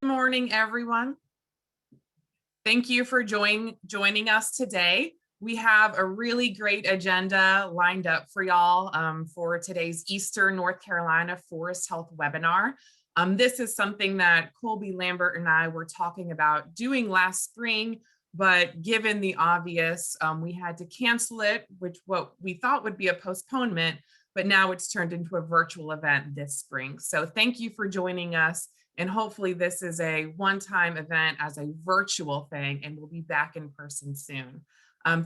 Morning, everyone. Thank you for joining us today. We have a really great agenda lined up for y'all for today's Eastern North Carolina Forest Health webinar. This is something that Colby Lambert and I were talking about doing last spring, but given the obvious, we had to cancel it, which what we thought would be a postponement, but now it's turned into a virtual event this spring. So thank you for joining us. And hopefully this is a one-time event as a virtual thing, and we'll be back in person soon.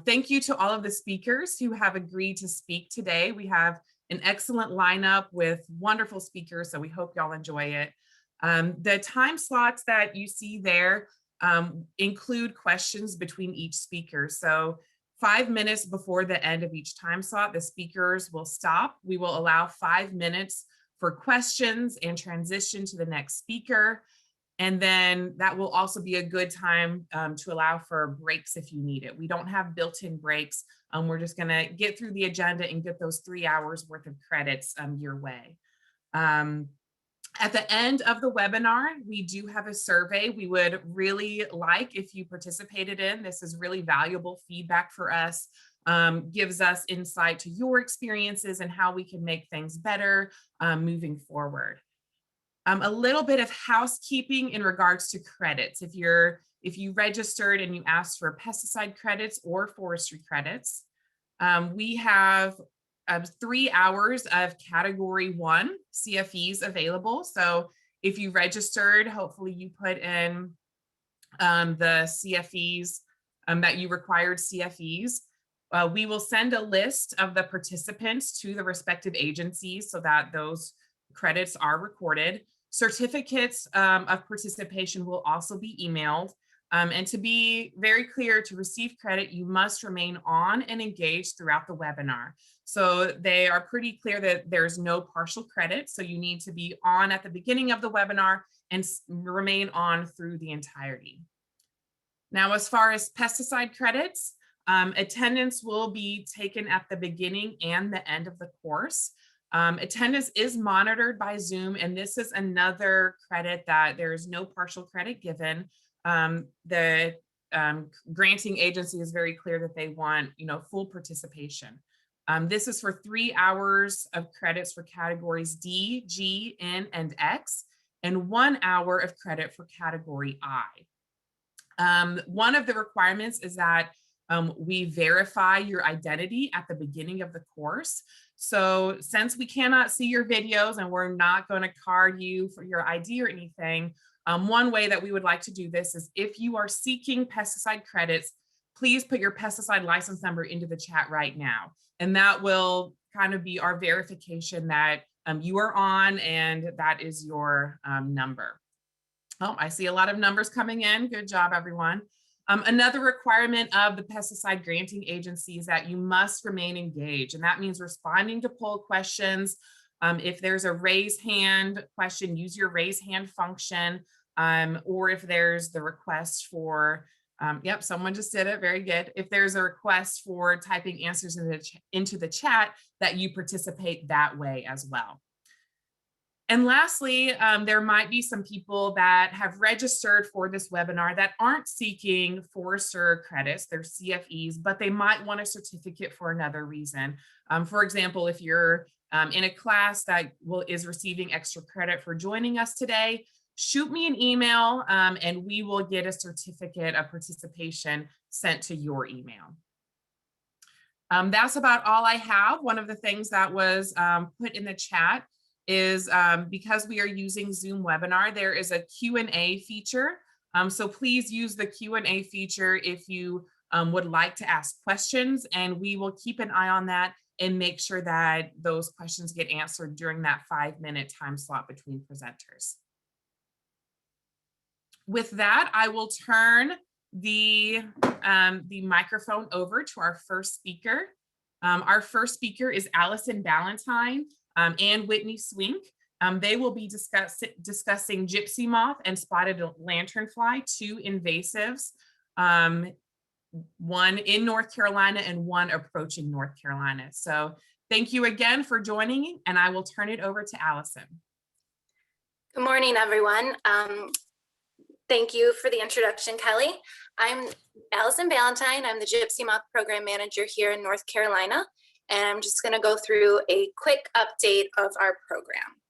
Thank you to all of the speakers who have agreed to speak today. We have an excellent lineup with wonderful speakers, so we hope y'all enjoy it. The time slots that you see there include questions between each speaker. So 5 minutes before the end of each time slot, the speakers will stop. We will allow 5 minutes for questions and transition to the next speaker. And then that will also be a good time to allow for breaks if you need it. We don't have built-in breaks. We're just gonna get through the agenda and get those 3 hours worth of credits your way. At the end of the webinar, we do have a survey we would really like if you participated in. This is really valuable feedback for us. Gives us insight to your experiences and how we can make things better moving forward. A little bit of housekeeping in regards to credits. If you registered and you asked for pesticide credits or forestry credits, we have 3 hours of category 1 CFEs available. So if you registered, hopefully you put in the CFEs that you required CFEs. We will send a list of the participants to the respective agencies so that those credits are recorded. Certificates of participation will also be emailed. And to be very clear, to receive credit, you must remain on and engaged throughout the webinar. So they are pretty clear that there's no partial credit. So you need to be on at the beginning of the webinar and remain on through the entirety. Now, as far as pesticide credits, attendance will be taken at the beginning and the end of the course. Attendance is monitored by Zoom, and this is another credit that there is no partial credit given. The granting agency is very clear that they want, full participation. This is for 3 hours of credits for categories D, G, N, and X, and 1 hour of credit for category I. One of the requirements is that we verify your identity at the beginning of the course. So since we cannot see your videos and we're not going to card you for your ID or anything, one way that we would like to do this is if you are seeking pesticide credits, please put your pesticide license number into the chat right now. And that will kind of be our verification that you are on and that is your number. Oh, I see a lot of numbers coming in. Good job, everyone. Another requirement of the pesticide granting agency is that you must remain engaged, and that means responding to poll questions. If there's a raise hand question, use your raise hand function, or if there's the request for, yep, someone just did it, very good. If there's a request for typing answers into the chat, that you participate that way as well. And lastly, there might be some people that have registered for this webinar that aren't seeking forester credits, they're CFEs, but they might want a certificate for another reason. For example, if you're in a class that is receiving extra credit for joining us today, shoot me an email and we will get a certificate of participation sent to your email. That's about all I have. One of the things that was put in the chat is because we are using Zoom webinar, there is a Q&A feature. So please use the Q&A feature if you would like to ask questions, and we will keep an eye on that and make sure that those questions get answered during that 5-minute time slot between presenters. With that, I will turn the microphone over to our first speaker. Our first speaker is Allison Ballantyne and Whitney Swink. They will be discussing gypsy moth and spotted lanternfly, 2 invasives, one in North Carolina and one approaching North Carolina. So thank you again for joining, and I will turn it over to Allison. Good morning, everyone. Thank you for the introduction, Kelly. I'm Allison Valentine. I'm the Gypsy Moth Program Manager here in North Carolina, and I'm just going to go through a quick update of our program.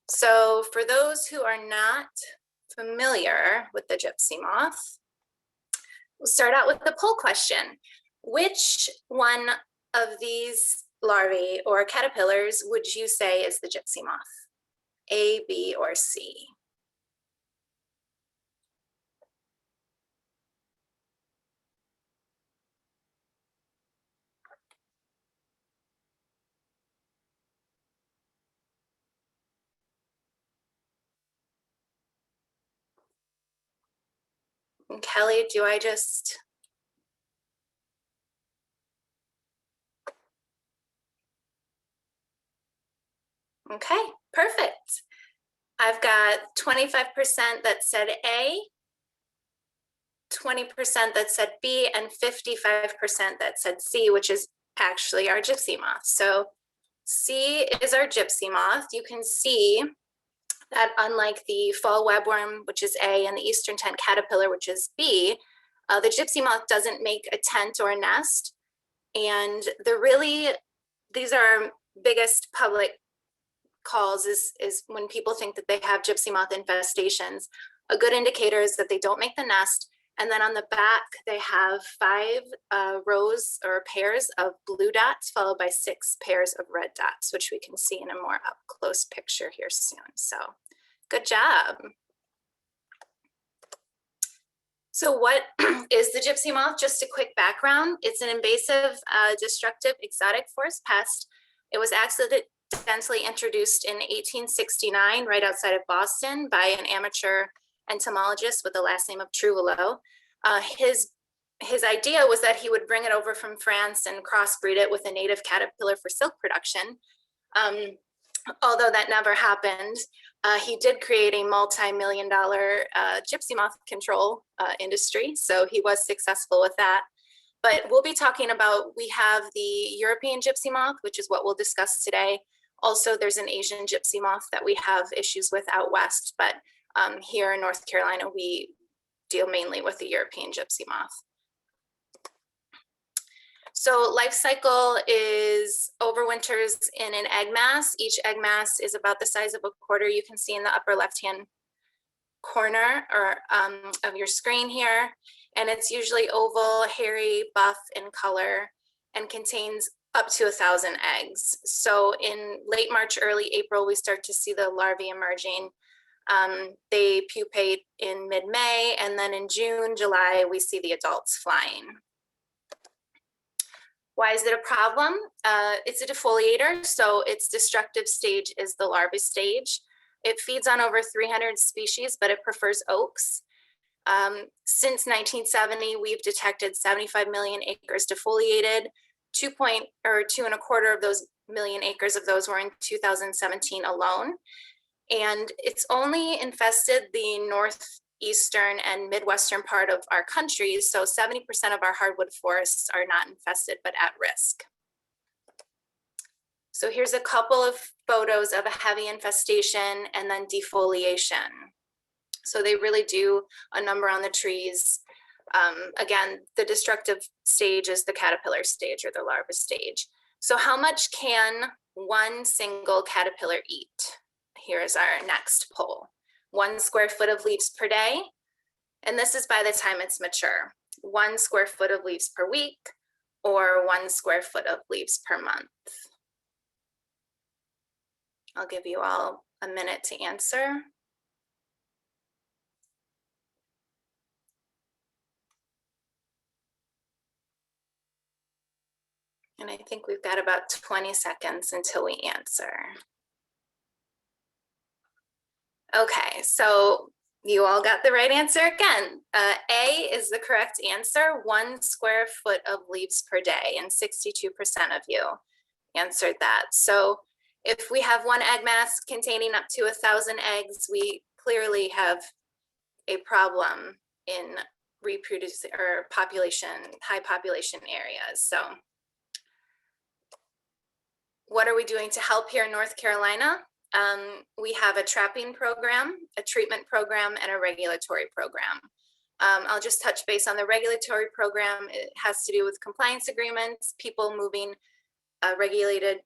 So for those who are not familiar with the gypsy moth, we'll start out with the poll question. Which one of these larvae or caterpillars would you say is the gypsy moth? A, B, or C? And Kelly, do I just... Okay, perfect. I've got 25% that said A, 20% that said B, and 55% that said C, which is actually our gypsy moth. So C is our gypsy moth. You can see that unlike the fall webworm, which is A, and the eastern tent caterpillar, which is B, the gypsy moth doesn't make a tent or a nest. And these are our biggest public calls is when people think that they have gypsy moth infestations. A good indicator is that they don't make the nest. And then on the back, they have 5 rows or pairs of blue dots, followed by 6 pairs of red dots, which we can see in a more up close picture here soon. So good job. So what is the gypsy moth? Just a quick background. It's an invasive, destructive, exotic forest pest. It was accidentally introduced in 1869 right outside of Boston by an amateur entomologist with the last name of Trouvelot. His idea was that he would bring it over from France and crossbreed it with a native caterpillar for silk production. Although that never happened, he did create a multi-million-dollar gypsy moth control industry, so he was successful with that. But we'll be talking about, we have the European gypsy moth, which is what we'll discuss today. Also, there's an Asian gypsy moth that we have issues with out west, but here in North Carolina, we deal mainly with the European gypsy moth. So life cycle is overwinters in an egg mass. Each egg mass is about the size of a quarter. You can see in the upper left-hand corner of your screen here. And it's usually oval, hairy, buff in color, and contains up to 1,000 eggs. So in late March, early April, we start to see the larvae emerging. They pupate in mid-May, and then in June, July, we see the adults flying. Why is it a problem? It's a defoliator, so its destructive stage is the larvae stage. It feeds on over 300 species, but it prefers oaks. Since 1970, we've detected 75 million acres defoliated. 2.25 of those million acres of those were in 2017 alone. And it's only infested the northeastern and midwestern part of our country. So 70% of our hardwood forests are not infested, but at risk. So here's a couple of photos of a heavy infestation and then defoliation. So they really do a number on the trees. Again, the destructive stage is the caterpillar stage or the larva stage. So how much can one single caterpillar eat? Here is our next poll. 1 square foot of leaves per day. And this is by the time it's mature. 1 square foot of leaves per week, or 1 square foot of leaves per month. I'll give you all a minute to answer. And I think we've got about 20 seconds until we answer. Okay, so you all got the right answer again. A is the correct answer, 1 square foot of leaves per day, and 62% of you answered that. So if we have one egg mass containing up to 1,000 eggs, we clearly have a problem in reproducing or high population areas. So what are we doing to help here in North Carolina? We have a trapping program, a treatment program, and a regulatory program. I'll just touch base on the regulatory program. It has to do with compliance agreements, people moving regulated,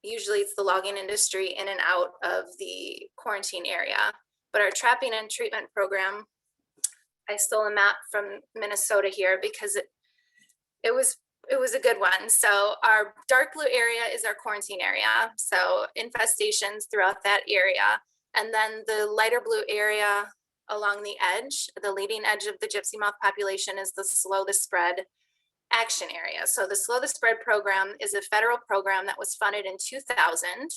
usually it's the logging industry, in and out of the quarantine area. But our trapping and treatment program, I stole a map from Minnesota here because it was a good one. So our dark blue area is our quarantine area. So infestations throughout that area. And then the lighter blue area along the edge, the leading edge of the gypsy moth population, is the slow the spread action area. So the Slow the Spread program is a federal program that was funded in 2000,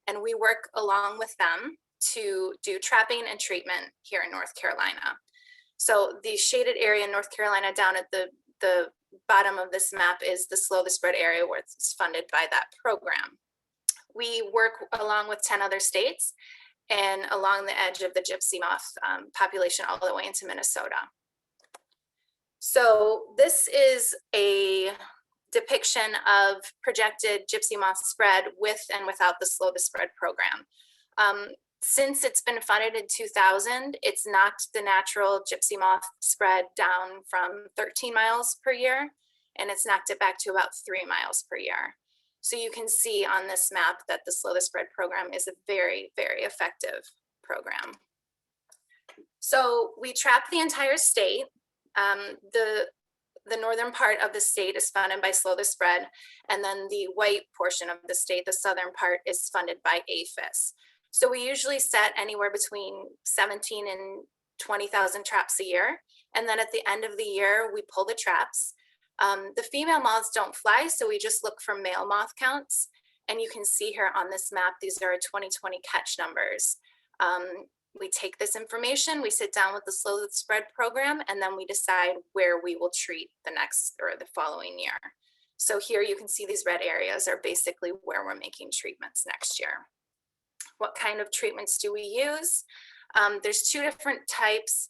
and we work along with them to do trapping and treatment here in North Carolina. So the shaded area in North Carolina down at the bottom of this map is the Slow the Spread area where it's funded by that program. We work along with 10 other states and along the edge of the gypsy moth population all the way into Minnesota. So this is a depiction of projected gypsy moth spread with and without the Slow the Spread program. Since it's been funded in 2000, it's knocked the natural gypsy moth spread down from 13 miles per year, and it's knocked it back to about 3 miles per year. So you can see on this map that the Slow the Spread program is a very, very effective program. So we trap the entire state. The northern part of the state is funded by Slow the Spread, and then the white portion of the state, the southern part, is funded by APHIS. So we usually set anywhere between 17 and 20,000 traps a year, and then at the end of the year, we pull the traps. The female moths don't fly, so we just look for male moth counts, and you can see here on this map, these are 2020 catch numbers. We take this information, we sit down with the Slow the Spread program, and then we decide where we will treat the next or the following year. So here you can see these red areas are basically where we're making treatments next year. What kind of treatments do we use? There's 2 different types.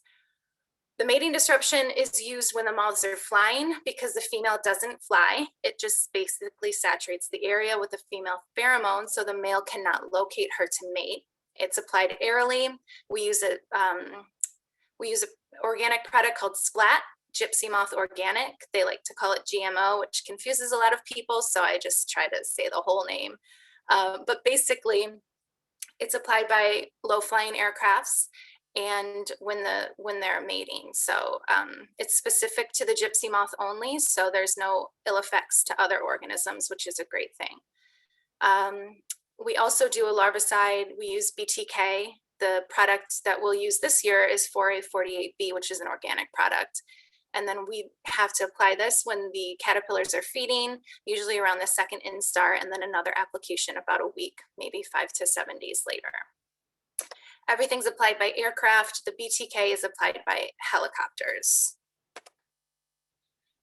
The mating disruption is used when the moths are flying because the female doesn't fly. It just basically saturates the area with the female pheromone so the male cannot locate her to mate. It's applied airily. We use an organic product called Splat, Gypsy Moth Organic. They like to call it GMO, which confuses a lot of people, so I just try to say the whole name. But basically, it's applied by low-flying aircrafts and when they're mating. So it's specific to the gypsy moth only, so there's no ill effects to other organisms, which is a great thing. We also do a larvicide. We use BTK. The product that we'll use this year is 4A48B, which is an organic product. And then we have to apply this when the caterpillars are feeding, usually around the second instar, and then another application about a week, maybe 5 to 7 days later. Everything's applied by aircraft. The BTK is applied by helicopters.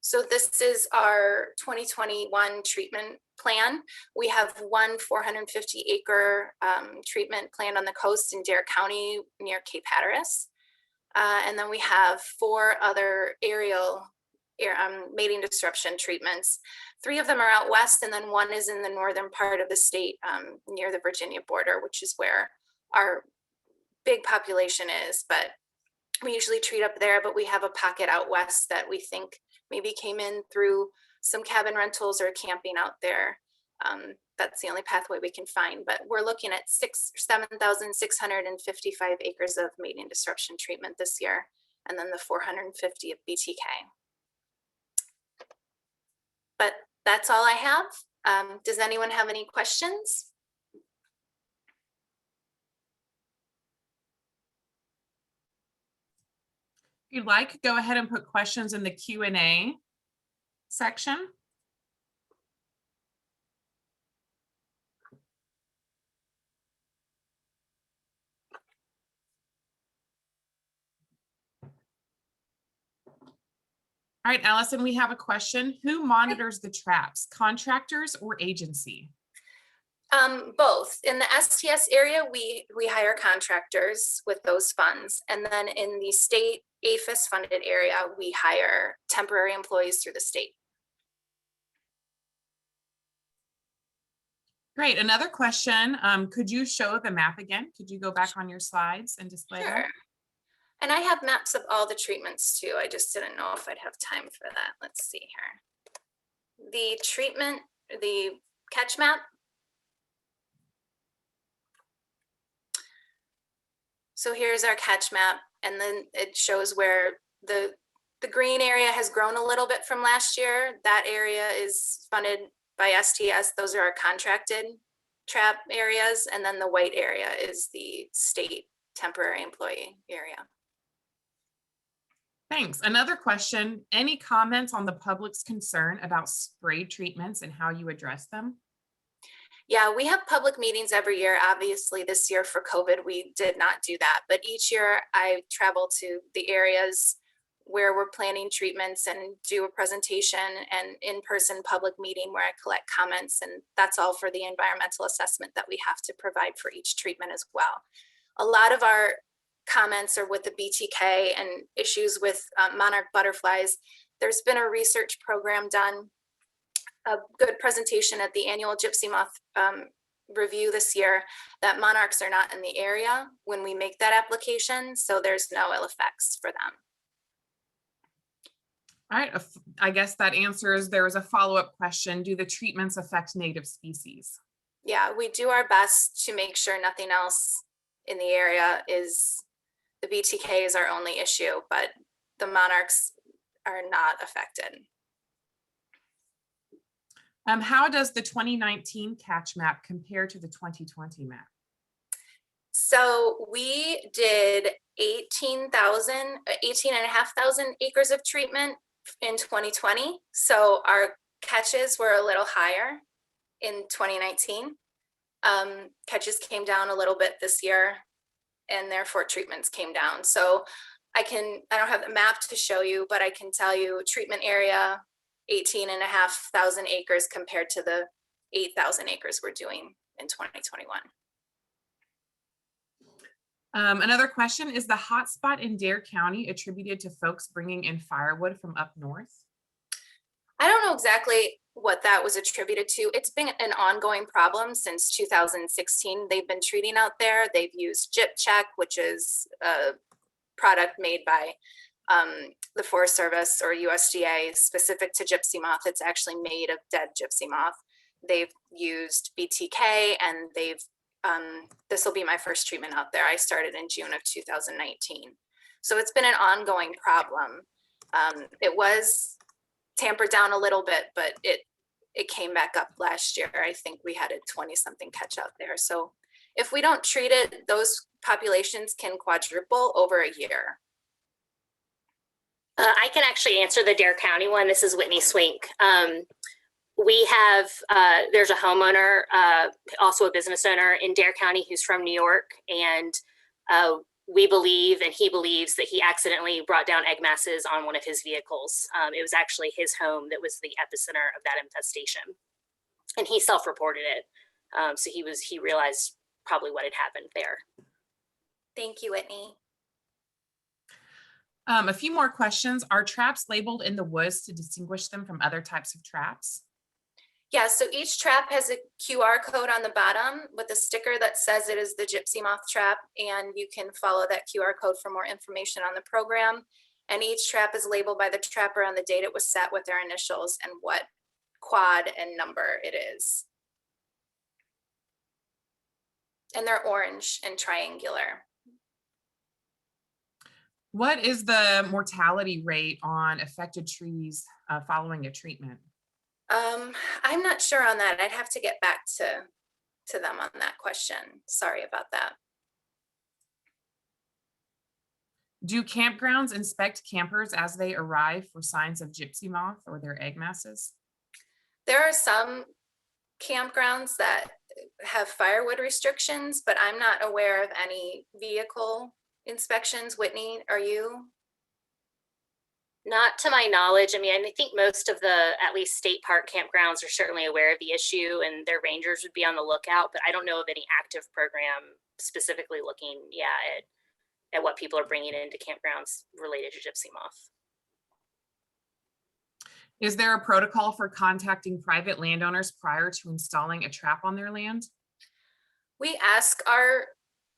So this is our 2021 treatment plan. We have one 450-acre treatment planned on the coast in Dare County near Cape Hatteras. And then we have 4 other aerial mating disruption treatments. 3 of them are out west, and then 1 is in the northern part of the state near the Virginia border, which is where our big population is. But we usually treat up there, but we have a pocket out west that we think maybe came in through some cabin rentals or camping out there. That's the only pathway we can find, but we're looking at 7,655 acres of mating disruption treatment this year, and then the 450 of BTK. But that's all I have. Does anyone have any questions? If you'd like, go ahead and put questions in the Q&A section. All right, Allison, we have a question. Who monitors the traps, contractors or agency? Both. In the STS area, we hire contractors with those funds. And then in the state APHIS funded area, we hire temporary employees through the state. Great. Another question. Could you show the map again? Could you go back on your slides and display Sure. that? And I have maps of all the treatments too. I just didn't know if I'd have time for that. Let's see here. The catch map. So here's our catch map, and then it shows where the green area has grown a little bit from last year. That area is funded by STS. Those are our contracted trap areas. And then the white area is the state temporary employee area. Thanks. Another question. Any comments on the public's concern about spray treatments and how you address them? Yeah, we have public meetings every year. Obviously, this year for COVID, we did not do that. But each year I travel to the areas where we're planning treatments and do a presentation and in-person public meeting where I collect comments. And that's all for the environmental assessment that we have to provide for each treatment as well. A lot of our comments are with the BTK and issues with monarch butterflies. There's been a research program done, a good presentation at the annual gypsy moth review this year, that monarchs are not in the area when we make that application, so there's no ill effects for them. All right, I guess that answers, there was a follow-up question. Do the treatments affect native species? Yeah, we do our best to make sure nothing else in the area is, the BTK is our only issue, but the monarchs are not affected. How does the 2019 catch map compare to the 2020 map? So we did 18,500 acres of treatment in 2020. So our catches were a little higher in 2019. Catches came down a little bit this year, and therefore treatments came down. So I don't have the map to show you, but I can tell you treatment area, 18,500 acres compared to the 8,000 acres we're doing in 2021. Another question, is the hotspot in Dare County attributed to folks bringing in firewood from up north? I don't know exactly what that was attributed to. It's been an ongoing problem since 2016. They've been treating out there. They've used Gyp Check, which is a product made by the Forest Service or USDA specific to gypsy moth. It's actually made of dead gypsy moth. They've used BTK, and this will be my first treatment out there. I started in June of 2019. So it's been an ongoing problem. It was tampered down a little bit, but it came back up last year. I think we had a 20-something catch out there. So if we don't treat it, those populations can quadruple over a year. I can actually answer the Dare County one. This is Whitney Swink. We have, there's a homeowner, also a business owner in Dare County who's from New York. And we believe, and he believes, that he accidentally brought down egg masses on one of his vehicles. It was actually his home that was the epicenter of that infestation. And he self-reported it. So he realized probably what had happened there. Thank you, Whitney. A few more questions. Are traps labeled in the woods to distinguish them from other types of traps? Yeah, so each trap has a QR code on the bottom with a sticker that says it is the gypsy moth trap, and you can follow that QR code for more information on the program. And each trap is labeled by the trapper on the date it was set with their initials and what quad and number it is. And they're orange and triangular. What is the mortality rate on affected trees following a treatment? I'm not sure on that. I'd have to get back to them on that question. Sorry about that. Do campgrounds inspect campers as they arrive for signs of gypsy moth or their egg masses? There are some campgrounds that have firewood restrictions, but I'm not aware of any vehicle inspections. Whitney, are you? Not to my knowledge. I mean, I think most of the, at least state park campgrounds, are certainly aware of the issue, and their rangers would be on the lookout, but I don't know of any active program specifically looking, at what people are bringing into campgrounds related to gypsy moth. Is there a protocol for contacting private landowners prior to installing a trap on their land? We ask our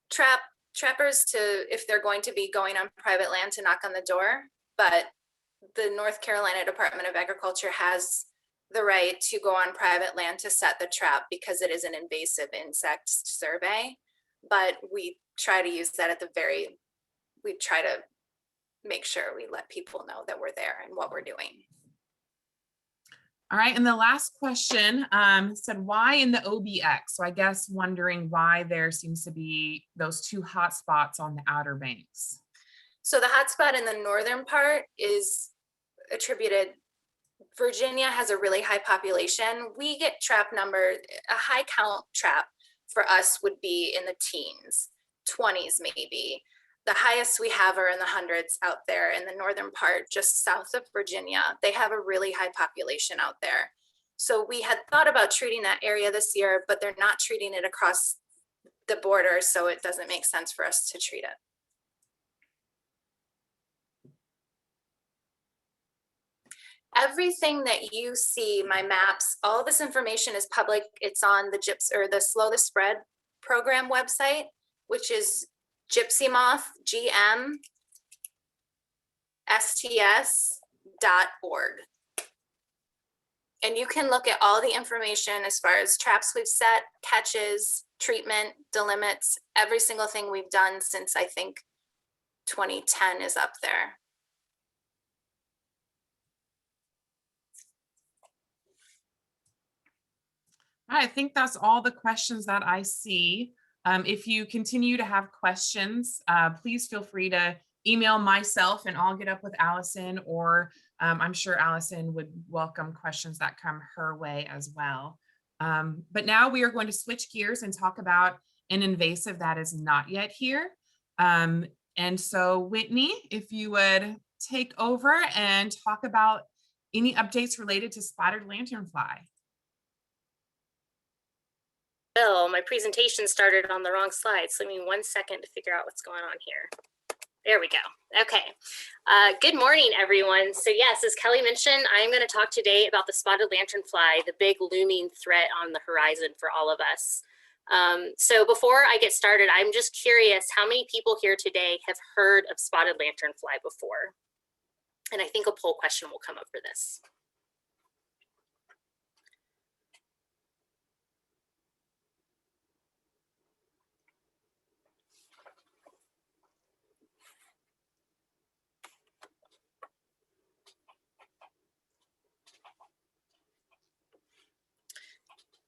trappers to, if they're going to be going on private land, to knock on the door, but the North Carolina Department of Agriculture has the right to go on private land to set the trap because it is an invasive insect survey. But we try to use that we try to make sure we let people know that we're there and what we're doing. All right, and the last question said, why in the OBX? So I guess wondering why there seems to be those two hot spots on the Outer Banks. So the hot spot in the northern part is attributed, Virginia has a really high population. We get trap number, a high count trap for us would be in the teens, 20s maybe. The highest we have are in the hundreds out there in the northern part, just south of Virginia. They have a really high population out there. So we had thought about treating that area this year, but they're not treating it across the border, so it doesn't make sense for us to treat it. Everything that you see, my maps, all this information is public. It's on the the Slow the Spread program website, which is gypsymoth.org. And you can look at all the information as far as traps we've set, catches, treatment, delimits, every single thing we've done since I think 2010 is up there. I think that's all the questions that I see. If you continue to have questions, please feel free to email myself and I'll get up with Allison, or I'm sure Allison would welcome questions that come her way as well. But now we are going to switch gears and talk about an invasive that is not yet here. And so Whitney, if you would take over and talk about any updates related to spotted lanternfly. Bill, my presentation started on the wrong slide, so give me 1 second to figure out what's going on here. There we go. Okay. Good morning, everyone. So yes, as Kelly mentioned, I'm going to talk today about the spotted lanternfly, the big looming threat on the horizon for all of us. So before I get started, I'm just curious how many people here today have heard of spotted lanternfly before? And I think a poll question will come up for this.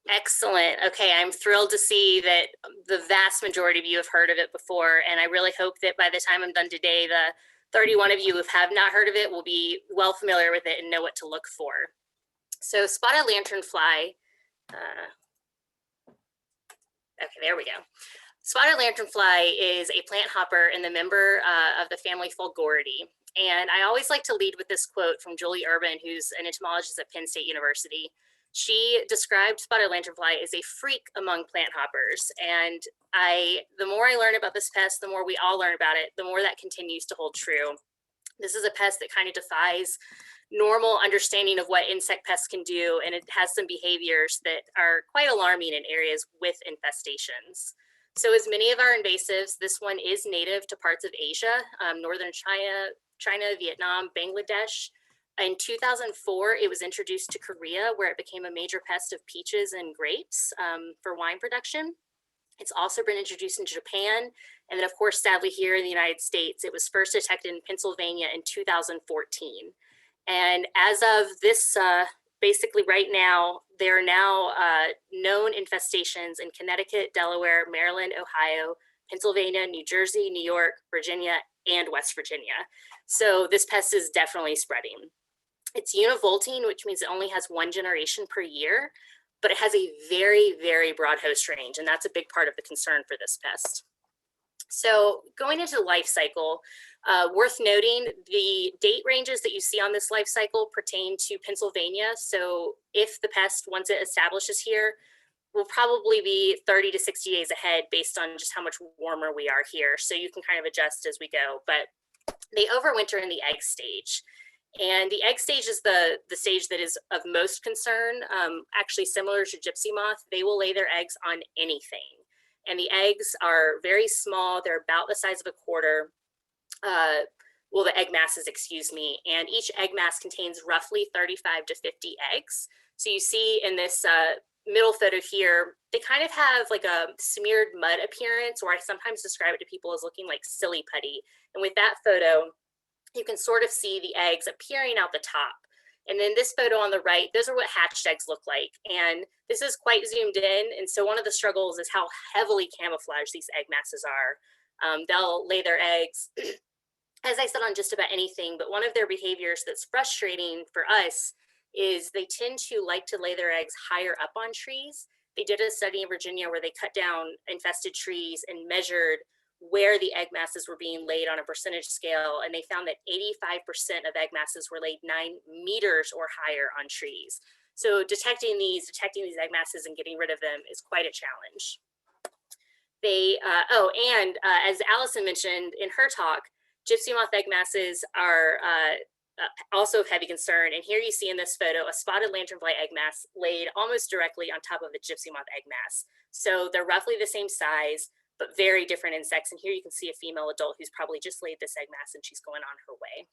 Excellent. Okay, I'm thrilled to see that the vast majority of you have heard of it before, and I really hope that by the time I'm done today, the 31 of you who have not heard of it will be well familiar with it and know what to look for. So spotted lanternfly, okay, there we go. Spotted lanternfly is a plant hopper and the member of the family Fulgoridae. And I always like to lead with this quote from Julie Urban, who's an entomologist at Penn State University. She described spotted lanternfly as a freak among plant hoppers. And the more I learn about this pest, the more we all learn about it, the more that continues to hold true. This is a pest that kind of defies normal understanding of what insect pests can do. And it has some behaviors that are quite alarming in areas with infestations. So as many of our invasives, this one is native to parts of Asia, northern China, Vietnam, Bangladesh. In 2004, it was introduced to Korea, where it became a major pest of peaches and grapes for wine production. It's also been introduced in Japan. And then of course, sadly here in the United States, it was first detected in Pennsylvania in 2014. And as of this, basically right now, there are now known infestations in Connecticut, Delaware, Maryland, Ohio, Pennsylvania, New Jersey, New York, Virginia, and West Virginia. So this pest is definitely spreading. It's univolting, which means it only has one generation per year, but it has a very, very broad host range, and that's a big part of the concern for this pest. So going into the life cycle, worth noting, the date ranges that you see on this life cycle pertain to Pennsylvania. So if the pest, once it establishes here, will probably be 30 to 60 days ahead based on just how much warmer we are here. So you can kind of adjust as we go, but they overwinter in the egg stage. And the egg stage is the stage that is of most concern. Actually, similar to gypsy moth, they will lay their eggs on anything. And the eggs are very small. They're about the size of a quarter. Well, the egg masses, excuse me. And each egg mass contains roughly 35 to 50 eggs. So you see in this middle photo here, they kind of have like a smeared mud appearance, or I sometimes describe it to people as looking like silly putty. And with that photo, you can sort of see the eggs appearing out the top. And then this photo on the right, those are what hatched eggs look like. And this is quite zoomed in. And so one of the struggles is how heavily camouflaged these egg masses are. They'll lay their eggs, as I said, on just about anything, but one of their behaviors that's frustrating for us is they tend to like to lay their eggs higher up on trees. They did a study in Virginia where they cut down infested trees and measured where the egg masses were being laid on a percentage scale, and they found that 85% of egg masses were laid 9 meters or higher on trees. So detecting these egg masses and getting rid of them is quite a challenge. As Allison mentioned in her talk, gypsy moth egg masses are also of heavy concern. And here you see in this photo, a spotted lanternfly egg mass laid almost directly on top of a gypsy moth egg mass. So they're roughly the same size, but very different insects. And here you can see a female adult who's probably just laid this egg mass and she's going on her way.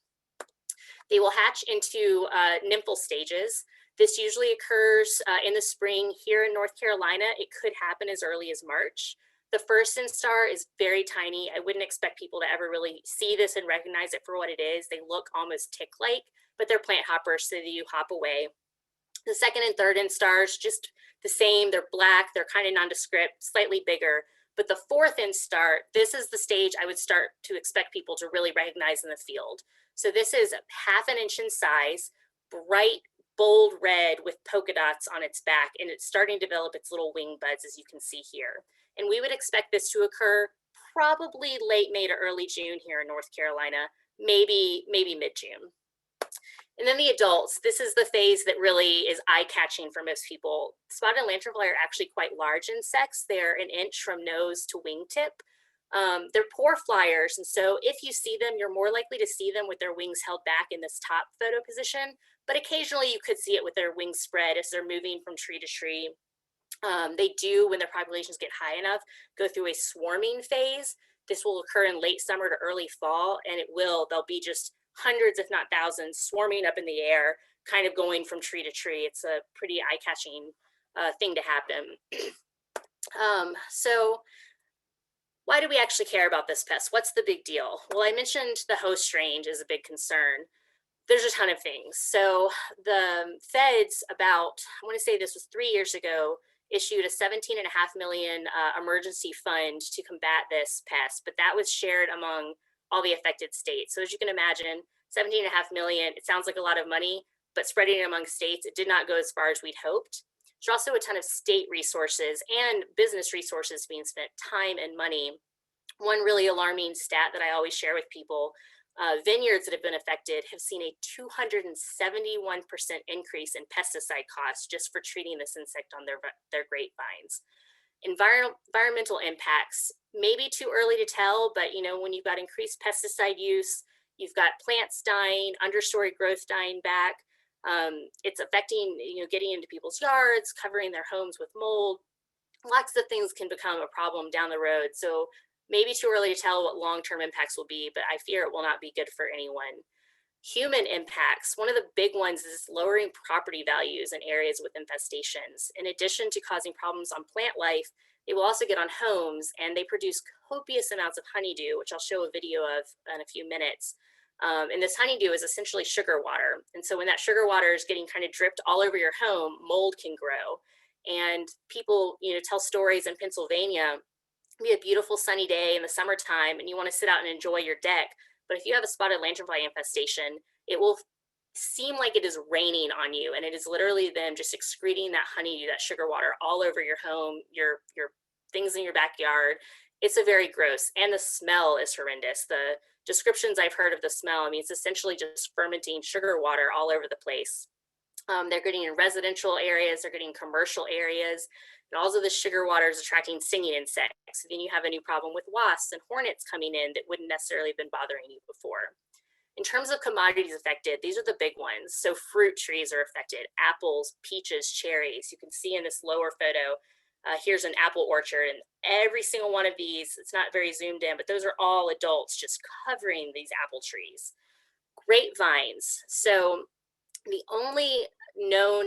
They will hatch into nymphal stages. This usually occurs in the spring here in North Carolina. It could happen as early as March. The first instar is very tiny. I wouldn't expect people to ever really see this and recognize it for what it is. They look almost tick-like, but they're plant hoppers, so you hop away. The second and third instars, just the same. They're black, they're kind of nondescript, slightly bigger. But the fourth instar, this is the stage I would start to expect people to really recognize in the field. So this is 1/2 inch in size, bright, bold red with polka dots on its back, and it's starting to develop its little wing buds, as you can see here. And we would expect this to occur probably late May to early June here in North Carolina, maybe mid-June. And then the adults, this is the phase that really is eye-catching for most people. Spotted lanternfly are actually quite large insects. They're 1 inch from nose to wingtip. They're poor flyers, and so if you see them, you're more likely to see them with their wings held back in this top photo position, but occasionally you could see it with their wings spread as they're moving from tree to tree. They do, when their populations get high enough, go through a swarming phase. This will occur in late summer to early fall, and they'll be just hundreds, if not thousands, swarming up in the air, kind of going from tree to tree. It's a pretty eye-catching thing to happen. So why do we actually care about this pest? What's the big deal? Well, I mentioned the host range is a big concern. There's a ton of things. So the feds I want to say this was 3 years ago, issued a $17.5 million emergency fund to combat this pest, but that was shared among all the affected states. So as you can imagine, $17.5 million, it sounds like a lot of money, but spreading it among states, it did not go as far as we'd hoped. There's also a ton of state resources and business resources being spent, time and money. One really alarming stat that I always share with people, vineyards that have been affected have seen a 271% increase in pesticide costs just for treating this insect on their grapevines. Environmental impacts, maybe too early to tell, but when you've got increased pesticide use, you've got plants dying, understory growth dying back, it's affecting, getting into people's yards, covering their homes with mold. Lots of things can become a problem down the road. So maybe too early to tell what long-term impacts will be, but I fear it will not be good for anyone. Human impacts, one of the big ones is lowering property values in areas with infestations. In addition to causing problems on plant life, they will also get on homes, and they produce copious amounts of honeydew, which I'll show a video of in a few minutes. And this honeydew is essentially sugar water. And so when that sugar water is getting kind of dripped all over your home, mold can grow. And people, tell stories in Pennsylvania. It'll be a beautiful sunny day in the summertime, and you want to sit out and enjoy your deck. But if you have a spotted lanternfly infestation, it will seem like it is raining on you, and it is literally them just excreting that honeydew, that sugar water, all over your home, your things in your backyard. It's a very gross, and the smell is horrendous. The descriptions I've heard of the smell, it's essentially just fermenting sugar water all over the place. They're getting in residential areas, they're getting commercial areas, and also the sugar water is attracting stinging insects. Then you have a new problem with wasps and hornets coming in that wouldn't necessarily have been bothering you before. In terms of commodities affected, these are the big ones. So fruit trees are affected, apples, peaches, cherries. You can see in this lower photo, here's an apple orchard, and every single one of these, it's not very zoomed in, but those are all adults just covering these apple trees. Grapevines. So the only known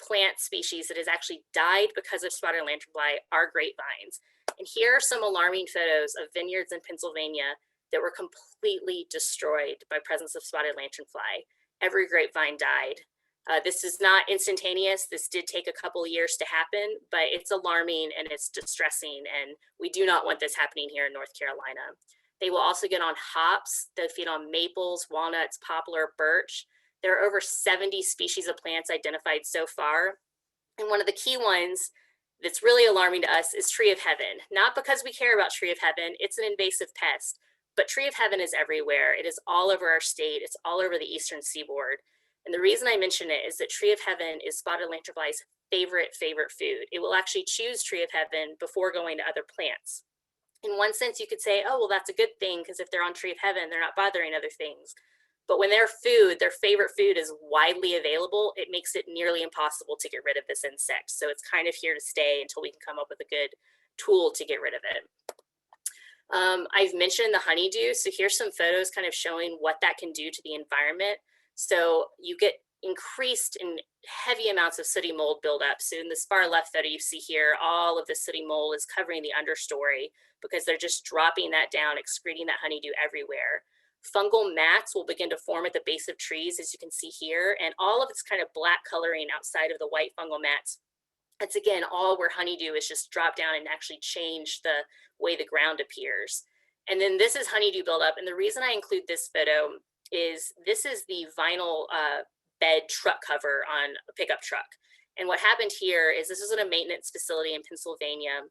plant species that has actually died because of spotted lanternfly are grapevines. And here are some alarming photos of vineyards in Pennsylvania that were completely destroyed by presence of spotted lanternfly. Every grapevine died. This is not instantaneous. This did take a couple of years to happen, but it's alarming and it's distressing, and we do not want this happening here in North Carolina. They will also get on hops. They feed on maples, walnuts, poplar, birch. There are over 70 species of plants identified so far. And one of the key ones that's really alarming to us is tree of heaven. Not because we care about tree of heaven, it's an invasive pest, but tree of heaven is everywhere. It is all over our state. It's all over the eastern seaboard. And the reason I mention it is that tree of heaven is spotted lanternfly's favorite food. It will actually choose tree of heaven before going to other plants. In one sense, you could say, oh, well, that's a good thing, because if they're on tree of heaven, they're not bothering other things. But when their favorite food is widely available, it makes it nearly impossible to get rid of this insect. So it's kind of here to stay until we can come up with a good tool to get rid of it. I've mentioned the honeydew. So here's some photos kind of showing what that can do to the environment. So you get increased in heavy amounts of sooty mold buildup. So in this far left photo you see here, all of the sooty mold is covering the understory because they're just dropping that down, excreting that honeydew everywhere. Fungal mats will begin to form at the base of trees, as you can see here, and all of it's kind of black coloring outside of the white fungal mats. That's again all where honeydew is just dropped down and actually change the way the ground appears. And then this is honeydew buildup, and the reason I include this photo is this is the vinyl bed truck cover on a pickup truck. And what happened here is this was in a maintenance facility in Pennsylvania,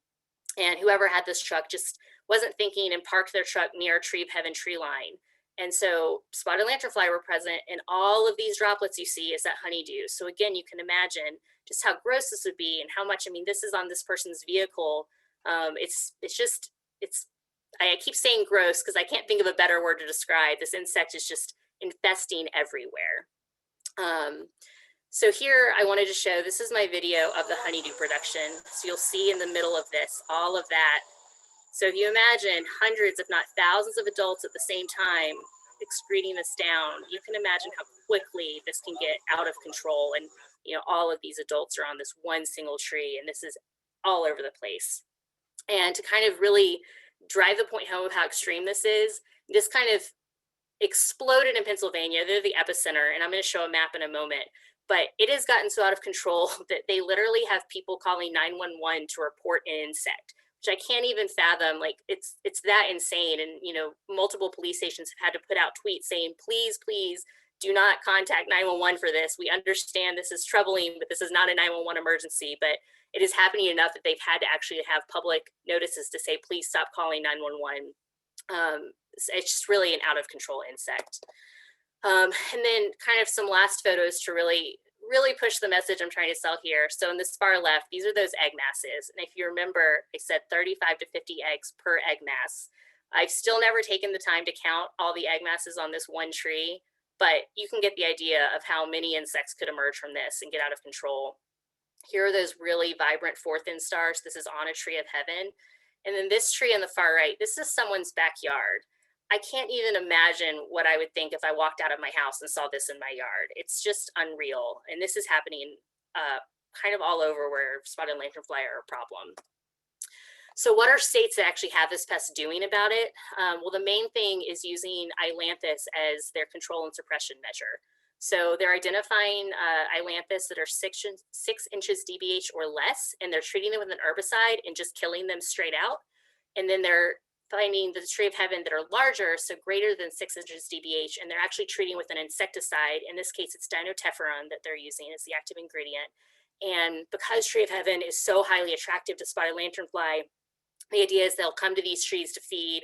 and whoever had this truck just wasn't thinking and parked their truck near a tree of heaven tree line. And so spotted lanternfly were present, and all of these droplets you see is that honeydew. So again, you can imagine just how gross this would be and how much, I mean, this is on this person's vehicle. I keep saying gross because I can't think of a better word to describe. This insect is just infesting everywhere. So here I wanted to show, this is my video of the honeydew production. So you'll see in the middle of this, all of that. So if you imagine hundreds, if not thousands of adults at the same time excreting this down, you can imagine how quickly this can get out of control. And, you know, all of these adults are on this one single tree, and this is all over the place. And to kind of really drive the point home of how extreme this is, this kind of exploded in Pennsylvania. They're the epicenter, and I'm going to show a map in a moment. But it has gotten so out of control that they literally have people calling 911 to report an insect, which I can't even fathom. Like it's that insane. And, you know, multiple police stations have had to put out tweets saying, please, please do not contact 911 for this. We understand this is troubling, but this is not a 911 emergency. But it is happening enough that they've had to actually have public notices to say, please stop calling 911. It's just really an out of control insect. And then kind of some last photos to really push the message I'm trying to sell here. So in this far left, these are those egg masses. And if you remember, I said 35 to 50 eggs per egg mass. I've still never taken the time to count all the egg masses on this one tree, but you can get the idea of how many insects could emerge from this and get out of control. Here are those really vibrant fourth instars. This is on a tree of heaven. And then this tree on the far right, this is someone's backyard. I can't even imagine what I would think if I walked out of my house and saw this in my yard. It's just unreal. And this is happening kind of all over where spotted lanternfly are a problem. So what are states that actually have this pest doing about it? Well, the main thing is using Ailanthus as their control and suppression measure. So they're identifying Ailanthus that are 6 inches DBH or less, and they're treating them with an herbicide and just killing them straight out. And then they're finding the tree of heaven that are larger, so greater than 6 inches DBH, and they're actually treating with an insecticide. In this case, it's dinotefuran that they're using as the active ingredient. And because tree of heaven is so highly attractive to spotted lanternfly, the idea is they'll come to these trees to feed,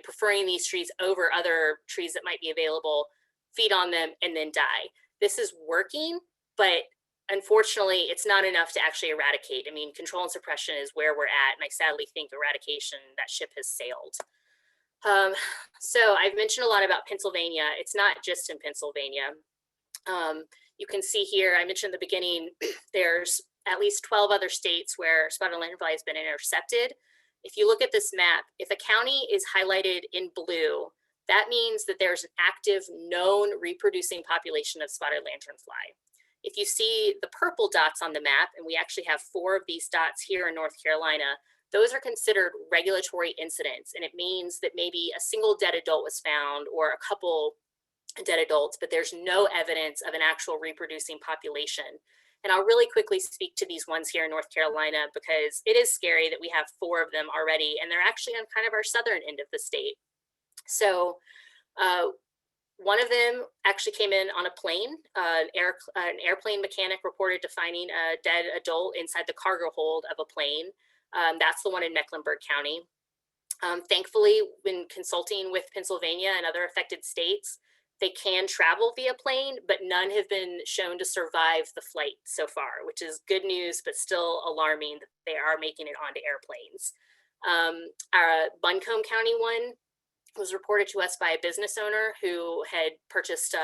preferring these trees over other trees that might be available, feed on them, and then die. This is working, but unfortunately, it's not enough to actually eradicate. I mean, control and suppression is where we're at, and I sadly think eradication, that ship has sailed. So I've mentioned a lot about Pennsylvania. It's not just in Pennsylvania. You can see here, I mentioned in the beginning, there's at least 12 other states where spotted lanternfly has been intercepted. If you look at this map, if a county is highlighted in blue, that means that there's an active, known reproducing population of spotted lanternfly. If you see the purple dots on the map, and we actually have 4 of these dots here in North Carolina, those are considered regulatory incidents. And it means that maybe a single dead adult was found or a couple dead adults, but there's no evidence of an actual reproducing population. And I'll really quickly speak to these ones here in North Carolina because it is scary that we have 4 of them already, and they're actually on kind of our southern end of the state. So one of them actually came in on a plane. An airplane mechanic reported to finding a dead adult inside the cargo hold of a plane. That's the one in Mecklenburg County. Thankfully, when consulting with Pennsylvania and other affected states, they can travel via plane, but none have been shown to survive the flight so far, which is good news, but still alarming that they are making it onto airplanes. Our Buncombe County one was reported to us by a business owner who had purchased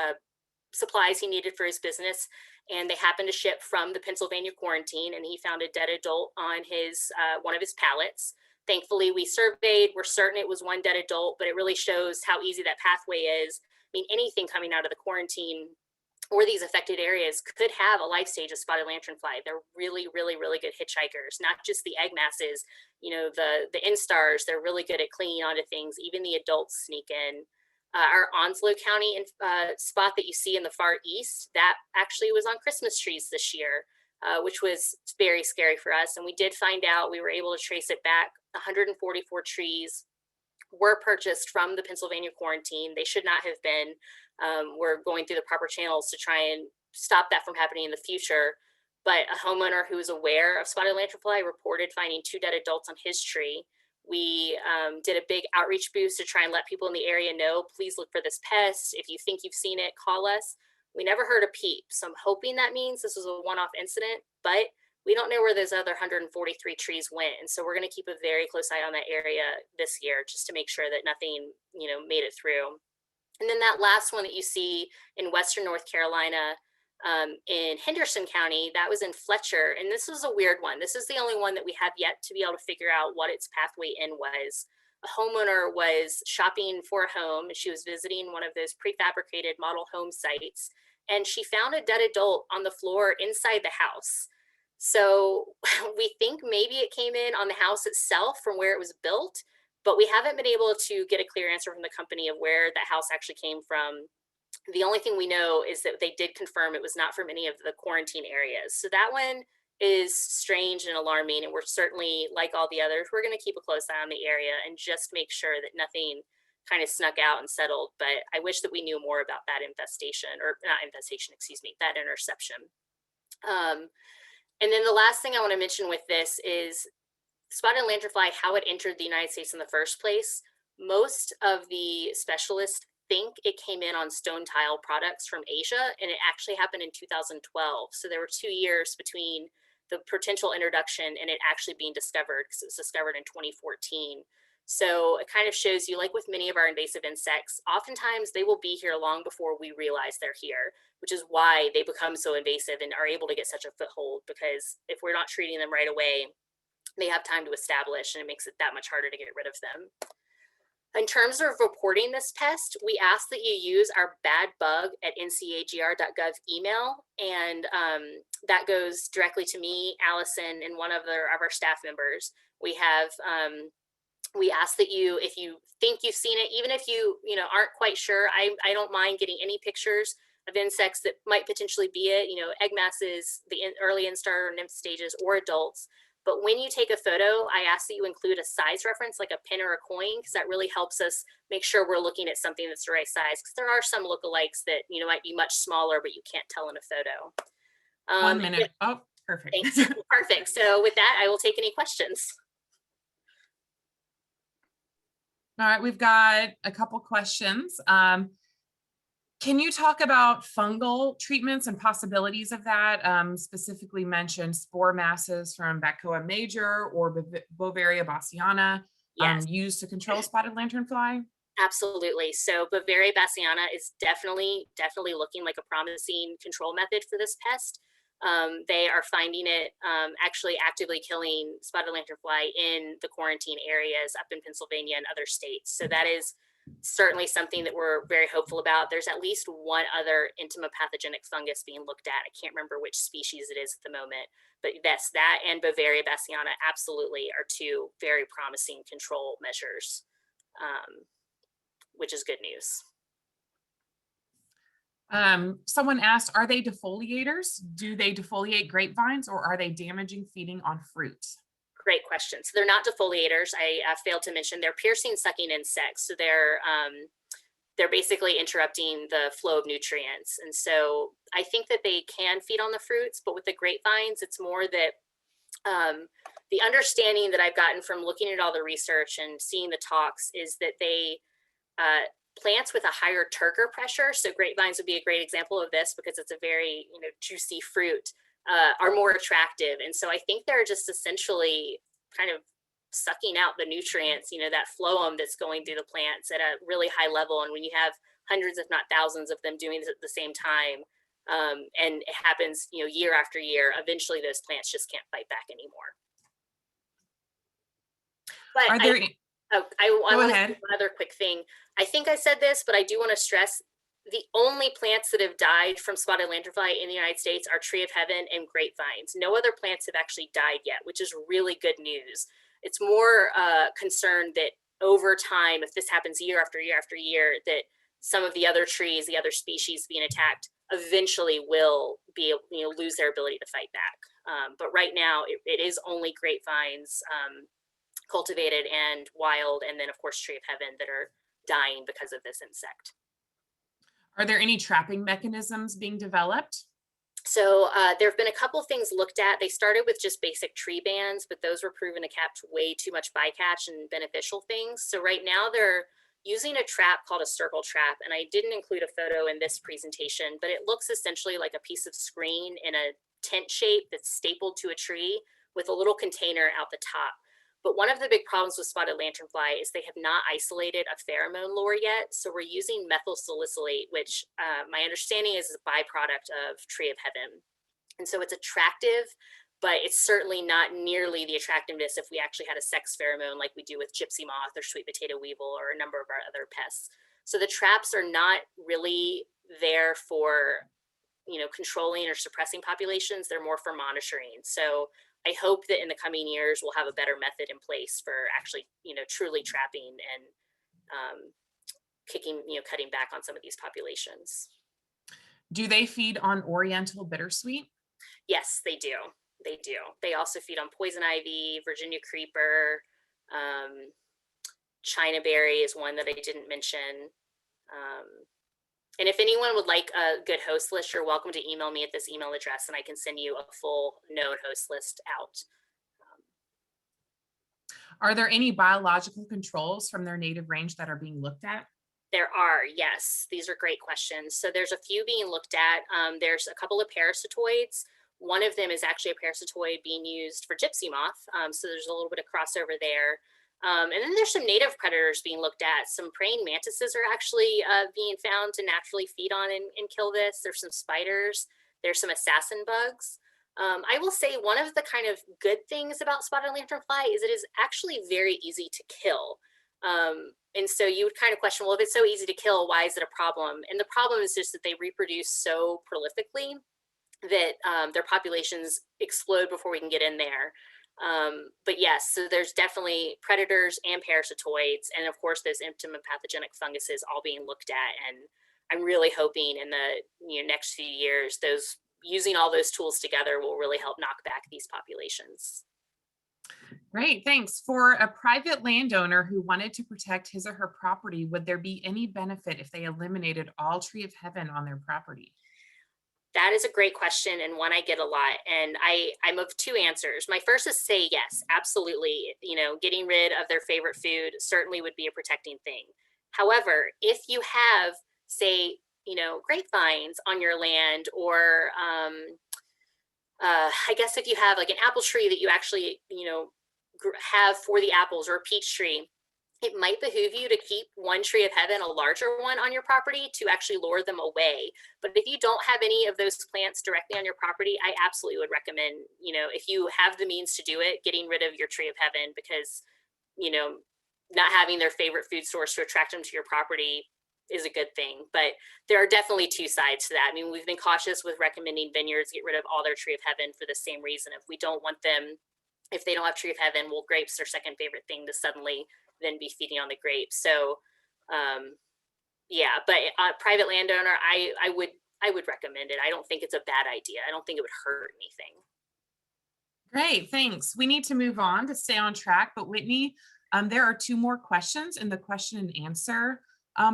supplies he needed for his business, and they happened to ship from the Pennsylvania quarantine, and he found a dead adult on his one of his pallets. Thankfully, we surveyed, we're certain it was one dead adult, but it really shows how easy that pathway is. I mean, anything coming out of the quarantine or these affected areas could have a life stage of spotted lanternfly. They're really, really, really good hitchhikers, not just the egg masses, you know, the instars, they're really good at clinging onto things. Even the adults sneak in. Our Onslow County spot that you see in the far east, that actually was on Christmas trees this year, which was very scary for us. And we did find out, we were able to trace it back. 144 trees were purchased from the Pennsylvania quarantine. They should not have been. We're going through the proper channels to try and stop that from happening in the future. But a homeowner who is aware of spotted lanternfly reported finding 2 dead adults on his tree. We did a big outreach boost to try and let people in the area know, please look for this pest. If you think you've seen it, call us. We never heard a peep. So I'm hoping that means this was a one-off incident, but we don't know where those other 143 trees went. And so we're going to keep a very close eye on that area this year, just to make sure that nothing, you know, made it through. And then that last one that you see in Western North Carolina, in Henderson County, that was in Fletcher. And this was a weird one. This is the only one that we have yet to be able to figure out what its pathway in was. A homeowner was shopping for a home, and she was visiting one of those prefabricated model home sites, and she found a dead adult on the floor inside the house. So we think maybe it came in on the house itself from where it was built, but we haven't been able to get a clear answer from the company of where that house actually came from. The only thing we know is that they did confirm it was not from any of the quarantine areas. So that one is strange and alarming, and we're certainly, like all the others, we're going to keep a close eye on the area and just make sure that nothing kind of snuck out and settled. But I wish that we knew more about that infestation, or not infestation, excuse me, that interception. And then the last thing I want to mention with this is spotted lanternfly, how it entered the United States in the first place. Most of the specialists think it came in on stone tile products from Asia, and it actually happened in 2012. So there were 2 years between the potential introduction and it actually being discovered, because it was discovered in 2014. So it kind of shows you, like with many of our invasive insects, oftentimes they will be here long before we realize they're here, which is why they become so invasive and are able to get such a foothold, because if we're not treating them right away, they have time to establish, and it makes it that much harder to get rid of them. In terms of reporting this pest, we ask that you use our badbug@ncagr.gov email, and that goes directly to me, Allison, and one of our staff members. We ask that you, if you think you've seen it, even if you aren't quite sure, I don't mind getting any pictures of insects that might potentially be it, egg masses, the early instar or nymph stages, or adults. But when you take a photo, I ask that you include a size reference, like a pin or a coin, because that really helps us make sure we're looking at something that's the right size. Because there are some lookalikes that might be much smaller, but you can't tell in a photo. 1 minute. Oh, perfect. Thanks. Perfect. So with that, I will take any questions. All right, we've got a couple questions. Can you talk about fungal treatments and possibilities of that? Specifically mentioned spore masses from Bacoa major or Bovaria bassiana. Yes. used to control spotted lanternfly? Absolutely. So Bavaria bassiana is definitely looking like a promising control method for this pest. They are finding it actually actively killing spotted lanternfly in the quarantine areas up in Pennsylvania and other states. So that is certainly something that we're very hopeful about. There's at least one other entomopathogenic fungus being looked at. I can't remember which species it is at the moment, but yes, that and Bavaria bassiana absolutely are two very promising control measures. Which is good news. Someone asked, are they defoliators? Do they defoliate grapevines, or are they damaging feeding on fruit? Great question. So they're not defoliators. I failed to mention they're piercing sucking insects. So they're basically interrupting the flow of nutrients. And so I think that they can feed on the fruits, but with the grapevines, it's more that the understanding that I've gotten from looking at all the research and seeing the talks is that they plants with a higher turgor pressure, so grapevines would be a great example of this because it's a very juicy fruit, are more attractive. And so I think they're just essentially kind of sucking out the nutrients, that phloem that's going through the plants at a really high level. And when you have hundreds, if not thousands of them doing this at the same time, and it happens, year after year, eventually those plants just can't fight back anymore. But Are there I want to say ahead. one other quick thing. I think I said this, but I do want to stress the only plants that have died from spotted lanternfly in the United States are tree of heaven and grapevines. No other plants have actually died yet, which is really good news. It's more concerned that over time, if this happens year after year after year, that some of the other trees, the other species being attacked, eventually will be lose their ability to fight back. But right now, it is only grapevines, cultivated and wild, and then of course tree of heaven, that are dying because of this insect. Are there any trapping mechanisms being developed? So there have been a couple things looked at. They started with just basic tree bands, but those were proven to catch way too much bycatch and beneficial things. So right now they're using a trap called a circle trap, and I didn't include a photo in this presentation, but it looks essentially like a piece of screen in a tent shape that's stapled to a tree with a little container out the top. But one of the big problems with spotted lanternfly is they have not isolated a pheromone lure yet. So we're using methyl salicylate, which my understanding is a byproduct of tree of heaven. And so it's attractive, but it's certainly not nearly the attractiveness if we actually had a sex pheromone like we do with gypsy moth or sweet potato weevil or a number of our other pests. So the traps are not really there for controlling or suppressing populations. They're more for monitoring. So I hope that in the coming years, we'll have a better method in place for actually, truly trapping and cutting back on some of these populations. Do they feed on oriental bittersweet? Yes, they do. They do. They also feed on poison ivy, Virginia creeper, China berry is one that I didn't mention. And if anyone would like a good host list, you're welcome to email me at this email address and I can send you a full node host list out. Are there any biological controls from their native range that are being looked at? There are, yes. These are great questions. So there's a few being looked at. There's a couple of parasitoids. One of them is actually a parasitoid being used for gypsy moth. So there's a little bit of crossover there. And then there's some native predators being looked at. Some praying mantises are actually being found to naturally feed on and kill this. There's some spiders. There's some assassin bugs. I will say one of the kind of good things about spotted lanternfly is it is actually very easy to kill. And so you would kind of question, well, if it's so easy to kill, why is it a problem? And the problem is just that they reproduce so prolifically that their populations explode before we can get in there. But yes, so there's definitely predators and parasitoids, and of course those entomopathogenic funguses all being looked at. And I'm really hoping in the next few years, using all those tools together will really help knock back these populations. Great, thanks. For a private landowner who wanted to protect his or her property, would there be any benefit if they eliminated all tree of heaven on their property? That is a great question and one I get a lot. And I'm of two answers. My first is say yes, absolutely. Getting rid of their favorite food certainly would be a protecting thing. However, if you have, say, grapevines on your land, or I guess if you have like an apple tree that you actually, have for the apples or a peach tree, it might behoove you to keep one tree of heaven, a larger one, on your property to actually lure them away. But if you don't have any of those plants directly on your property, I absolutely would recommend, if you have the means to do it, getting rid of your tree of heaven, because, not having their favorite food source to attract them to your property is a good thing. But there are definitely two sides to that. I mean, we've been cautious with recommending vineyards get rid of all their tree of heaven for the same reason. If we don't want them, if they don't have tree of heaven, well, grapes their second favorite thing to suddenly then be feeding on the grapes. So yeah, but private landowner, I would recommend it. I don't think it's a bad idea. I don't think it would hurt anything. Great, thanks. We need to move on to stay on track, but Whitney, there are 2 more questions in the question and answer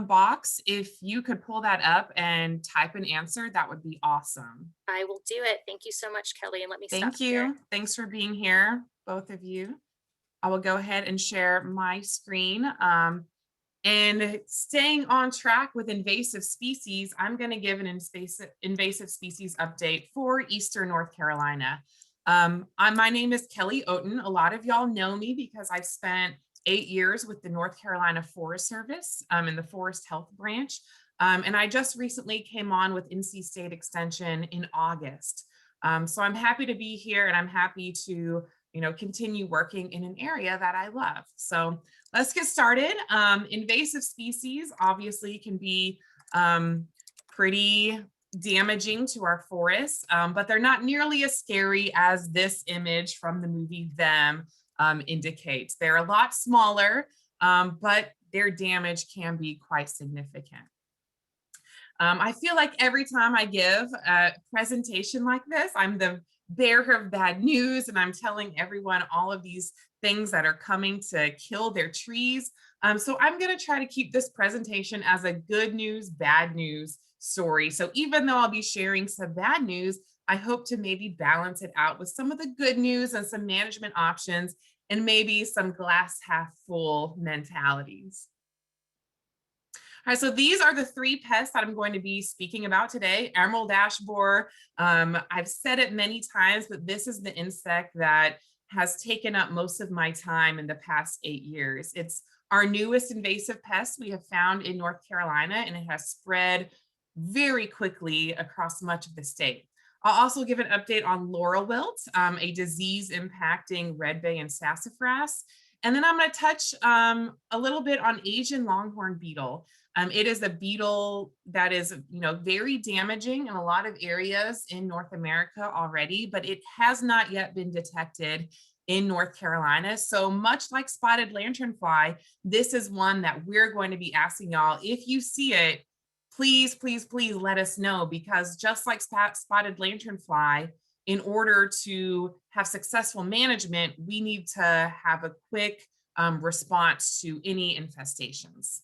box. If you could pull that up and type an answer, that would be awesome. I will do it. Thank you so much, Kelly. And let me Thank you. Here. Thanks for being here, both of you. I will go ahead and share my screen. And staying on track with invasive species, I'm going to give an invasive species update for Eastern North Carolina. My name is Kelly Oten. A lot of y'all know me because I've spent 8 years with the North Carolina Forest Service in the Forest Health Branch. And I just recently came on with NC State Extension in August. So I'm happy to be here, and I'm happy to continue working in an area that I love. So let's get started. Invasive species obviously can be pretty damaging to our forests, but they're not nearly as scary as this image from the movie Them indicates. They're a lot smaller, but their damage can be quite significant. I feel like every time I give a presentation like this, I'm the bearer of bad news, and I'm telling everyone all of these things that are coming to kill their trees. So I'm going to try to keep this presentation as a good news, bad news story. So even though I'll be sharing some bad news, I hope to maybe balance it out with some of the good news and some management options, and maybe some glass half full mentalities. All right, so these are the 3 pests that I'm going to be speaking about today. Emerald ash borer. I've said it many times, but this is the insect that has taken up most of my time in the past 8 years. It's our newest invasive pest we have found in North Carolina, and it has spread very quickly across much of the state. I'll also give an update on laurel wilt, a disease impacting red bay and sassafras. And then I'm going to touch a little bit on Asian longhorn beetle. It is a beetle that is, very damaging in a lot of areas in North America already, but it has not yet been detected in North Carolina. So much like spotted lanternfly, this is one that we're going to be asking y'all, if you see it, please, please, please let us know, because just like spotted lanternfly, in order to have successful management, we need to have a quick response to any infestations.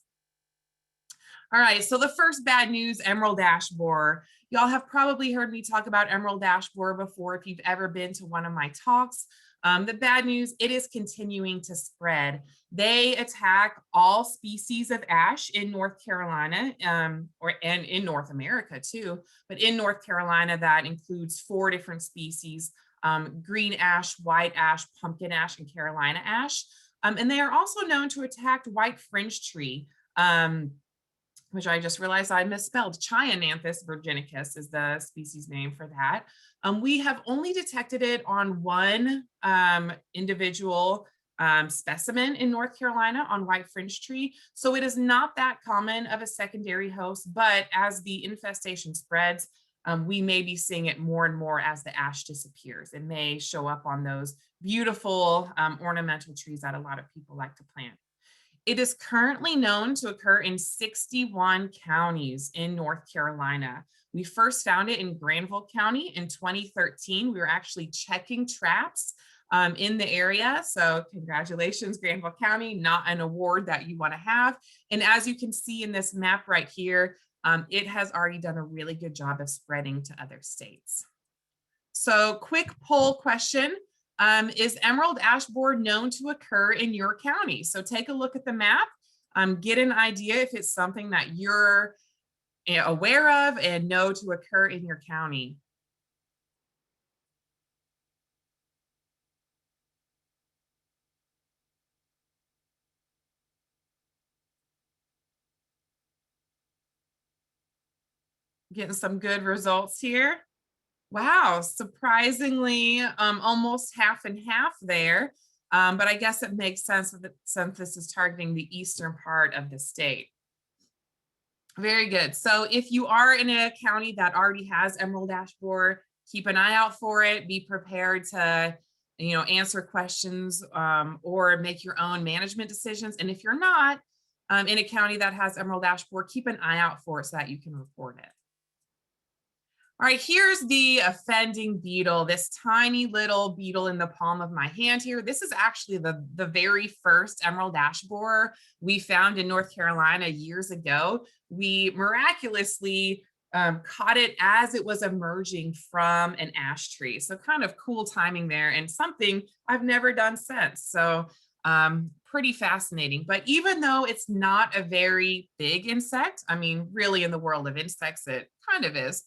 All right, so the first bad news, emerald ash borer. Y'all have probably heard me talk about emerald ash borer before if you've ever been to one of my talks. The bad news, it is continuing to spread. They attack all species of ash in North Carolina, and in North America too, but in North Carolina, that includes 4 different species: green ash, white ash, pumpkin ash, and Carolina ash. And they are also known to attack white fringe tree, which I just realized I misspelled. Chionanthus virginicus is the species name for that. We have only detected it on 1 individual specimen in North Carolina on white fringe tree. So it is not that common of a secondary host, but as the infestation spreads, we may be seeing it more and more as the ash disappears. It may show up on those beautiful ornamental trees that a lot of people like to plant. It is currently known to occur in 61 counties in North Carolina. We first found it in Granville County in 2013. We were actually checking traps in the area. So congratulations, Granville County, not an award that you want to have. And as you can see in this map right here, it has already done a really good job of spreading to other states. So quick poll question. Is emerald ash borer known to occur in your county? So take a look at the map, get an idea if it's something that you're aware of and know to occur in your county. Getting some good results here. Wow, surprisingly, almost half and half there. But I guess it makes sense that since this is targeting the eastern part of the state. Very good. So if you are in a county that already has emerald ash borer, keep an eye out for it. Be prepared to, answer questions or make your own management decisions. And if you're not in a county that has emerald ash borer, keep an eye out for it so that you can report it. All right, here's the offending beetle, this tiny little beetle in the palm of my hand here. This is actually the very first emerald ash borer we found in North Carolina years ago. We miraculously caught it as it was emerging from an ash tree. So kind of cool timing there, and something I've never done since. So pretty fascinating. But even though it's not a very big insect, I mean, really in the world of insects, it kind of is.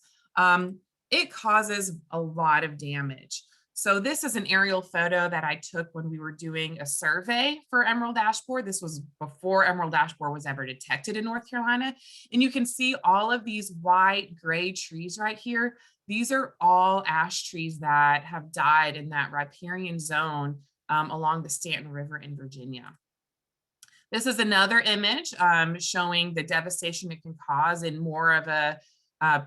It causes a lot of damage. So this is an aerial photo that I took when we were doing a survey for emerald ash borer. This was before emerald ash borer was ever detected in North Carolina. And you can see all of these white gray trees right here. These are all ash trees that have died in that riparian zone along the Stanton River in Virginia. This is another image showing the devastation it can cause in more of a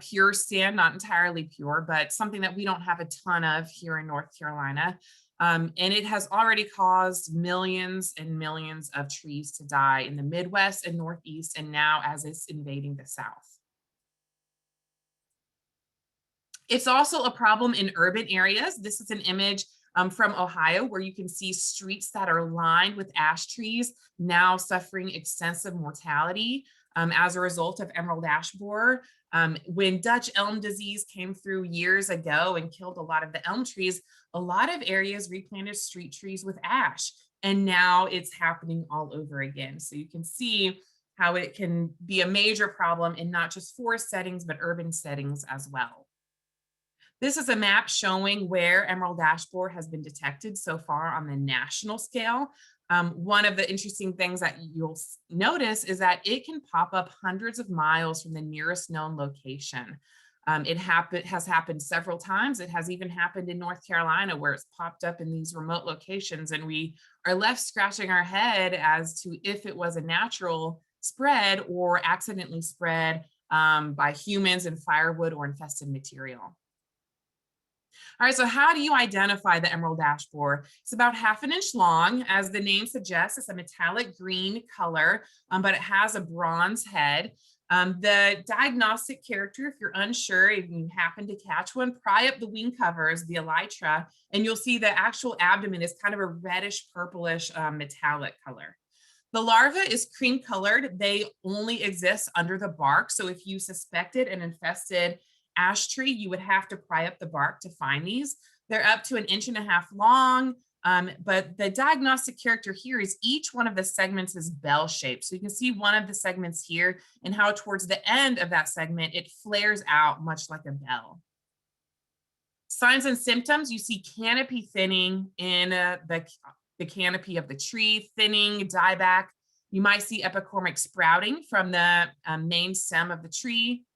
pure stand, not entirely pure, but something that we don't have a ton of here in North Carolina. And it has already caused millions and millions of trees to die in the Midwest and Northeast, and now as it's invading the South. It's also a problem in urban areas. This is an image from Ohio, where you can see streets that are lined with ash trees now suffering extensive mortality as a result of emerald ash borer. When Dutch elm disease came through years ago and killed a lot of the elm trees, a lot of areas replanted street trees with ash, and now it's happening all over again. So you can see how it can be a major problem in not just forest settings, but urban settings as well. This is a map showing where emerald ash borer has been detected so far on the national scale. One of the interesting things that you'll notice is that it can pop up hundreds of miles from the nearest known location. It has happened several times. It has even happened in North Carolina, where it's popped up in these remote locations, and we are left scratching our head as to if it was a natural spread or accidentally spread by humans and firewood or infested material. All right, so how do you identify the emerald ash borer? It's about 1/2 inch long. As the name suggests, it's a metallic green color, but it has a bronze head. The diagnostic character, if you're unsure, if you happen to catch one, pry up the wing covers, the elytra, and you'll see the actual abdomen is kind of a reddish purplish metallic color. The larva is cream colored. They only exist under the bark. So if you suspected an infested ash tree, you would have to pry up the bark to find these. They're up to 1.5 inches long, but the diagnostic character here is each one of the segments is bell-shaped. So you can see one of the segments here and how towards the end of that segment, it flares out much like a bell. Signs and symptoms, you see canopy thinning in the canopy of the tree, thinning, dieback. You might see epicormic sprouting from the main stem of the tree.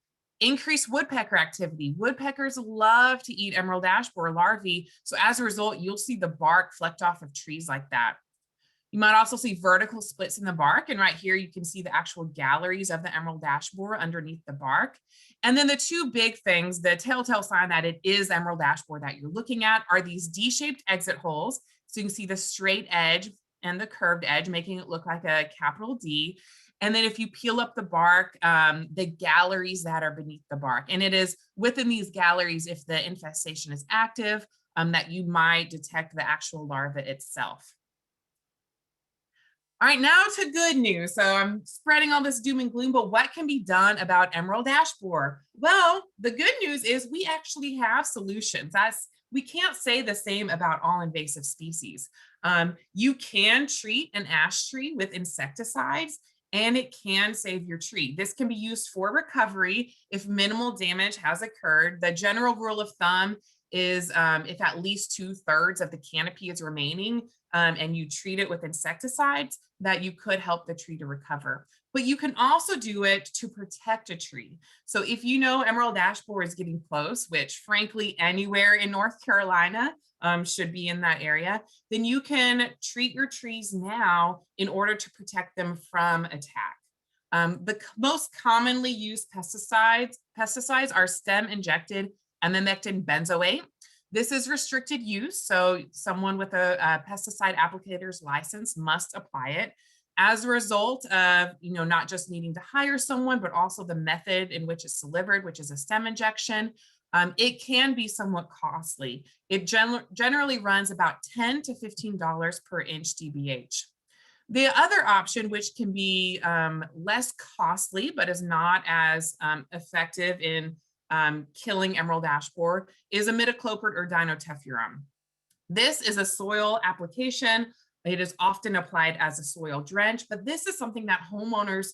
Increased woodpecker activity. Woodpeckers love to eat emerald ash borer larvae. So as a result, you'll see the bark flecked off of trees like that. You might also see vertical splits in the bark. And right here, you can see the actual galleries of the emerald ash borer underneath the bark. And then the two big things, the telltale sign that it is emerald ash borer that you're looking at are these D-shaped exit holes. So you can see the straight edge and the curved edge, making it look like a capital D. And then if you peel up the bark, the galleries that are beneath the bark. And it is within these galleries, if the infestation is active, that you might detect the actual larva itself. All right, now to good news. So I'm spreading all this doom and gloom, but what can be done about emerald ash borer? Well, the good news is we actually have solutions. We can't say the same about all invasive species. You can treat an ash tree with insecticides, and it can save your tree. This can be used for recovery if minimal damage has occurred. The general rule of thumb is if at least 2/3 of the canopy is remaining and you treat it with insecticides, that you could help the tree to recover. but you can also do it to protect a tree. So if you know emerald ash borer is getting close, which frankly anywhere in North Carolina should be in that area, then you can treat your trees now in order to protect them from attack. The most commonly used pesticides are stem injected emamectin benzoate. This is restricted use, so someone with a pesticide applicator's license must apply it. As a result of, not just needing to hire someone, but also the method in which it's delivered, which is a stem injection, it can be somewhat costly. It generally runs about $10 to $15 per inch DBH. The other option, which can be less costly, but is not as effective in killing emerald ash borer, is imidacloprid or dinotefuran. This is a soil application. It is often applied as a soil drench, but this is something that homeowners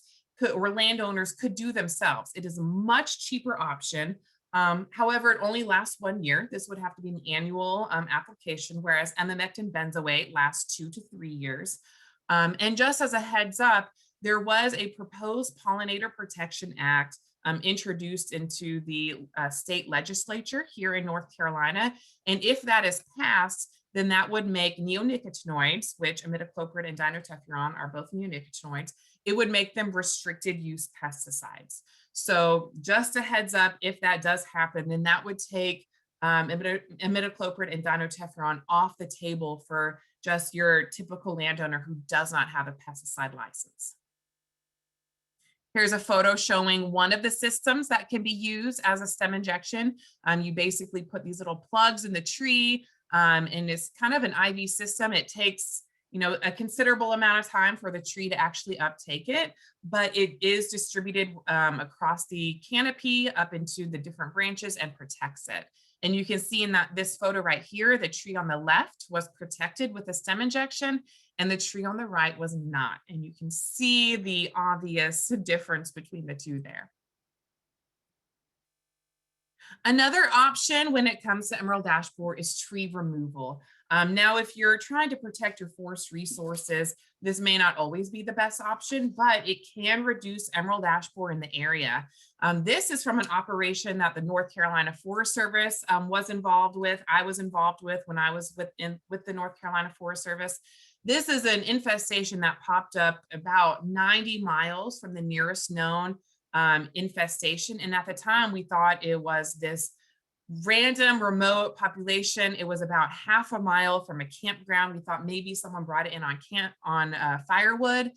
or landowners could do themselves. It is a much cheaper option. However, it only lasts 1 year. This would have to be an annual application, whereas emamectin benzoate lasts 2 to 3 years. And just as a heads up, there was a proposed Pollinator Protection Act introduced into the state legislature here in North Carolina. And if that is passed, then that would make neonicotinoids, which imidacloprid and dinotefuran are both neonicotinoids, it would make them restricted use pesticides. So just a heads up, if that does happen, then that would take imidacloprid and dinotefuran off the table for just your typical landowner who does not have a pesticide license. Here's a photo showing one of the systems that can be used as a stem injection. You basically put these little plugs in the tree, and it's kind of an IV system. It takes, a considerable amount of time for the tree to actually uptake it, but it is distributed across the canopy up into the different branches and protects it. And you can see in this photo right here, the tree on the left was protected with a stem injection and the tree on the right was not. And you can see the obvious difference between the two there. Another option when it comes to emerald ash borer is tree removal. Now, if you're trying to protect your forest resources, this may not always be the best option, but it can reduce emerald ash borer in the area. This is from an operation that the North Carolina Forest Service was involved with. I was involved with when I was with the North Carolina Forest Service. This is an infestation that popped up about 90 miles from the nearest known infestation. And at the time, we thought it was this random remote population. It was about half a mile from a campground. We thought maybe someone brought it in on firewood.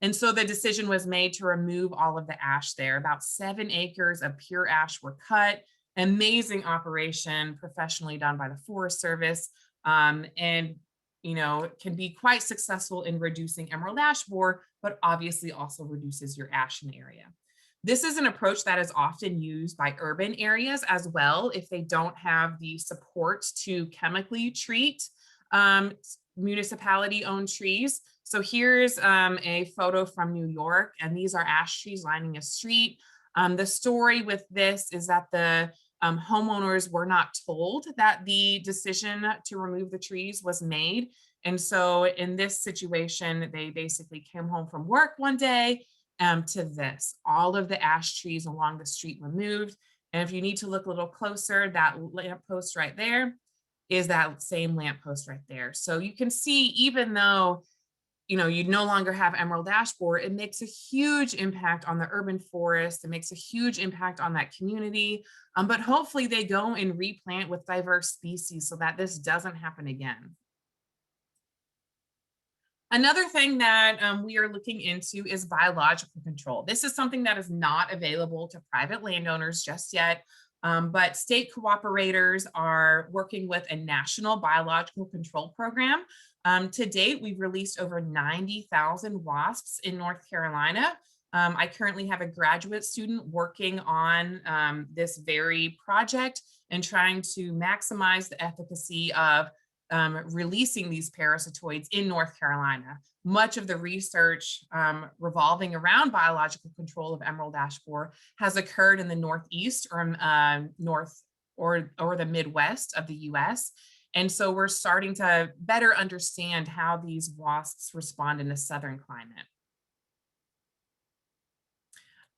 And so the decision was made to remove all of the ash there. About 7 acres of pure ash were cut. Amazing operation, professionally done by the Forest Service. And can be quite successful in reducing emerald ash borer, but obviously also reduces your ash in the area. This is an approach that is often used by urban areas as well if they don't have the support to chemically treat municipality-owned trees. So here's a photo from New York, and these are ash trees lining a street. The story with this is that the homeowners were not told that the decision to remove the trees was made. And so in this situation, they basically came home from work one day to this, all of the ash trees along the street removed. And if you need to look a little closer, that lamppost right there is that same lamppost right there. So you can see, even though you no longer have emerald ash borer, it makes a huge impact on the urban forest. It makes a huge impact on that community. But hopefully they go and replant with diverse species so that this doesn't happen again. Another thing that we are looking into is biological control. This is something that is not available to private landowners just yet, but state cooperators are working with a national biological control program. To date, we've released over 90,000 wasps in North Carolina. I currently have a graduate student working on this very project and trying to maximize the efficacy of releasing these parasitoids in North Carolina. Much of the research revolving around biological control of emerald ash borer has occurred in the Northeast or the Midwest of the US. And so we're starting to better understand how these wasps respond in a southern climate.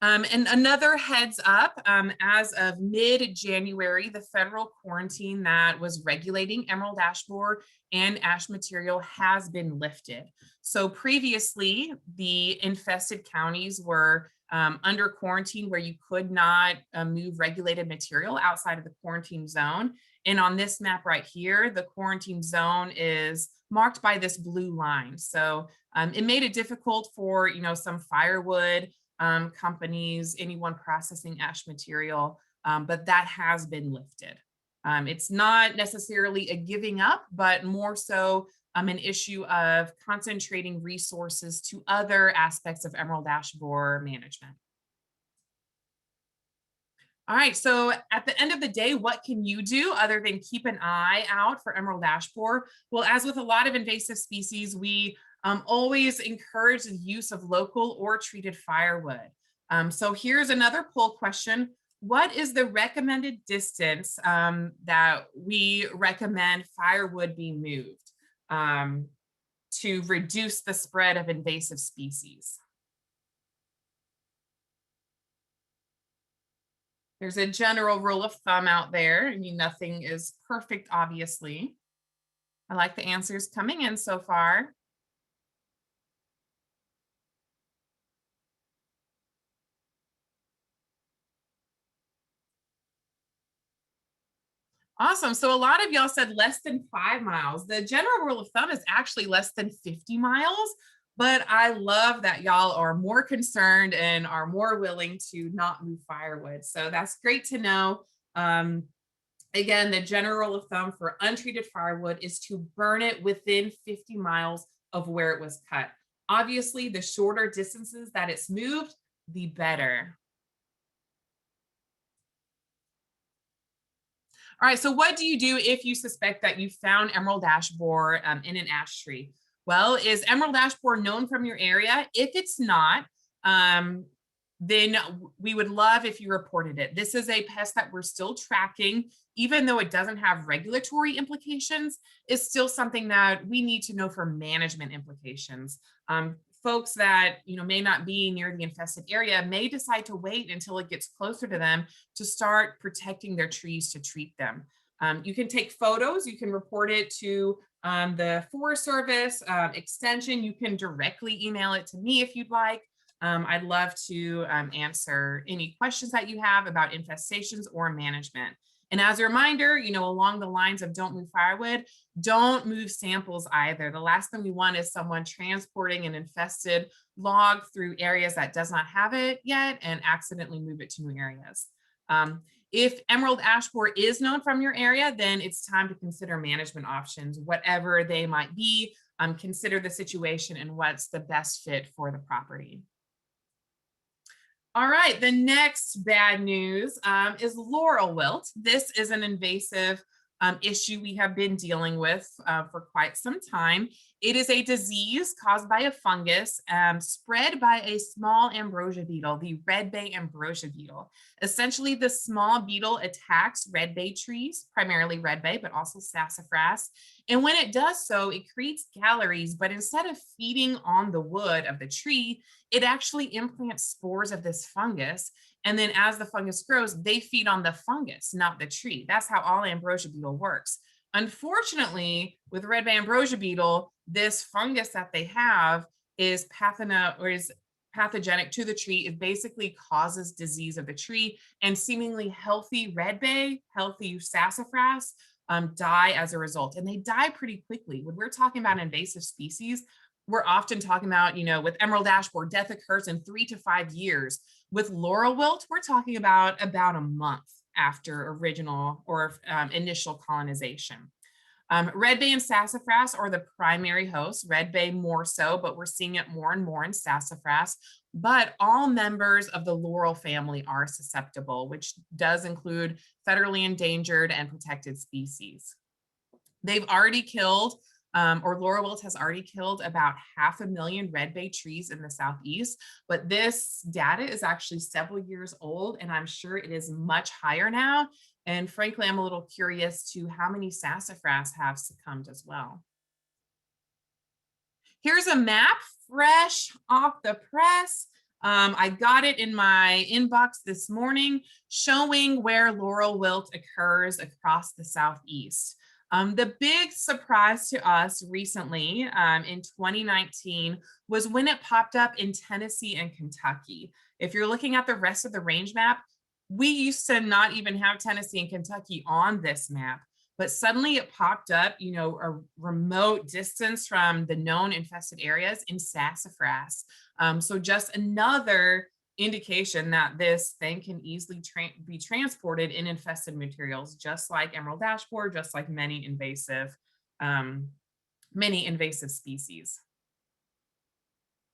And another heads up, as of mid-January, the federal quarantine that was regulating emerald ash borer and ash material has been lifted. So previously, the infested counties were under quarantine where you could not move regulated material outside of the quarantine zone. And on this map right here, the quarantine zone is marked by this blue line. So it made it difficult for, some firewood companies, anyone processing ash material, but that has been lifted. It's not necessarily a giving up, but more so an issue of concentrating resources to other aspects of emerald ash borer management. All right, so at the end of the day, what can you do other than keep an eye out for emerald ash borer? Well, as with a lot of invasive species, we always encourage the use of local or treated firewood. So here's another poll question. What is the recommended distance that we recommend firewood be moved to reduce the spread of invasive species? There's a general rule of thumb out there. I mean, nothing is perfect, obviously. I like the answers coming in so far. Awesome. So a lot of y'all said less than 5 miles. The general rule of thumb is actually less than 50 miles, but I love that y'all are more concerned and are more willing to not move firewood. So that's great to know. Again, the general rule of thumb for untreated firewood is to burn it within 50 miles of where it was cut. Obviously, the shorter distances that it's moved, the better. All right, so what do you do if you suspect that you found emerald ash borer in an ash tree? Well, is emerald ash borer known from your area? If it's not, then we would love if you reported it. This is a pest that we're still tracking, even though it doesn't have regulatory implications, it's still something that we need to know for management implications. Folks that may not be near the infested area may decide to wait until it gets closer to them to start protecting their trees to treat them. You can take photos, you can report it to the Forest Service, Extension, you can directly email it to me if you'd like. I'd love to answer any questions that you have about infestations or management. And as a reminder, along the lines of don't move firewood, don't move samples either. The last thing we want is someone transporting an infested log through areas that does not have it yet and accidentally move it to new areas. If emerald ash borer is known from your area, then it's time to consider management options, whatever they might be. Consider the situation and what's the best fit for the property. All right, the next bad news is laurel wilt. This is an invasive issue we have been dealing with for quite some time. It is a disease caused by a fungus spread by a small ambrosia beetle, the red bay ambrosia beetle. Essentially, the small beetle attacks red bay trees, primarily red bay, but also sassafras. And when it does so, it creates galleries, but instead of feeding on the wood of the tree, it actually implants spores of this fungus. And then as the fungus grows, they feed on the fungus, not the tree. That's how all ambrosia beetle works. Unfortunately, with red bay ambrosia beetle, this fungus that they have is pathogenic to the tree. It basically causes disease of the tree, and seemingly healthy red bay, healthy sassafras die as a result. And they die pretty quickly. When we're talking about invasive species, we're often talking about, with emerald ash borer, death occurs in 3 to 5 years. With laurel wilt, we're talking about a month after original or initial colonization. Red bay and sassafras are the primary hosts, red bay more so, but we're seeing it more and more in sassafras. But all members of the laurel family are susceptible, which does include federally endangered and protected species. They've already killed, or laurel wilt has already killed about 500,000 red bay trees in the Southeast, but this data is actually several years old, and I'm sure it is much higher now. And frankly, I'm a little curious to how many sassafras have succumbed as well. Here's a map fresh off the press. I got it in my inbox this morning showing where laurel wilt occurs across the Southeast. The big surprise to us recently in 2019 was when it popped up in Tennessee and Kentucky. If you're looking at the rest of the range map, we used to not even have Tennessee and Kentucky on this map, but suddenly it popped up, you know, a remote distance from the known infested areas in sassafras. So just another indication that this thing can easily be transported in infested materials, just like emerald ash borer, just like many invasive species.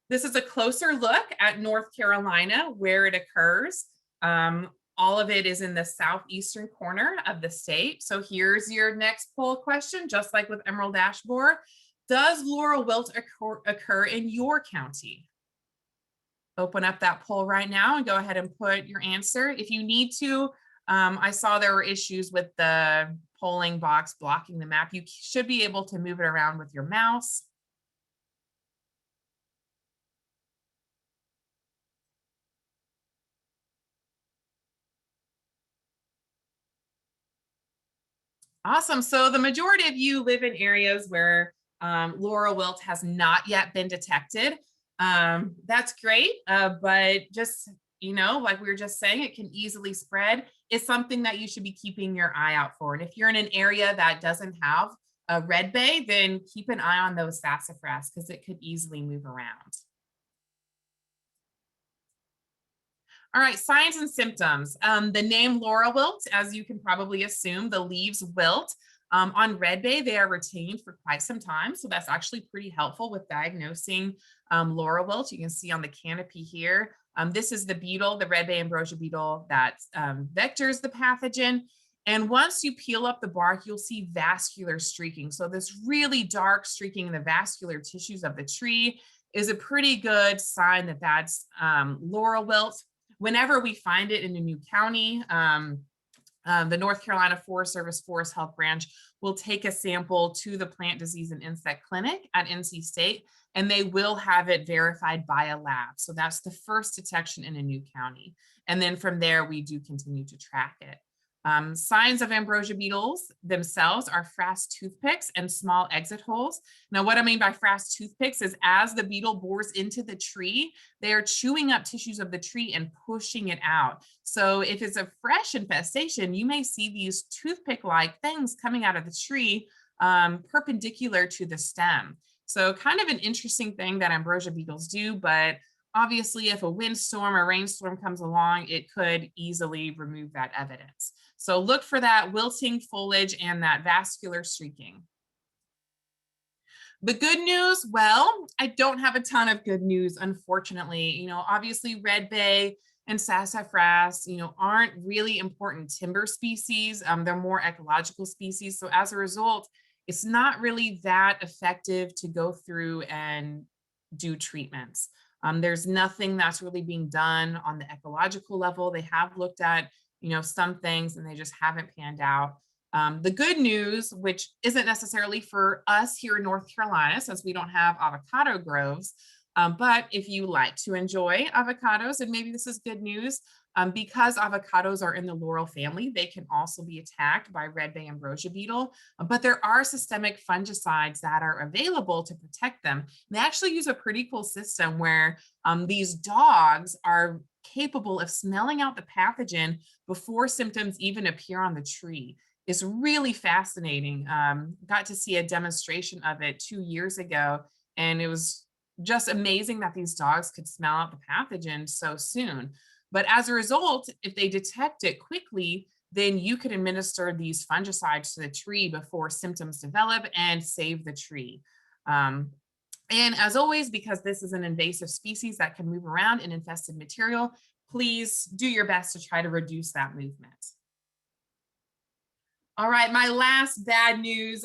This is a closer look at North Carolina, where it occurs. All of it is in the southeastern corner of the state. So here's your next poll question, just like with emerald ash borer. Does laurel wilt occur in your county? Open up that poll right now and go ahead and put your answer. If you need to, I saw there were issues with the polling box blocking the map. You should be able to move it around with your mouse. Awesome. So the majority of you live in areas where laurel wilt has not yet been detected. That's great, but just, you know, like we were just saying, it can easily spread. It's something that you should be keeping your eye out for. And if you're in an area that doesn't have a red bay, then keep an eye on those sassafras because it could easily move around. All right, signs and symptoms. The name laurel wilt, as you can probably assume, the leaves wilt. On red bay, they are retained for quite some time. So that's actually pretty helpful with diagnosing laurel wilt. You can see on the canopy here. This is the beetle, the red bay ambrosia beetle that vectors the pathogen. And once you peel up the bark, you'll see vascular streaking. So this really dark streaking in the vascular tissues of the tree is a pretty good sign that that's laurel wilt. Whenever we find it in a new county, the North Carolina Forest Service Forest Health Branch will take a sample to the Plant Disease and Insect Clinic at NC State, and they will have it verified by a lab. So that's the first detection in a new county. And then from there, we do continue to track it. Signs of ambrosia beetles themselves are frass toothpicks and small exit holes. Now, what I mean by frass toothpicks is as the beetle bores into the tree, they are chewing up tissues of the tree and pushing it out. So if it's a fresh infestation, you may see these toothpick-like things coming out of the tree perpendicular to the stem. So kind of an interesting thing that ambrosia beetles do, but obviously if a windstorm or rainstorm comes along, it could easily remove that evidence. So look for that wilting foliage and that vascular streaking. The good news, well, I don't have a ton of good news, unfortunately. You know, obviously red bay and sassafras, you know, aren't really important timber species. They're more ecological species. So as a result, it's not really that effective to go through and do treatments. There's nothing that's really being done on the ecological level. They have looked at, you know, some things and they just haven't panned out. The good news, which isn't necessarily for us here in North Carolina, since we don't have avocado groves, but if you like to enjoy avocados, and maybe this is good news, because avocados are in the laurel family, they can also be attacked by red bay ambrosia beetle, but there are systemic fungicides that are available to protect them. They actually use a pretty cool system where these dogs are capable of smelling out the pathogen before symptoms even appear on the tree. It's really fascinating. Got to see a demonstration of it 2 years ago, and it was just amazing that these dogs could smell out the pathogen so soon. But as a result, if they detect it quickly, then you could administer these fungicides to the tree before symptoms develop and save the tree. And as always, because this is an invasive species that can move around in infested material, please do your best to try to reduce that movement. All right, my last bad news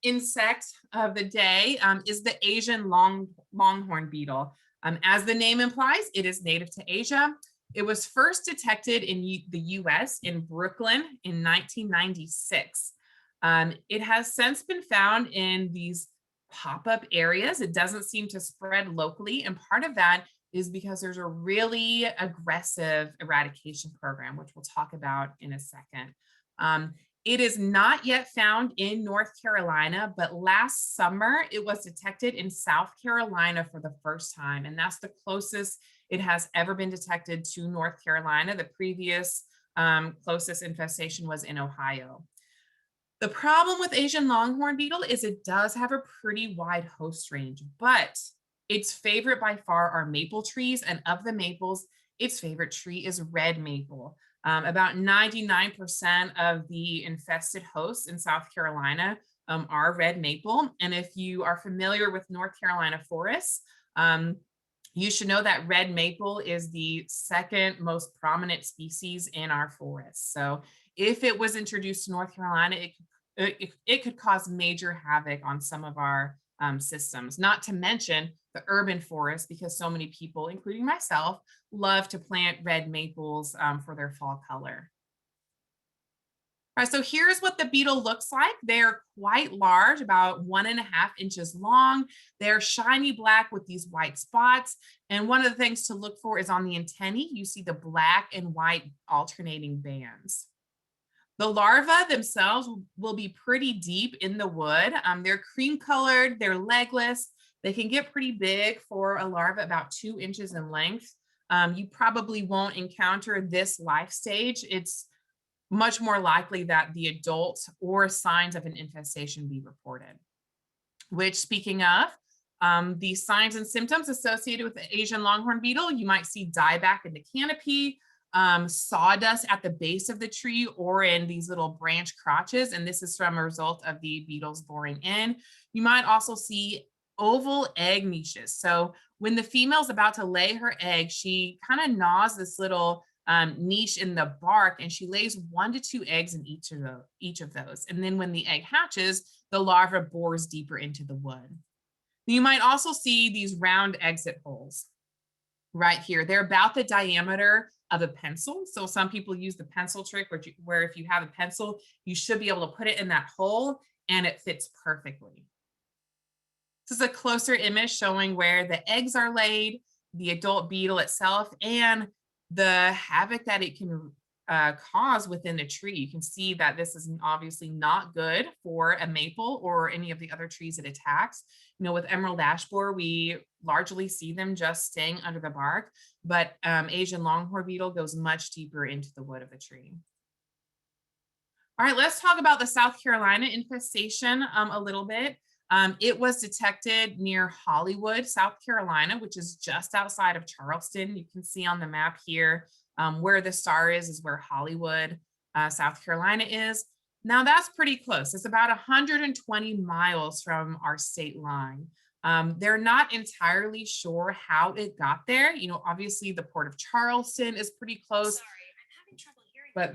insect of the day is the Asian longhorn beetle. As the name implies, it is native to Asia. It was first detected in the US in Brooklyn in 1996. It has since been found in these pop-up areas. It doesn't seem to spread locally, and part of that is because there's a really aggressive eradication program, which we'll talk about in a second. It is not yet found in North Carolina, but last summer it was detected in South Carolina for the first time, and that's the closest it has ever been detected to North Carolina. The previous closest infestation was in Ohio. The problem with Asian longhorn beetle is it does have a pretty wide host range, but its favorite by far are maple trees, and of the maples, its favorite tree is red maple. About 99% of the infested hosts in South Carolina are red maple. And if you are familiar with North Carolina forests, you should know that red maple is the second most prominent species in our forests. So if it was introduced to North Carolina, it could cause major havoc on some of our systems, not to mention the urban forest, because so many people, including myself, love to plant red maples for their fall color. All right, so here's what the beetle looks like. They're quite large, about 1.5 inches long. They're shiny black with these white spots. And one of the things to look for is on the antennae, you see the black and white alternating bands. The larvae themselves will be pretty deep in the wood. They're cream colored, they're legless. They can get pretty big for a larva, about 2 inches in length. You probably won't encounter this life stage. It's much more likely that the adult or signs of an infestation be reported. Which, speaking of, the signs and symptoms associated with the Asian longhorn beetle, you might see dieback in the canopy, sawdust at the base of the tree or in these little branch crotches, and this is from a result of the beetles boring in. You might also see oval egg niches. So when the female's about to lay her egg, she kind of gnaws this little niche in the bark, and she lays 1 to 2 eggs in each of those. And then when the egg hatches, the larva bores deeper into the wood. You might also see these round exit holes right here. They're about the diameter of a pencil. So some people use the pencil trick where if you have a pencil, you should be able to put it in that hole and it fits perfectly. This is a closer image showing where the eggs are laid, the adult beetle itself, and the havoc that it can cause within a tree. You can see that this is obviously not good for a maple or any of the other trees it attacks. You know, with emerald ash borer, we largely see them just staying under the bark, but Asian longhorn beetle goes much deeper into the wood of the tree. All right, let's talk about the South Carolina infestation a little bit. It was detected near Hollywood, South Carolina, which is just outside of Charleston. You can see on the map here where the star is where Hollywood, South Carolina is. Now that's pretty close. It's about 120 miles from our state line. They're not entirely sure how it got there. You know, obviously the Port of Charleston is pretty close. Sorry, I'm having trouble hearing. But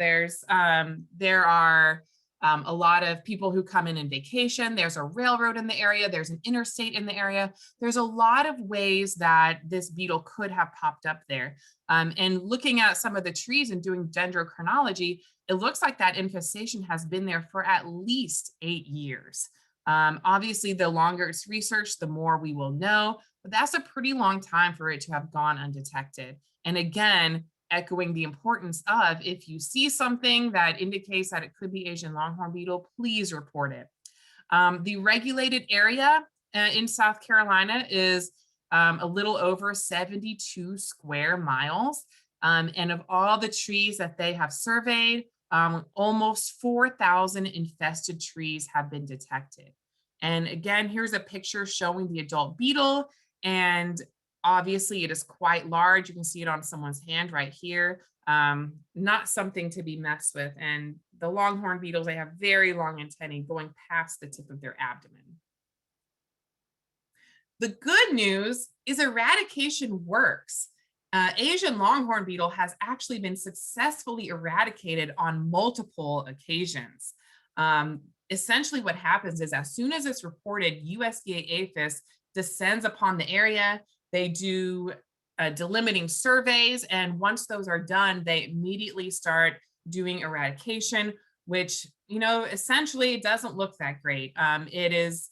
there are a lot of people who come in vacation. There's a railroad in the area. There's an interstate in the area. There's a lot of ways that this beetle could have popped up there. And looking at some of the trees and doing dendrochronology, it looks like that infestation has been there for at least 8 years. Obviously, the longer it's researched, the more we will know, but that's a pretty long time for it to have gone undetected. And again, echoing the importance of, if you see something that indicates that it could be Asian longhorn beetle, please report it. The regulated area in South Carolina is a little over 72 square miles. And of all the trees that they have surveyed, almost 4,000 infested trees have been detected. And again, here's a picture showing the adult beetle, and obviously it is quite large. You can see it on someone's hand right here. Not something to be messed with. And the longhorn beetles, they have very long antennae going past the tip of their abdomen. The good news is eradication works. Asian longhorn beetle has actually been successfully eradicated on multiple occasions. Essentially what happens is as soon as it's reported, USDA APHIS descends upon the area. They do delimiting surveys, and once those are done, they immediately start doing eradication, which, you know, essentially it doesn't look that great. It is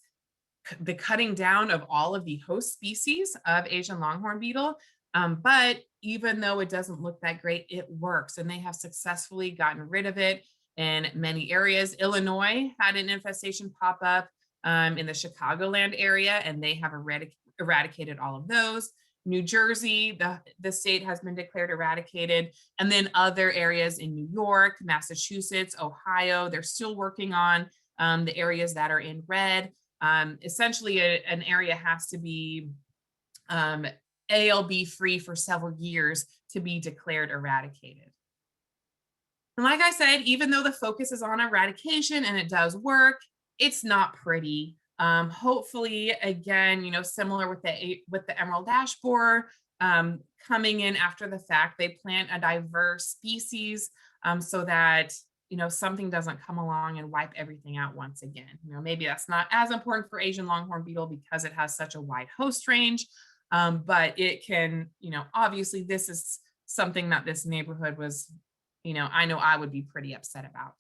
the cutting down of all of the host species of Asian longhorn beetle, But even though it doesn't look that great, it works, and they have successfully gotten rid of it in many areas. Illinois had an infestation pop up in the Chicagoland area, and they have eradicated all of those. New Jersey, the state has been declared eradicated, and then other areas in New York, Massachusetts, Ohio, they're still working on the areas that are in red. Essentially, an area has to be ALB free for several years to be declared eradicated. And like I said, even though the focus is on eradication and it does work, it's not pretty. Hopefully, again, similar with the emerald ash borer, coming in after the fact, they plant a diverse species so that something doesn't come along and wipe everything out once again. Maybe that's not as important for Asian longhorn beetle because it has such a wide host range, but it can, obviously this is something that this neighborhood was, I know I would be pretty upset about.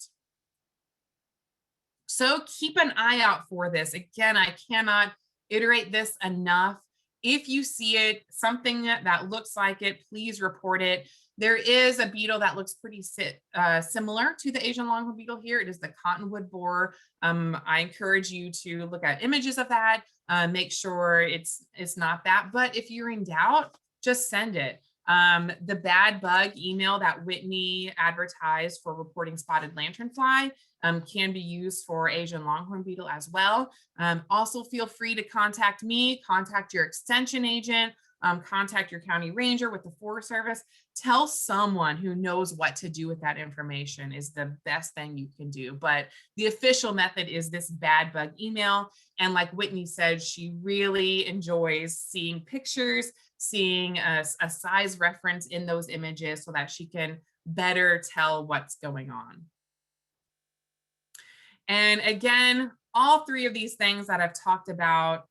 So keep an eye out for this. Again, I cannot iterate this enough. If you see it, something that looks like it, please report it. There is a beetle that looks pretty similar to the Asian longhorn beetle here. It is the cottonwood borer. I encourage you to look at images of that, make sure it's not that. But if you're in doubt, just send it. The bad bug email that Whitney advertised for reporting spotted lanternfly can be used for Asian longhorn beetle as well. Also feel free to contact me, contact your extension agent, contact your county ranger with the Forest Service. Tell someone who knows what to do with that information is the best thing you can do. But the official method is this bad bug email. And like Whitney said, she really enjoys seeing pictures, seeing a size reference in those images so that she can better tell what's going on. And again, all three of these things that I've talked about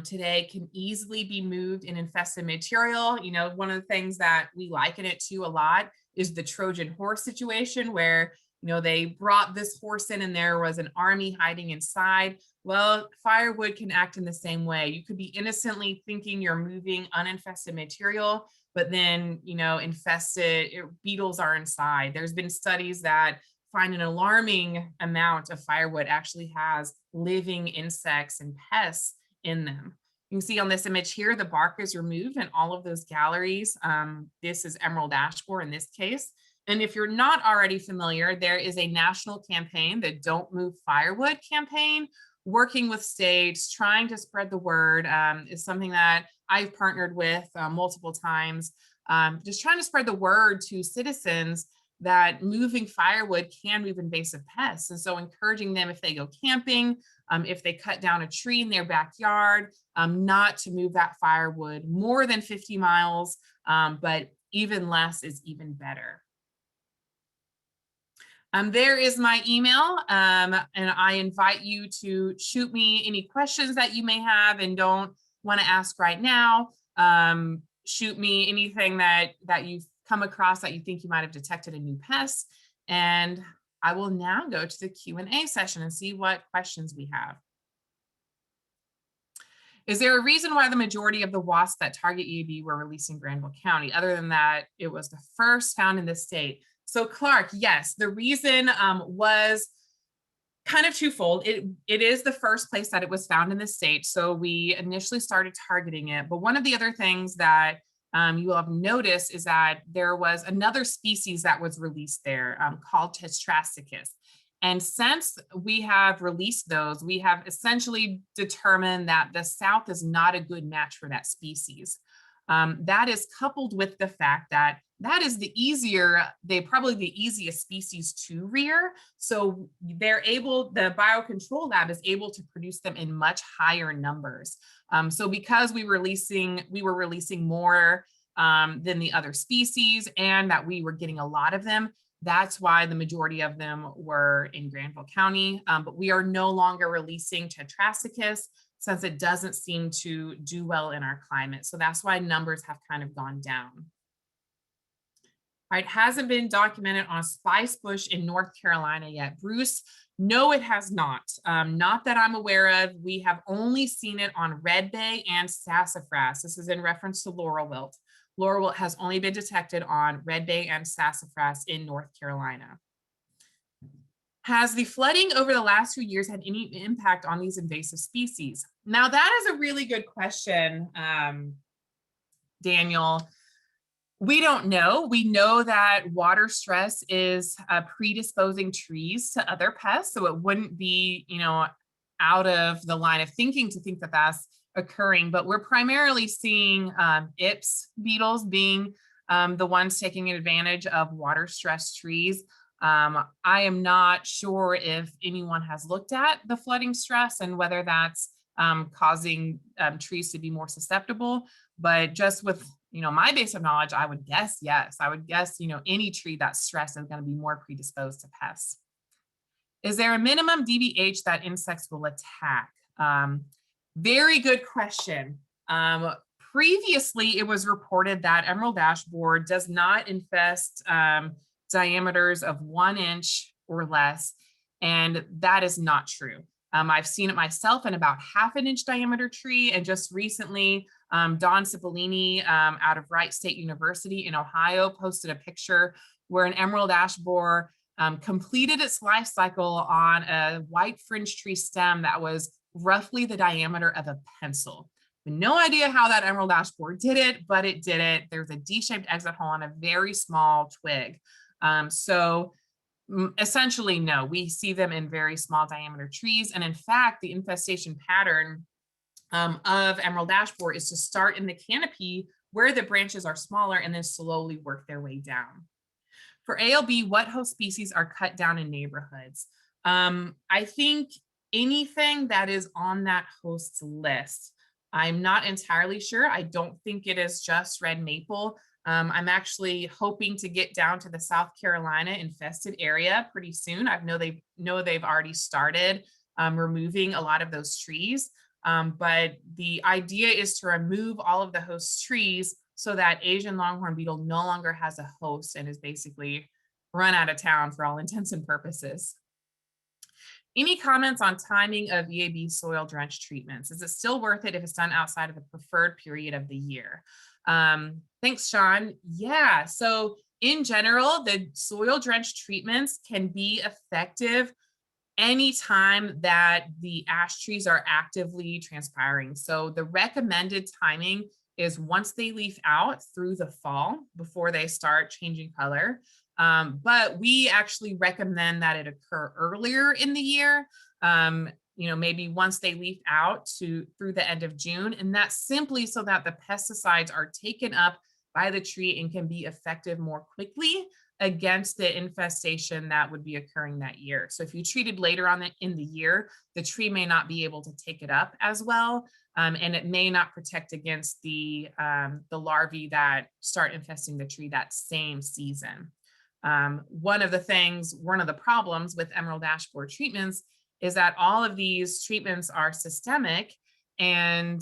today can easily be moved in infested material. One of the things that we liken it to a lot is the Trojan horse situation where, they brought this horse in and there was an army hiding inside. Well, firewood can act in the same way. You could be innocently thinking you're moving uninfested material, but then, infested beetles are inside. There's been studies that find an alarming amount of firewood actually has living insects and pests in them. You can see on this image here, the bark is removed in all of those galleries. This is emerald ash borer in this case. And if you're not already familiar, there is a national campaign, the Don't Move Firewood campaign, working with states, trying to spread the word. Is something that I've partnered with multiple times, just trying to spread the word to citizens that moving firewood can move invasive pests. And so encouraging them if they go camping, if they cut down a tree in their backyard, not to move that firewood more than 50 miles, but even less is even better. There is my email, and I invite you to shoot me any questions that you may have and don't want to ask right now. Shoot me anything that you've come across that you think you might have detected a new pest. And I will now go to the Q&A session and see what questions we have. Is there a reason why the majority of the wasps that target EAB were released in Granville County, other than that it was the first found in the state? So Clark, yes, the reason was kind of twofold. It is the first place that it was found in the state. So we initially started targeting it. But one of the other things that you will have noticed is that there was another species that was released there called Tetracycus. And since we have released those, we have essentially determined that the South is not a good match for that species. That is coupled with the fact that is probably the easiest species to rear. So the biocontrol lab is able to produce them in much higher numbers. So because we were releasing more than the other species and that we were getting a lot of them, that's why the majority of them were in Granville County. But we are no longer releasing Tetracycus since it doesn't seem to do well in our climate. So that's why numbers have kind of gone down. All right, hasn't been documented on spice bush in North Carolina yet. Bruce, no, it has not. Not that I'm aware of. We have only seen it on red bay and sassafras. This is in reference to laurel wilt. Laurelwilt has only been detected on Red Bay and sassafras in North Carolina. Has the flooding over the last few years had any impact on these invasive species? Now, that is a really good question, Daniel. We don't know. We know that water stress is predisposing trees to other pests, so it wouldn't be, out of the line of thinking to think that that's occurring, but we're primarily seeing Ips beetles being the ones taking advantage of water stressed trees. I am not sure if anyone has looked at the flooding stress and whether that's causing trees to be more susceptible, but just with my base of knowledge, I would guess yes. I would guess any tree that's stressed is going to be more predisposed to pests. Is there a minimum DBH that insects will attack? Very good question. Previously, it was reported that emerald ash borer does not infest diameters of 1 inch or less, and that is not true. I've seen it myself in about 1/2 inch diameter tree, and just recently, Don Cipollini out of Wright State University in Ohio posted a picture where an emerald ash borer completed its life cycle on a white fringe tree stem that was roughly the diameter of a pencil. No idea how that emerald ash borer did it, but it did it. There's a D-shaped exit hole on a very small twig. So essentially, no, we see them in very small diameter trees. And in fact, the infestation pattern of emerald ash borer is to start in the canopy where the branches are smaller and then slowly work their way down. For ALB, what host species are cut down in neighborhoods? I think anything that is on that host's list. I'm not entirely sure. I don't think it is just red maple. I'm actually hoping to get down to the South Carolina infested area pretty soon. I know they've already started removing a lot of those trees. But the idea is to remove all of the host trees so that Asian longhorn beetle no longer has a host and is basically run out of town for all intents and purposes. Any comments on timing of EAB soil drench treatments? Is it still worth it if it's done outside of the preferred period of the year? Thanks, Sean. Yeah, so in general, the soil drench treatments can be effective anytime that the ash trees are actively transpiring. So the recommended timing is once they leaf out through the fall before they start changing color. But we actually recommend that it occur earlier in the year, maybe once they leaf out through the end of June. And that's simply so that the pesticides are taken up by the tree and can be effective more quickly against the infestation that would be occurring that year. So if you treated later on in the year, the tree may not be able to take it up as well, and it may not protect against the larvae that start infesting the tree that same season. One of the problems with emerald ash borer treatments is that all of these treatments are systemic, and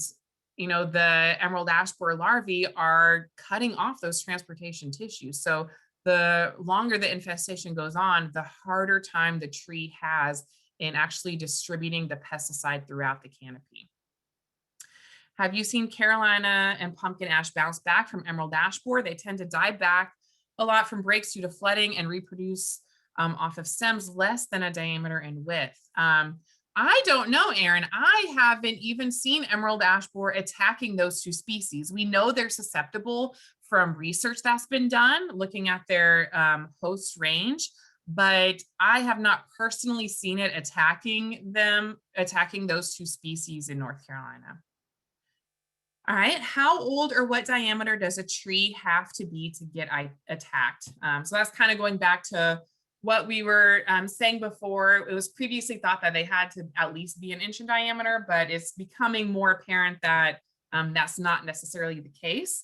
the emerald ash borer larvae are cutting off those transportation tissues. So the longer the infestation goes on, the harder time the tree has in actually distributing the pesticide throughout the canopy. Have you seen Carolina and pumpkin ash bounce back from emerald ash borer? They tend to die back a lot from breaks due to flooding and reproduce off of stems less than a diameter in width. I don't know, Aaron. I haven't even seen emerald ash borer attacking those two species. We know they're susceptible from research that's been done looking at their host range, but I have not personally seen it attacking those two species in North Carolina. All right, how old or what diameter does a tree have to be to get attacked? So that's kind of going back to what we were saying before. It was previously thought that they had to at least be 1 inch in diameter, but it's becoming more apparent that that's not necessarily the case,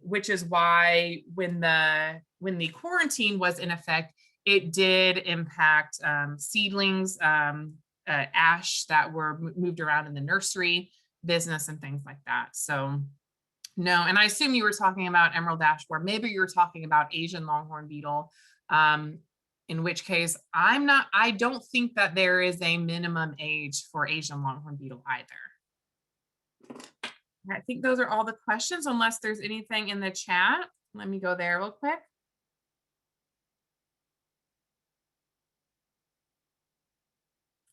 which is why when the quarantine was in effect, it did impact seedlings, ash that were moved around in the nursery business and things like that. So no, and I assume you were talking about emerald ash borer. Maybe you were talking about Asian longhorn beetle, in which case I don't think that there is a minimum age for Asian longhorn beetle either. I think those are all the questions, unless there's anything in the chat. Let me go there real quick.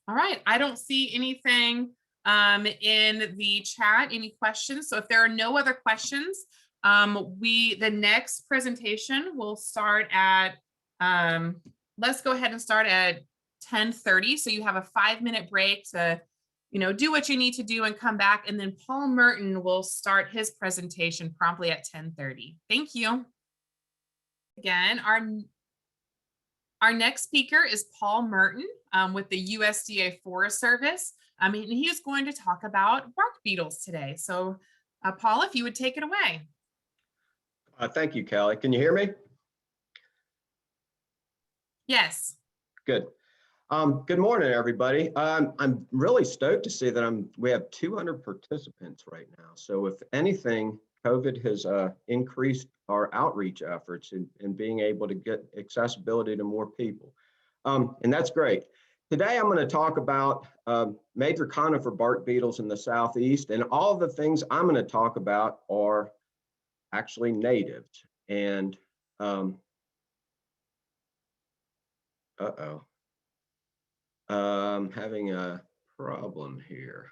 All right, I don't see anything in the chat, any questions. So if there are no other questions, the next presentation will start at, let's go ahead and start at 10:30. So you have a 5-minute break to, do what you need to do and come back. And then Paul Merton will start his presentation promptly at 10:30. Thank you. Again, our next speaker is Paul Merton with the USDA Forest Service. And he is going to talk about bark beetles today. So Paul, if you would take it away. Thank you, Kelly. Can you hear me? Yes. Good. Good morning, everybody. I'm really stoked to see that we have 200 participants right now. So if anything, COVID has increased our outreach efforts in being able to get accessibility to more people. And that's great. Today, I'm going to talk about major conifer bark beetles in the Southeast, and all of the things I'm going to talk about are actually natives. And having a problem here.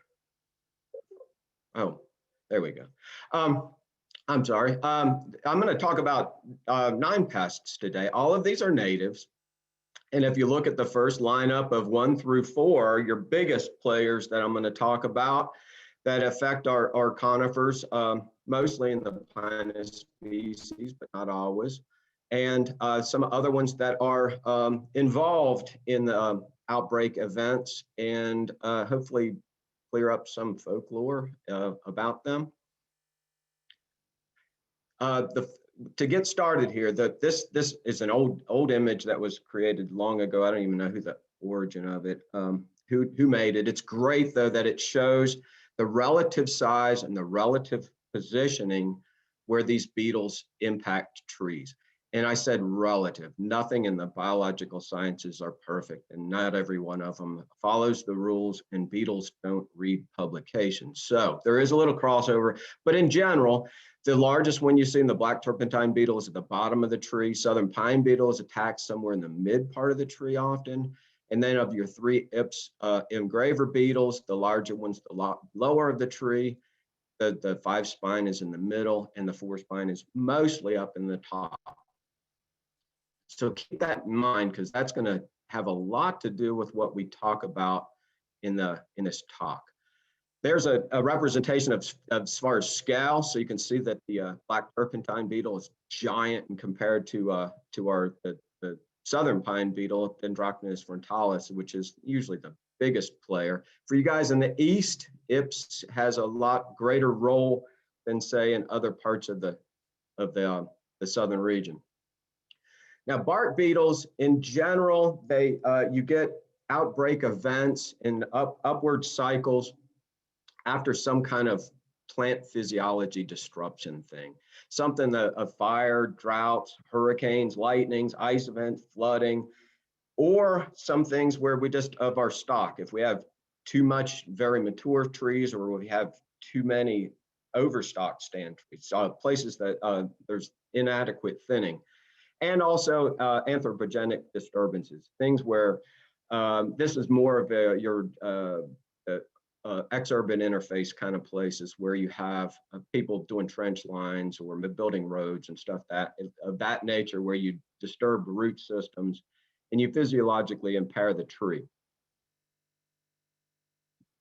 Oh, there we go. I'm sorry. I'm going to talk about 9 pests today. All of these are natives. And if you look at the first lineup of 1 through 4, your biggest players that I'm going to talk about that affect our conifers, mostly in the Pinus species, but not always. And some other ones that are involved in the outbreak events, and hopefully clear up some folklore about them. To get started here, this is an old image that was created long ago. I don't even know who the origin of it, who made it. It's great though that it shows the relative size and the relative positioning where these beetles impact trees. And I said relative. Nothing in the biological sciences are perfect, and not every one of them follows the rules, and beetles don't read publications. So there is a little crossover, but in general, the largest one you see in the black turpentine beetle is at the bottom of the tree. Southern pine beetle is attacked somewhere in the mid part of the tree often. And then of your 3 Ips engraver beetles, the larger one's the lower of the tree. The 5 spine is in the middle, and the 4 spine is mostly up in the top. So keep that in mind, because that's going to have a lot to do with what we talk about in this talk. There's a representation of as far as scale, so you can see that the black turpentine beetle is giant, and compared to the southern pine beetle, Dendroctonus frontalis, which is usually the biggest player. For you guys in the east, Ips has a lot greater role than say in other parts of the southern region. Now, bark beetles in general, you get outbreak events and upward cycles after some kind of plant physiology disruption thing. Something of fire, droughts, hurricanes, lightnings, ice events, flooding, or some things where we just of our stock. If we have too much very mature trees, or we have too many overstocked stand trees, places that there's inadequate thinning. And also anthropogenic disturbances, things where this is more of your exurban interface kind of places where you have people doing trench lines or building roads and stuff of that nature, where you disturb root systems and you physiologically impair the tree.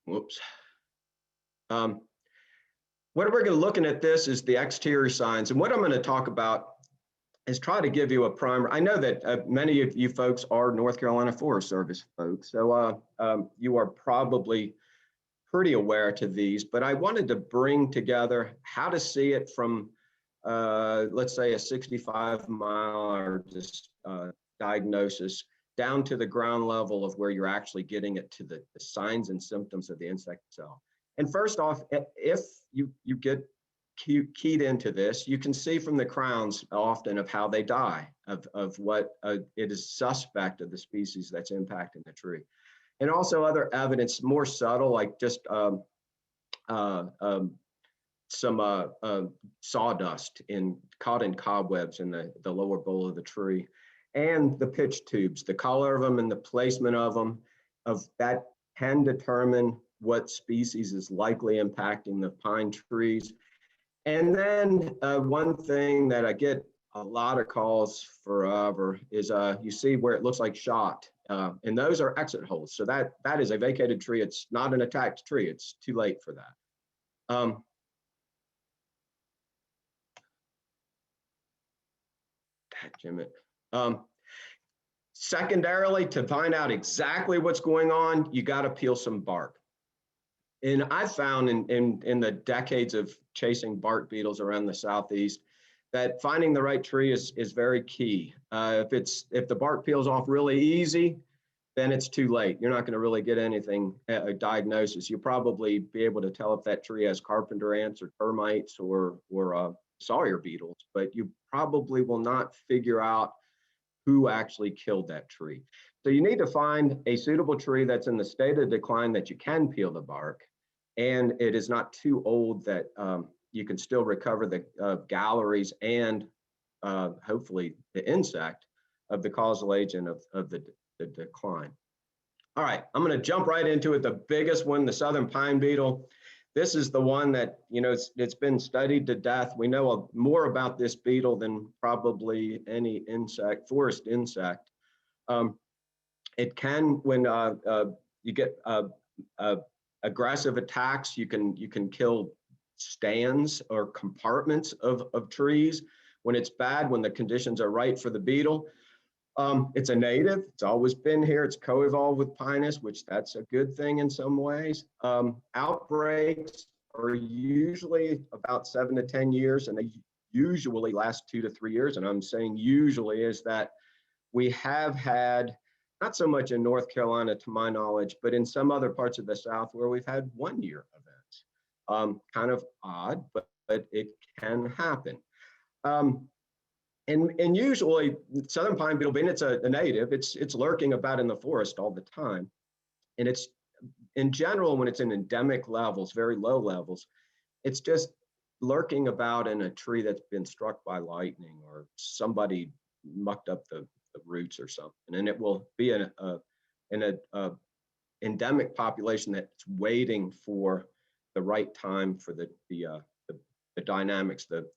Whoops. What we're going to looking at this is the exterior signs, and what I'm going to talk about is try to give you a primer. I know that many of you folks are North Carolina Forest Service folks, so you are probably pretty aware to these, but I wanted to bring together how to see it from, let's say, a 65-mile diagnosis down to the ground level of where you're actually getting it to the signs and symptoms of the insect itself. And first off, if you get keyed into this, you can see from the crowns often of how they die, of what it is suspect of the species that's impacting the tree. And also other evidence, more subtle, like just some sawdust caught in cobwebs in the lower bowl of the tree, and the pitch tubes, the color of them and the placement of them, that can determine what species is likely impacting the pine trees. And then one thing that I get a lot of calls forever is you see where it looks like shot, and those are exit holes. So that is a vacated tree. It's not an attacked tree. It's too late for that. Secondarily, to find out exactly what's going on, you got to peel some bark. And I found in the decades of chasing bark beetles around the Southeast that finding the right tree is very key. If the bark peels off really easy, then it's too late. You're not going to really get anything, a diagnosis. You'll probably be able to tell if that tree has carpenter ants or termites or sawyer beetles, but you probably will not figure out who actually killed that tree. So you need to find a suitable tree that's in the state of decline that you can peel the bark, and it is not too old that you can still recover the galleries and hopefully the insect of the causal agent of the decline. All right, I'm going to jump right into it. The biggest one, the southern pine beetle. This is the one that, it's been studied to death. We know more about this beetle than probably any forest insect. It can, when you get aggressive attacks, you can kill stands or compartments of trees. When it's bad, when the conditions are right for the beetle. It's a native. It's always been here. It's co-evolved with Pinus, which that's a good thing in some ways. Outbreaks are usually about 7 to 10 years, and they usually last 2 to 3 years. And I'm saying usually is that we have had, not so much in North Carolina to my knowledge, but in some other parts of the South where we've had 1 year events. Kind of odd, but it can happen. And usually southern pine beetle, being it's a native, it's lurking about in the forest all the time. And it's, in general, when it's in endemic levels, very low levels, it's just lurking about in a tree that's been struck by lightning or somebody mucked up the roots or something. And it will be in a endemic population that's waiting for the right time for the dynamics, the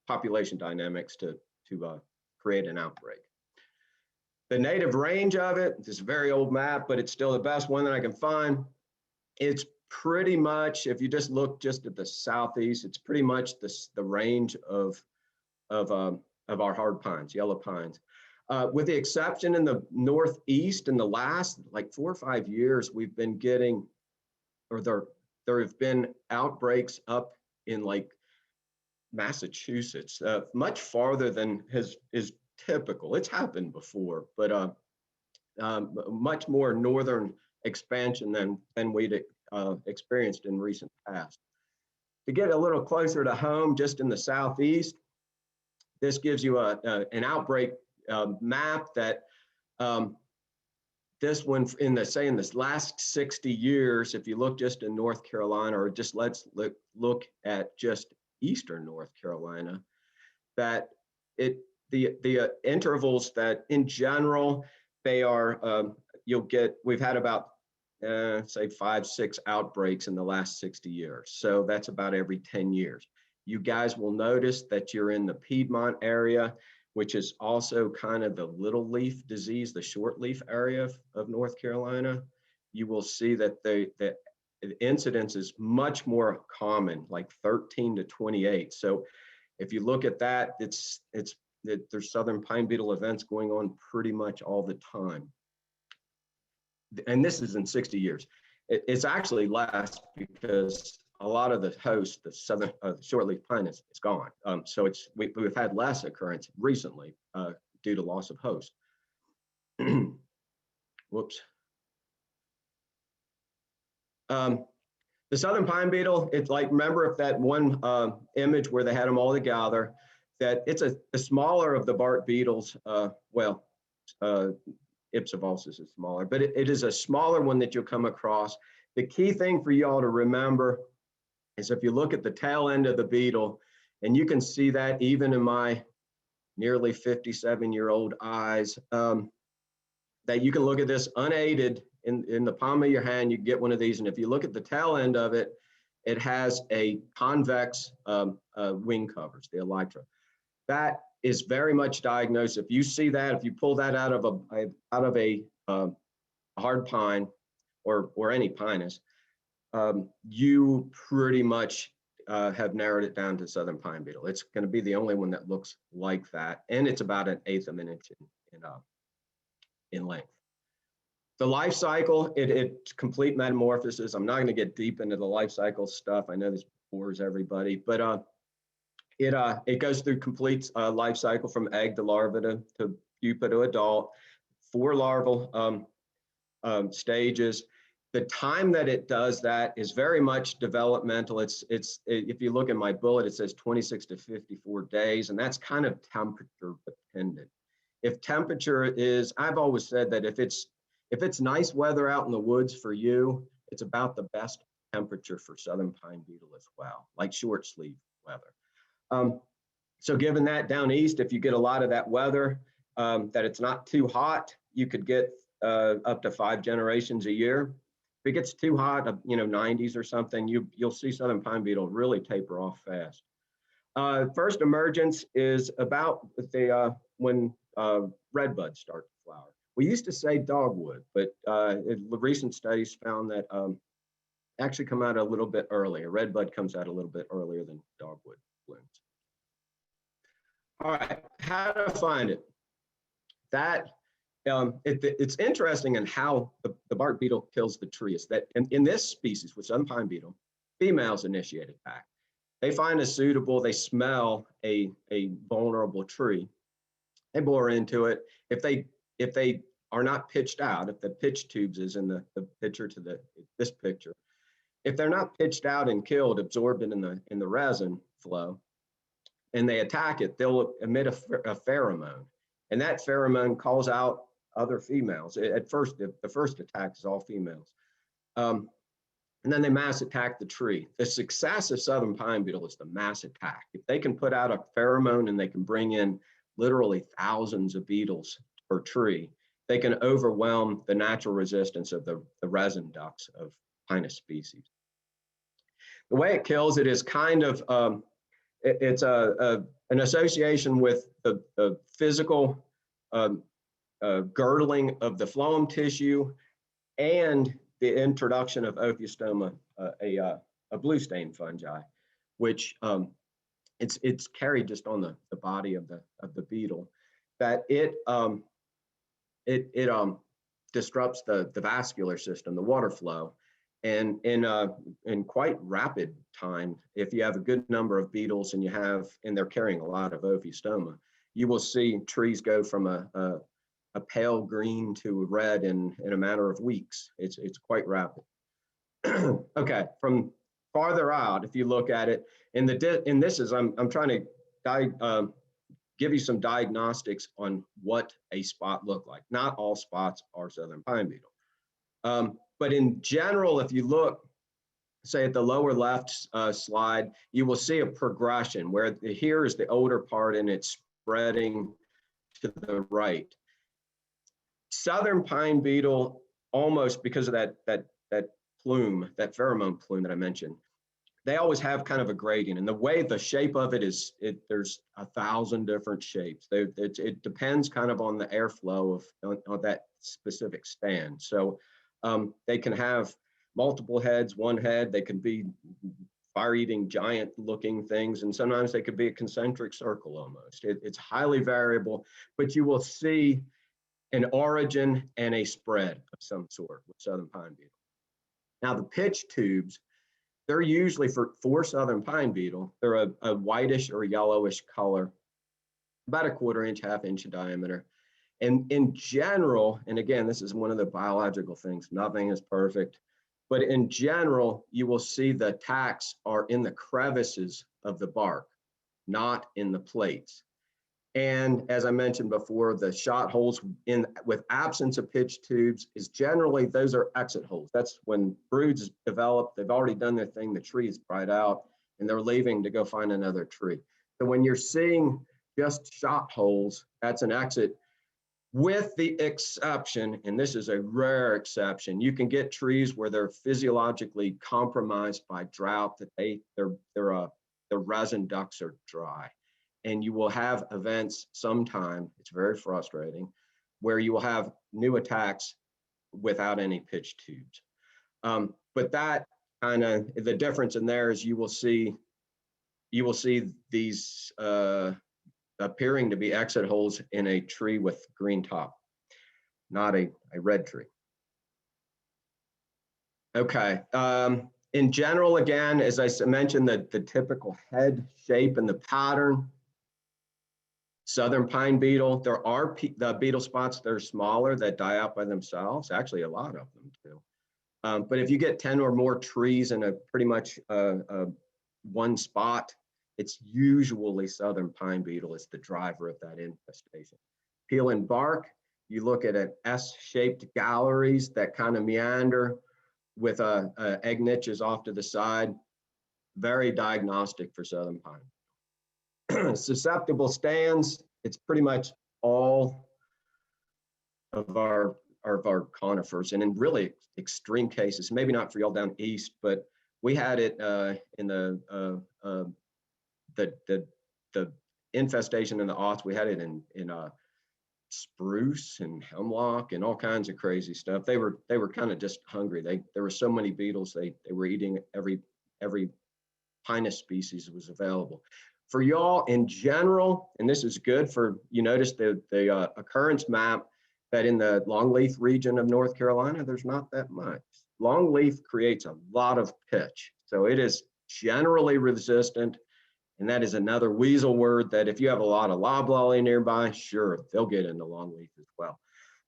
population dynamics to create an outbreak. The native range of it, this is a very old map, but it's still the best one that I can find. It's pretty much, if you just look just at the Southeast, it's pretty much the range of our hard pines, yellow pines. With the exception in the Northeast, in the last like 4 or 5 years, we've been getting, or there have been outbreaks up in like Massachusetts, much farther than is typical. It's happened before, but much more northern expansion than we'd experienced in recent past. To get a little closer to home, just in the Southeast, this gives you an outbreak map that this one in this last 60 years, if you look just in North Carolina, or just let's look at just Eastern North Carolina, that the intervals that in general, they are, we've had about say 5, 6 outbreaks in the last 60 years. So that's about every 10 years. You guys will notice that you're in the Piedmont area, which is also kind of the little leaf disease, the short leaf area of North Carolina. You will see that the incidence is much more common, like 13 to 28. So if you look at that, there's southern pine beetle events going on pretty much all the time. And this is in 60 years. It's actually less because a lot of the host, the southern shortleaf pine is gone. So we've had less occurrence recently due to loss of host. Whoops. The southern pine beetle, it's like, remember if that one image where they had them all together, that it's a smaller of the bark beetles, Ipsivalsis is smaller, but it is a smaller one that you'll come across. The key thing for y'all to remember And so if you look at the tail end of the beetle, and you can see that even in my nearly 57-year-old eyes, that you can look at this unaided in the palm of your hand, you get one of these. And if you look at the tail end of it, it has a convex wing covers, the elytra. That is very much diagnosed. If you see that, if you pull that out of a hard pine or any pinus, you pretty much have narrowed it down to southern pine beetle. It's going to be the only one that looks like that, and it's about 1/8 of an inch in length. The life cycle, it's complete metamorphosis. I'm not going to get deep into the life cycle stuff. I know this bores everybody, but it goes through complete life cycle from egg to larva to pupa to adult, 4 larval stages. The time that it does that is very much developmental. It's if you look at my bullet, it says 26 to 54 days, and that's kind of temperature dependent. If temperature is, I've always said that if it's nice weather out in the woods for you, it's about the best temperature for southern pine beetle as well, like short sleeve weather. So given that down east, if you get a lot of that weather, that it's not too hot, you could get up to 5 generations a year. If it gets too hot, 90s or something, you'll see southern pine beetle really taper off fast. First emergence is about when redbuds start to flower. We used to say dogwood, but recent studies found that actually come out a little bit earlier. Redbud comes out a little bit earlier than dogwood blooms. All right, how to find it? That it's interesting in how the bark beetle kills the tree. Is that in this species, with southern pine beetle, females initiate attack. They find a suitable, they smell a vulnerable tree, they bore into it. If they are not pitched out, if the pitch tubes is in the picture to this picture, if they're not pitched out and killed, absorbed in the resin flow, and they attack it, they'll emit a pheromone, and that pheromone calls out other females. At first, the first attack is all females, and then they mass attack the tree. The success of southern pine beetle is the mass attack. If they can put out a pheromone and they can bring in literally thousands of beetles per tree, they can overwhelm the natural resistance of the resin ducts of pinus species. The way it kills it is kind of, it's an association with the physical girdling of the phloem tissue and the introduction of Ophiostoma, a blue stain fungi, which it's carried just on the body of the beetle, that it disrupts the vascular system, the water flow, and in quite rapid time, if you have a good number of beetles and they're carrying a lot of Ophiostoma, you will see trees go from a pale green to red in a matter of weeks. It's quite rapid. Okay, from farther out, if you look at it, and this is I'm trying to give you some diagnostics on what a spot look like. Not all spots are southern pine beetle, but in general, if you look, say at the lower left slide, you will see a progression where here is the older part and it's spreading to the right. Southern pine beetle, almost because of that plume, that pheromone plume that I mentioned, they always have kind of a gradient. And the way the shape of it is, there's 1,000 different shapes. It depends kind of on the airflow of that specific stand. So they can have multiple heads, one head, they can be fire-eating giant looking things, and sometimes they could be a concentric circle almost. It's highly variable, but you will see an origin and a spread of some sort with southern pine beetle. Now the pitch tubes, they're usually for southern pine beetle, they're a whitish or yellowish color, about 1/4 inch, 1/2 inch in diameter. And in general, and again, this is one of the biological things, nothing is perfect, but in general, you will see the attacks are in the crevices of the bark, not in the plates. And as I mentioned before, the shot holes with absence of pitch tubes is generally, those are exit holes. That's when broods develop, they've already done their thing, the tree is dried out, and they're leaving to go find another tree. So when you're seeing just shot holes, that's an exit, with the exception, and this is a rare exception, you can get trees where they're physiologically compromised by drought, that their resin ducts are dry. And you will have events sometime, it's very frustrating, where you will have new attacks without any pitch tubes. But that kind of, the difference in there is you will see these appearing to be exit holes in a tree with green top, not a red tree. Okay, in general, again, as I mentioned, the typical head shape and the pattern. Southern pine beetle, there are the beetle spots that are smaller that die out by themselves, actually a lot of them too. But if you get 10 or more trees in a pretty much one spot, it's usually southern pine beetle is the driver of that infestation. Peel and bark, you look at an S-shaped galleries that kind of meander with egg niches off to the side, very diagnostic for southern pine. Susceptible stands, it's pretty much all of our conifers, and in really extreme cases, maybe not for y'all down east, but we had it in the infestation in the aughts. We had it in spruce and hemlock and all kinds of crazy stuff. They were kind of just hungry. There were so many beetles. They were eating every pinus species was available. For y'all in general, and this is good for, you notice the occurrence map, that in the longleaf region of North Carolina, there's not that much. Longleaf creates a lot of pitch, so it is generally resistant. And that is another weasel word that if you have a lot of loblolly nearby, sure, they'll get into longleaf as well.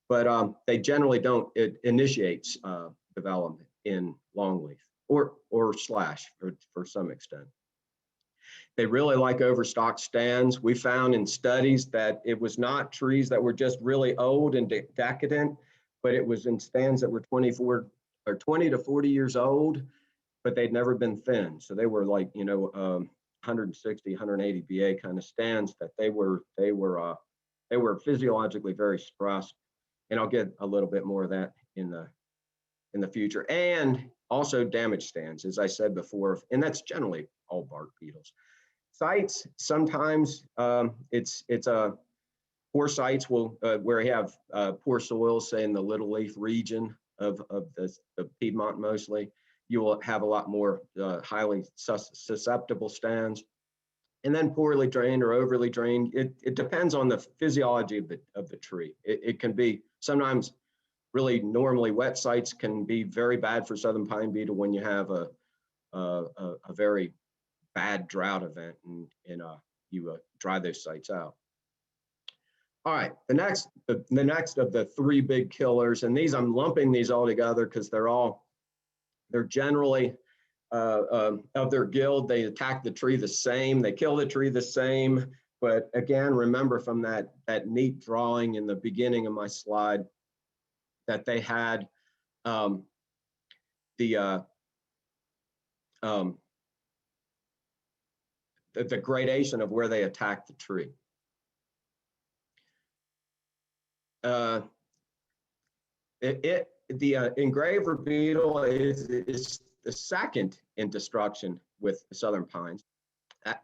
But they generally don't, it initiates development in longleaf or slash for some extent. They really like overstocked stands. We found in studies that it was not trees that were just really old and decadent, but it was in stands that were 20 to 40 years old, but they'd never been thinned. So they were like, 160, 180 BA kind of stands that they were physiologically very stressed. And I'll get a little bit more of that in the future. And also damaged stands, as I said before, and that's generally all bark beetles. Sites, sometimes it's poor sites will where you have poor soils, say in the little leaf region of the Piedmont mostly, you will have a lot more highly susceptible stands. And then poorly drained or overly drained, it depends on the physiology of the tree. It can be sometimes really normally wet sites can be very bad for southern pine beetle when you have a very bad drought event and you dry those sites out. All right, the next of the three big killers, and these I'm lumping these all together because they're generally of their guild. They attack the tree the same, they kill the tree the same. But again, remember from that neat drawing in the beginning of my slide that they had the gradation of where they attack the tree. The engraver beetle is the second in destruction with southern pines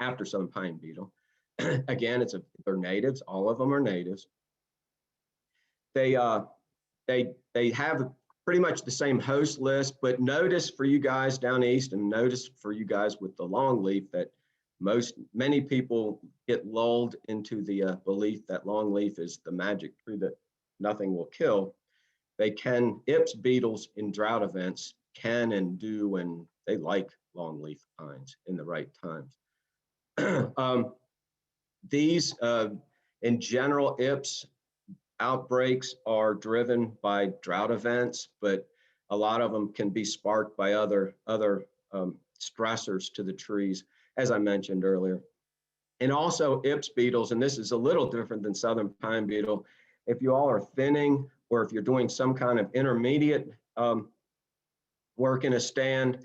after southern pine beetle. Again, they're natives. All of them are natives. They have pretty much the same host list, but notice for you guys down east, and notice for you guys with the longleaf, that many people get lulled into the belief that longleaf is the magic tree that nothing will kill. Ips beetles in drought events can and do, and they like longleaf pines in the right times. These, in general, Ips outbreaks are driven by drought events, but a lot of them can be sparked by other stressors to the trees, as I mentioned earlier. And also Ips beetles, and this is a little different than southern pine beetle. If you all are thinning, or if you're doing some kind of intermediate work in a stand,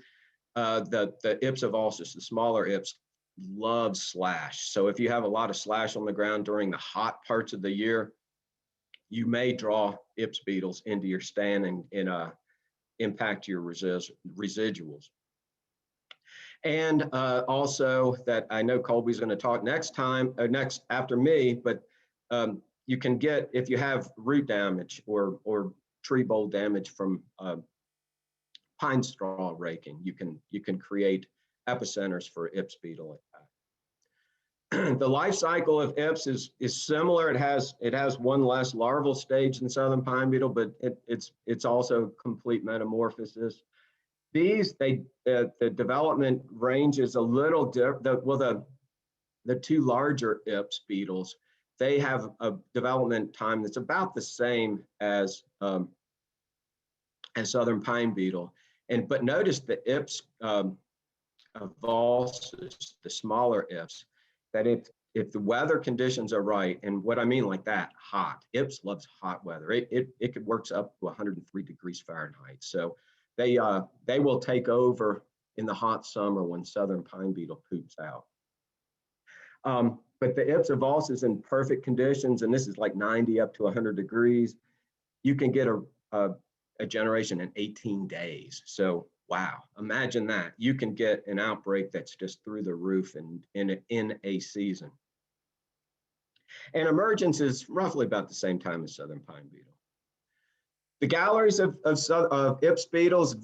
the Ips avulsus, the smaller Ips, love slash. So if you have a lot of slash on the ground during the hot parts of the year, you may draw Ips beetles into your stand and impact your residuals. And also that I know Colby's going to talk next after me, but you can get, if you have root damage or tree bole damage from pine straw raking, you can create epicenters for Ips beetle like that. The life cycle of Ips is similar. It has one less larval stage than southern pine beetle, but it's also complete metamorphosis. These, the development range is a little different. Well, the two larger Ips beetles, they have a development time that's about the same as southern pine beetle. But notice the Ips avulsus, the smaller Ips, that if the weather conditions are right, and what I mean like that, hot. Ips loves hot weather. It works up to 103 degrees Fahrenheit. So they will take over in the hot summer when southern pine beetle poops out. But the Ips avulsus in perfect conditions, and this is like 90 up to 100 degrees, you can get a generation in 18 days. So wow, imagine that. You can get an outbreak that's just through the roof in a season. And emergence is roughly about the same time as southern pine beetle. The galleries of Ips beetles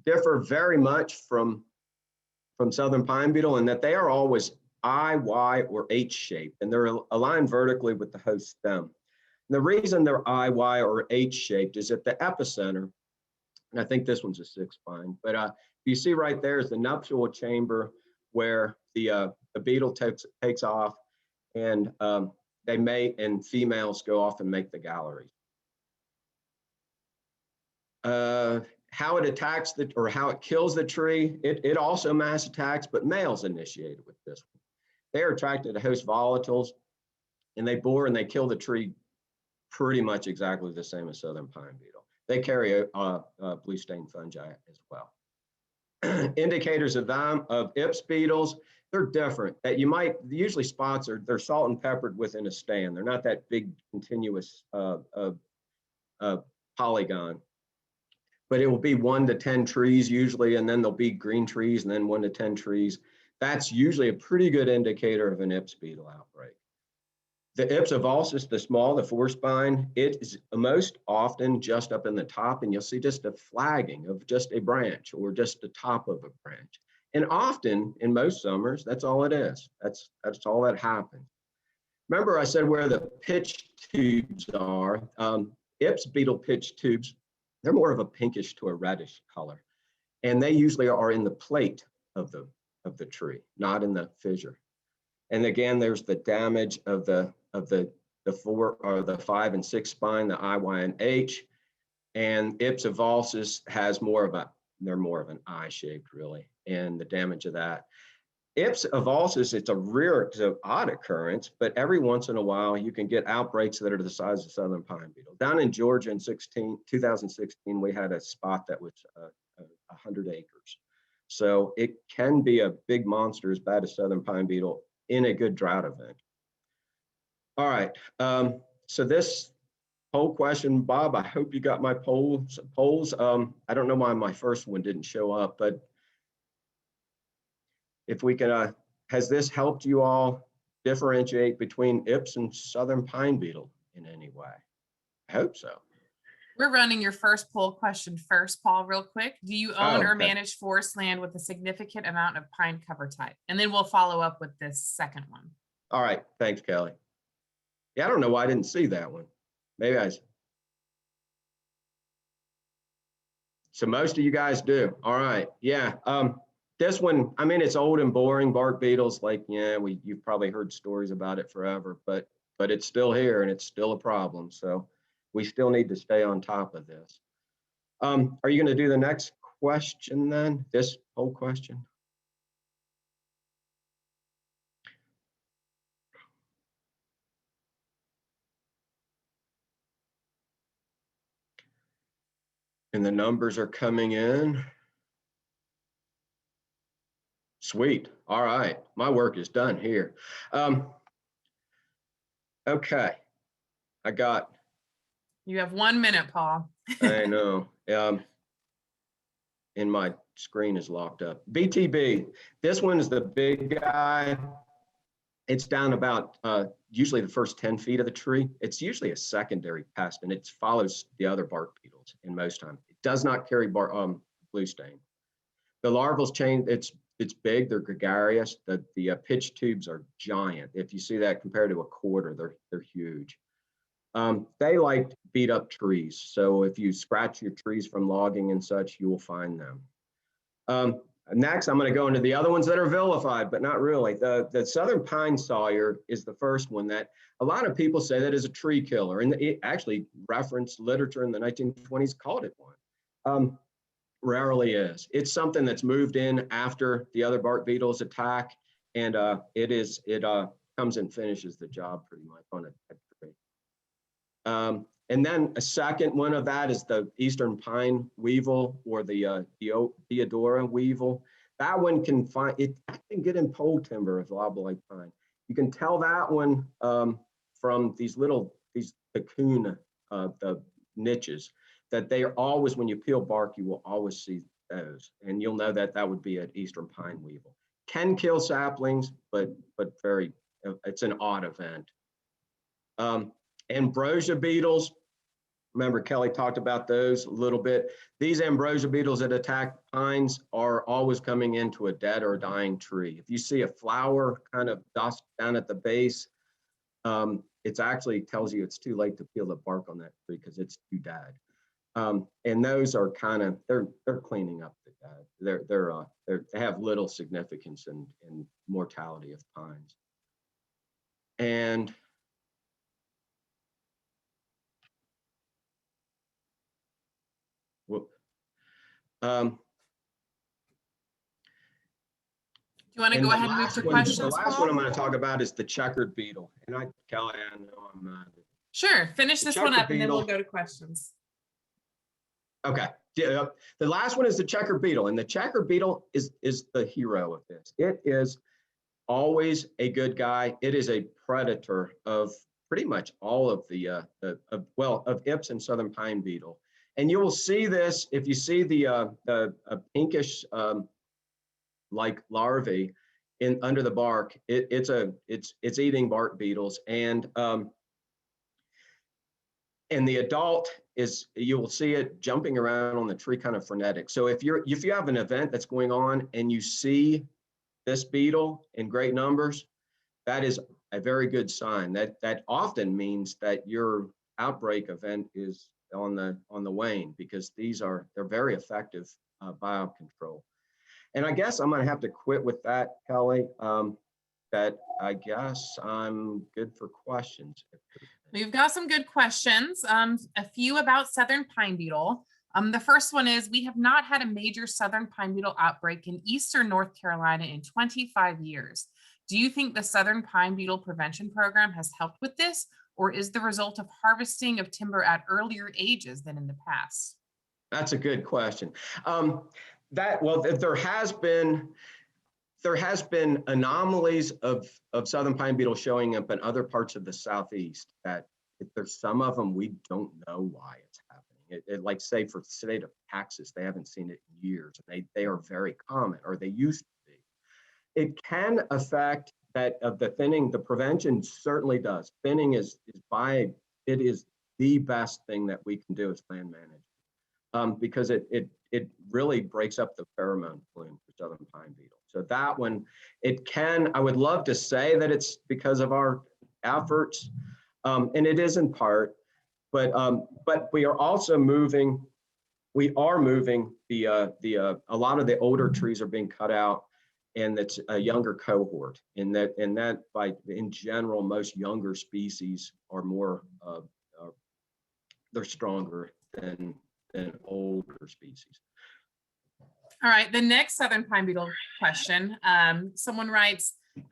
differ very much from southern pine beetle in that they are always I, Y, or H shaped, and they're aligned vertically with the host stem. And the reason they're I, Y, or H shaped is at the epicenter, and I think this one's a 6 spine, but you see right there is the nuptial chamber where the beetle takes off, and they mate, and females go off and make the galleries. How it attacks or how it kills the tree, it also mass attacks, but males initiated with this one. They are attracted to host volatiles, and they bore and they kill the tree pretty much exactly the same as southern pine beetle. They carry blue stain fungi as well. Indicators of Ips beetles, they're different. That you might usually spots they're salt and peppered within a stand. They're not that big continuous polygon. But it will be 1 to 10 trees usually, and then there'll be green trees, and then 1 to 10 trees. That's usually a pretty good indicator of an Ips beetle outbreak. The Ips avulsus, the small, the 4 spine, it is most often just up in the top, and you'll see just a flagging of just a branch or just the top of a branch. And often in most summers, that's all it is. That's all that happens. Remember I said where the pitch tubes are. Ips beetle pitch tubes, they're more of a pinkish to a reddish color. And they usually are in the plate of the tree, not in the fissure. And again, there's the damage of the 4 or the 5 and 6 spine, the I, Y, and H. And Ips avulsus has they're more of an I shaped really, and the damage of that. Ips avulsus, it's an odd occurrence, but every once in a while you can get outbreaks that are the size of southern pine beetle. Down in Georgia in 2016, we had a spot that was 100 acres. So it can be a big monster as bad as southern pine beetle in a good drought event. All right, so this poll question, Bob, I hope you got my polls. I don't know why my first one didn't show up, but if we can, has this helped you all differentiate between Ips and southern pine beetle in any way? I hope so. We're running your first poll question first, Paul, real quick. Do you own or okay. manage forest land with a significant amount of pine cover type? And then we'll follow up with this second one. All right, thanks, Kelly. Yeah, I don't know why I didn't see that one. Maybe so most of you guys do. All right, yeah. This one, I mean, it's old and boring. Bark beetles, like, yeah, you've probably heard stories about it forever, but it's still here and it's still a problem. So we still need to stay on top of this. Are you going to do the next question then? This whole question? And the numbers are coming in. Sweet. All right. My work is done here. Okay. You have 1 minute, Paul. I know. And my screen is locked up. BTB. This one is the big guy. It's down about usually the first 10 feet of the tree. It's usually a secondary pest, and it follows the other bark beetles in most time. It does not carry blue stain. The larval chain, it's big. They're gregarious. The pitch tubes are giant. If you see that compared to a quarter, they're huge. They like to beat up trees. So if you scratch your trees from logging and such, you will find them. Next, I'm going to go into the other ones that are vilified, but not really. The southern pine sawyer is the first one that a lot of people say that is a tree killer. And it actually referenced literature in the 1920s called it one. Rarely is. It's something that's moved in after the other bark beetles attack, and it comes and finishes the job pretty much on a tree. And then a second one of that is the eastern pine weevil, or the Theodora weevil. That one can get in pole timber of loblolite pine. You can tell that one from these cocoon, the niches, that they are always, when you peel bark, you will always see those. And you'll know that would be an eastern pine weevil. Can kill saplings, but it's an odd event. Ambrosia beetles, remember Kelly talked about those a little bit. These ambrosia beetles that attack pines are always coming into a dead or dying tree. If you see a flower kind of dust down at the base, it actually tells you it's too late to peel the bark on that tree because it's too dead. And those are they're cleaning up the dead. They have little significance in mortality of pines. And Do you want to go ahead and move to questions? The last Paul? one I'm going to talk about is the checkered beetle. And Kelly, I know I'm not. Sure, finish this one up and then we'll beetle. go to questions. Okay. Yeah, the last one is the checker beetle, and the checker beetle is the hero of this. It is always a good guy. It is a predator of pretty much all of of Ips and southern pine beetle. And you will see this if you see the pinkish like larvae under the bark. It's eating bark beetles, and the adult you will see it jumping around on the tree, kind of frenetic. So if you have an event that's going on and you see this beetle in great numbers, that is a very good sign. That often means that your outbreak event is on the wane, because they're very effective biocontrol. And I guess I'm going to have to quit with that, Kelly. That I guess I'm good for questions. We've got some good questions. A few about southern pine beetle. The first one is, we have not had a major southern pine beetle outbreak in eastern North Carolina in 25 years. Do you think the southern pine beetle prevention program has helped with this, or is the result of harvesting of timber at earlier ages than in the past? That's a good question. There has been anomalies of southern pine beetle showing up in other parts of the southeast, that there's some of them we don't know why it's happening. Like say for the state of Texas, they haven't seen it in years. They are very common, or they used to be. It can affect that of the thinning. The prevention certainly does. Thinning is the best thing that we can do as land management, because it really breaks up the pheromone plume for southern pine beetle. So that one, I would love to say that it's because of our efforts, and it is in part, but we are also moving a lot of the older trees are being cut out, and it's a younger cohort. In general, most younger species are more, they're stronger than older species. All right, the next southern pine beetle question.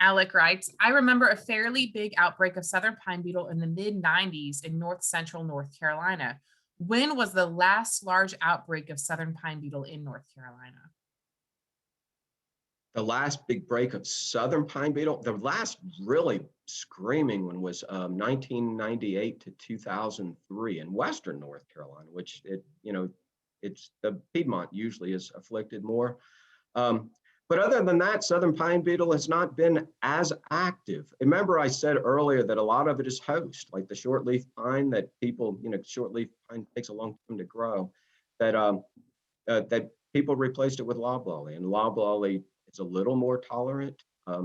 Alec writes, I remember a fairly big outbreak of southern pine beetle in the mid-90s in north central North Carolina. When was the last large outbreak of southern pine beetle in North Carolina? The last big break of southern pine beetle, the last really screaming one was 1998 to 2003 in western North Carolina, which it's the Piedmont usually is afflicted more. But other than that, southern pine beetle has not been as active. Remember, I said earlier that a lot of it is host, like the shortleaf pine that people, shortleaf pine takes a long time to grow, that people replaced it with loblolly, and loblolly is a little more tolerant.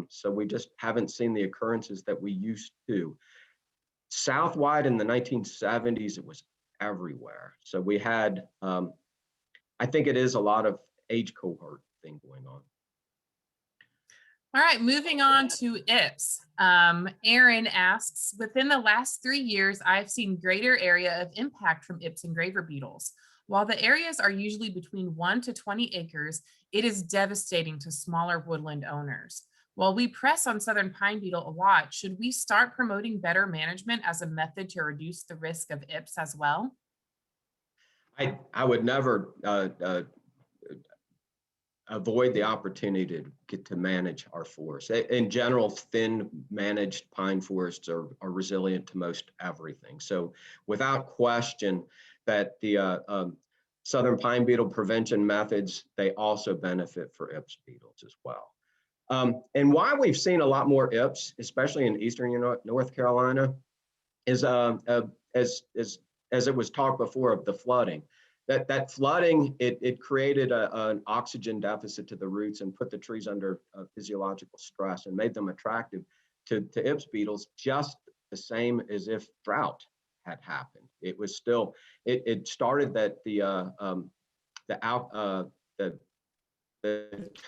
So we just haven't seen the occurrences that we used to. Southwide in the 1970s, it was everywhere. So we had, I think it is a lot of age cohort thing going on. All right, moving on to IPS. Aaron asks, within the last 3 years, I've seen greater area of impact from IPS and graver beetles. While the areas are usually between 1 to 20 acres, it is devastating to smaller woodland owners. While we press on southern pine beetle a lot, should we start promoting better management as a method to reduce the risk of IPS as well? I would never avoid the opportunity to get to manage our forests. In general, thin managed pine forests are resilient to most everything. So without question that the southern pine beetle prevention methods, they also benefit for IPS beetles as well. And why we've seen a lot more IPS, especially in eastern North Carolina, is as it was talked before of the flooding. That flooding, it created an oxygen deficit to the roots and put the trees under physiological stress and made them attractive to IPS beetles, just the same as if drought had happened. It was still, it started that the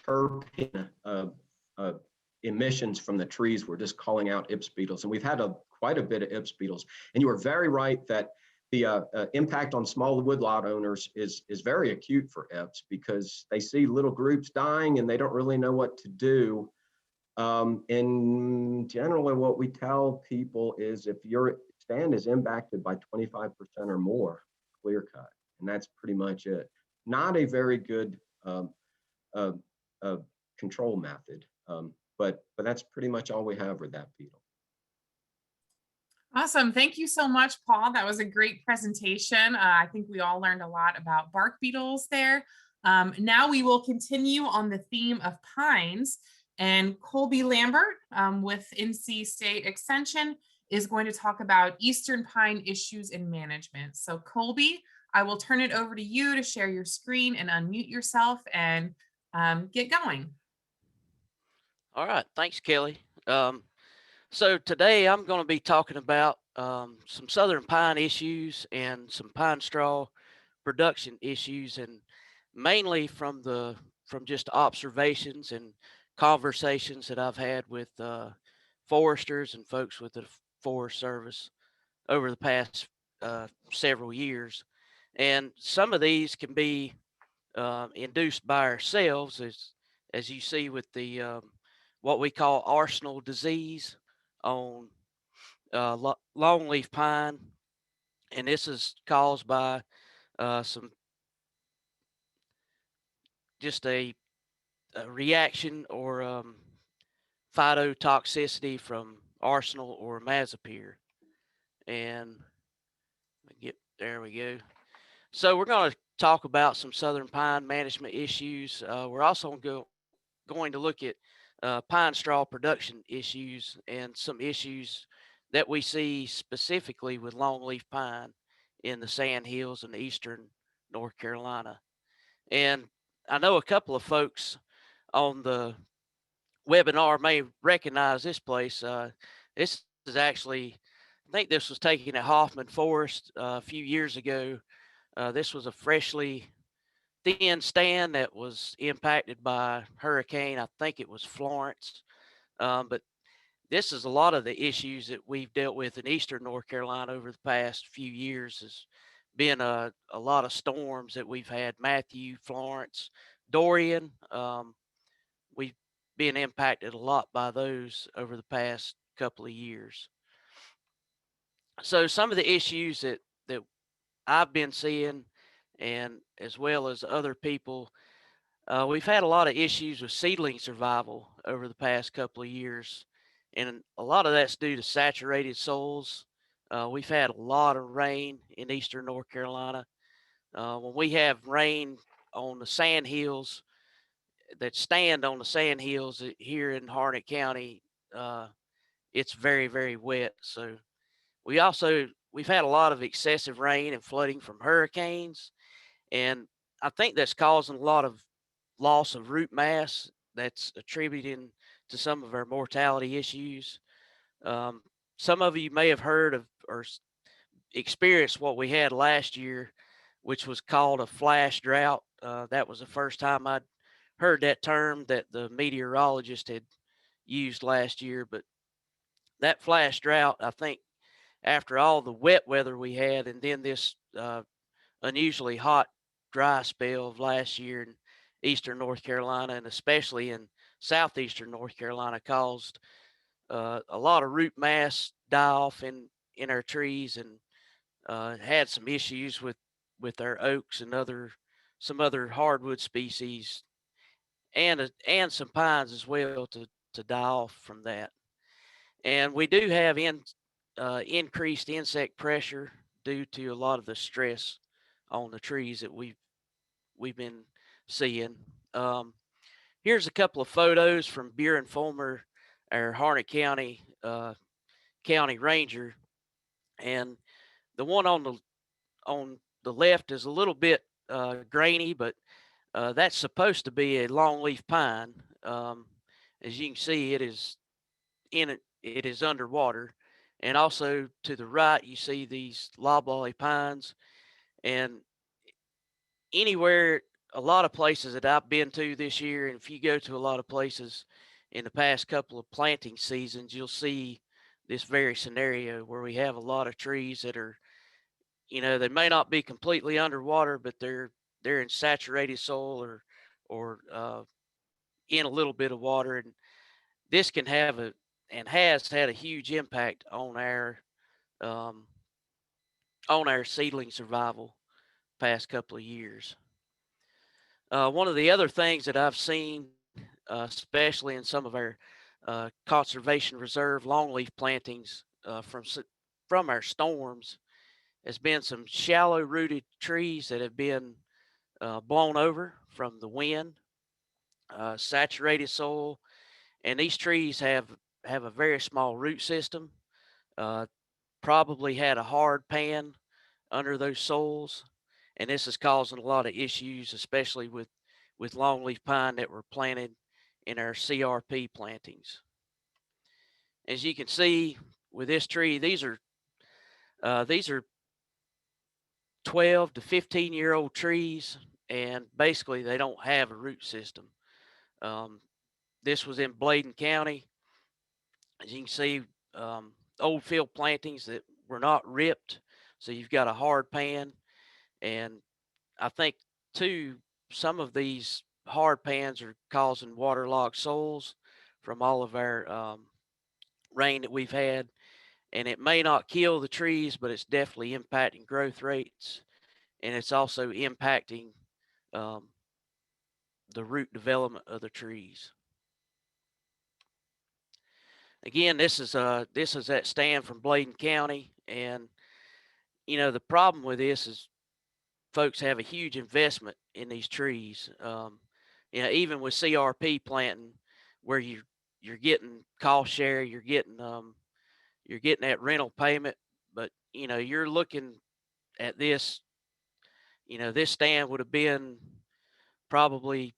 terpene emissions from the trees were just calling out IPS beetles, and we've had quite a bit of IPS beetles. And you are very right that the impact on small woodlot owners is very acute for IPS because they see little groups dying and they don't really know what to do. And generally what we tell people is if your stand is impacted by 25% or more, clear cut. And that's pretty much it. Not a very good control method, but that's pretty much all we have with that beetle. Awesome. Thank you so much, Paul. That was a great presentation. I think we all learned a lot about bark beetles there. Now we will continue on the theme of pines, and Colby Lambert with NC State Extension is going to talk about eastern pine issues and management. So Colby, I will turn it over to you to share your screen and unmute yourself and get going. All right, thanks, Kelly. So today I'm going to be talking about some southern pine issues and some pine straw production issues, and mainly from just observations and conversations that I've had with foresters and folks with the Forest Service over the past several years. And some of these can be induced by ourselves, as you see with the what we call arsenal disease on longleaf pine, and this is caused by some just a reaction or phytotoxicity from arsenal or mazapyr. And there we go. So we're going to talk about some southern pine management issues. We're also going to look at pine straw production issues and some issues that we see specifically with longleaf pine in the sandhills in eastern North Carolina. And I know a couple of folks on the webinar may recognize this place. This is actually, I think this was taken at Hoffman Forest a few years ago. This was a freshly thin stand that was impacted by hurricane. I think it was Florence. But this is a lot of the issues that we've dealt with in eastern North Carolina over the past few years. Has been a lot of storms that we've had: Matthew, Florence, Dorian. We've been impacted a lot by those over the past couple of years. So some of the issues that I've been seeing, and as well as other people, we've had a lot of issues with seedling survival over the past couple of years, and a lot of that's due to saturated soils. We've had a lot of rain in eastern North Carolina. When we have rain on the sandhills that stand on the sandhills here in Harnett County, uh, it's very, very wet. So we've had a lot of excessive rain and flooding from hurricanes, and I think that's causing a lot of loss of root mass that's attributing to some of our mortality issues. Um, some of you may have heard of or experienced what we had last year, which was called a flash drought. That was the first time I'd heard that term that the meteorologist had used last year. But that flash drought, I think, after all the wet weather we had, and then this unusually hot, dry spell of last year in eastern North Carolina, and especially in southeastern North Carolina, caused a lot of root mass die off in our trees, and had some issues with our oaks and some other hardwood species, and some pines as well to die off from that. And we do have increased insect pressure due to a lot of the stress on the trees that we've been seeing. Um, Here's a couple of photos from Buren Fulmer, our Harnett County county ranger, and the one on the left is a little bit grainy, but that's supposed to be a longleaf pine. As you can see, it is underwater, and also to the right you see these loblolly pines, and anywhere, a lot of places that I've been to this year, and if you go to a lot of places in the past couple of planting seasons, you'll see this very scenario where we have a lot of trees that are, they may not be completely underwater, but they're in saturated soil or in a little bit of water, and this can have and has had a huge impact um, on our seedling survival past couple of years. One of the other things that I've seen, especially in some of our conservation reserve longleaf plantings from our storms, has been some shallow rooted trees that have been blown over from the wind, saturated soil, and these trees have a very small root system. Uh, Probably had a hard pan under those soils, and this is causing a lot of issues, especially with longleaf pine that were planted in our CRP plantings. As you can see with this tree, these are 12 to 15-year-old trees, and basically they don't have a root system. Um, this was in Bladen County. As you can see, old field plantings that were not ripped, so you've got a hard pan, and I think too, some of these hard pans are causing waterlogged soils from all of our rain that we've had. And it may not kill the trees, but it's definitely impacting growth rates. And it's also impacting um, the root development of the trees. Again, this is that stand from Bladen County. And, the problem with this is folks have a huge investment in these trees. Even with CRP planting, where you're getting cost share, you're getting that rental payment, but you're looking at this. This stand would have been probably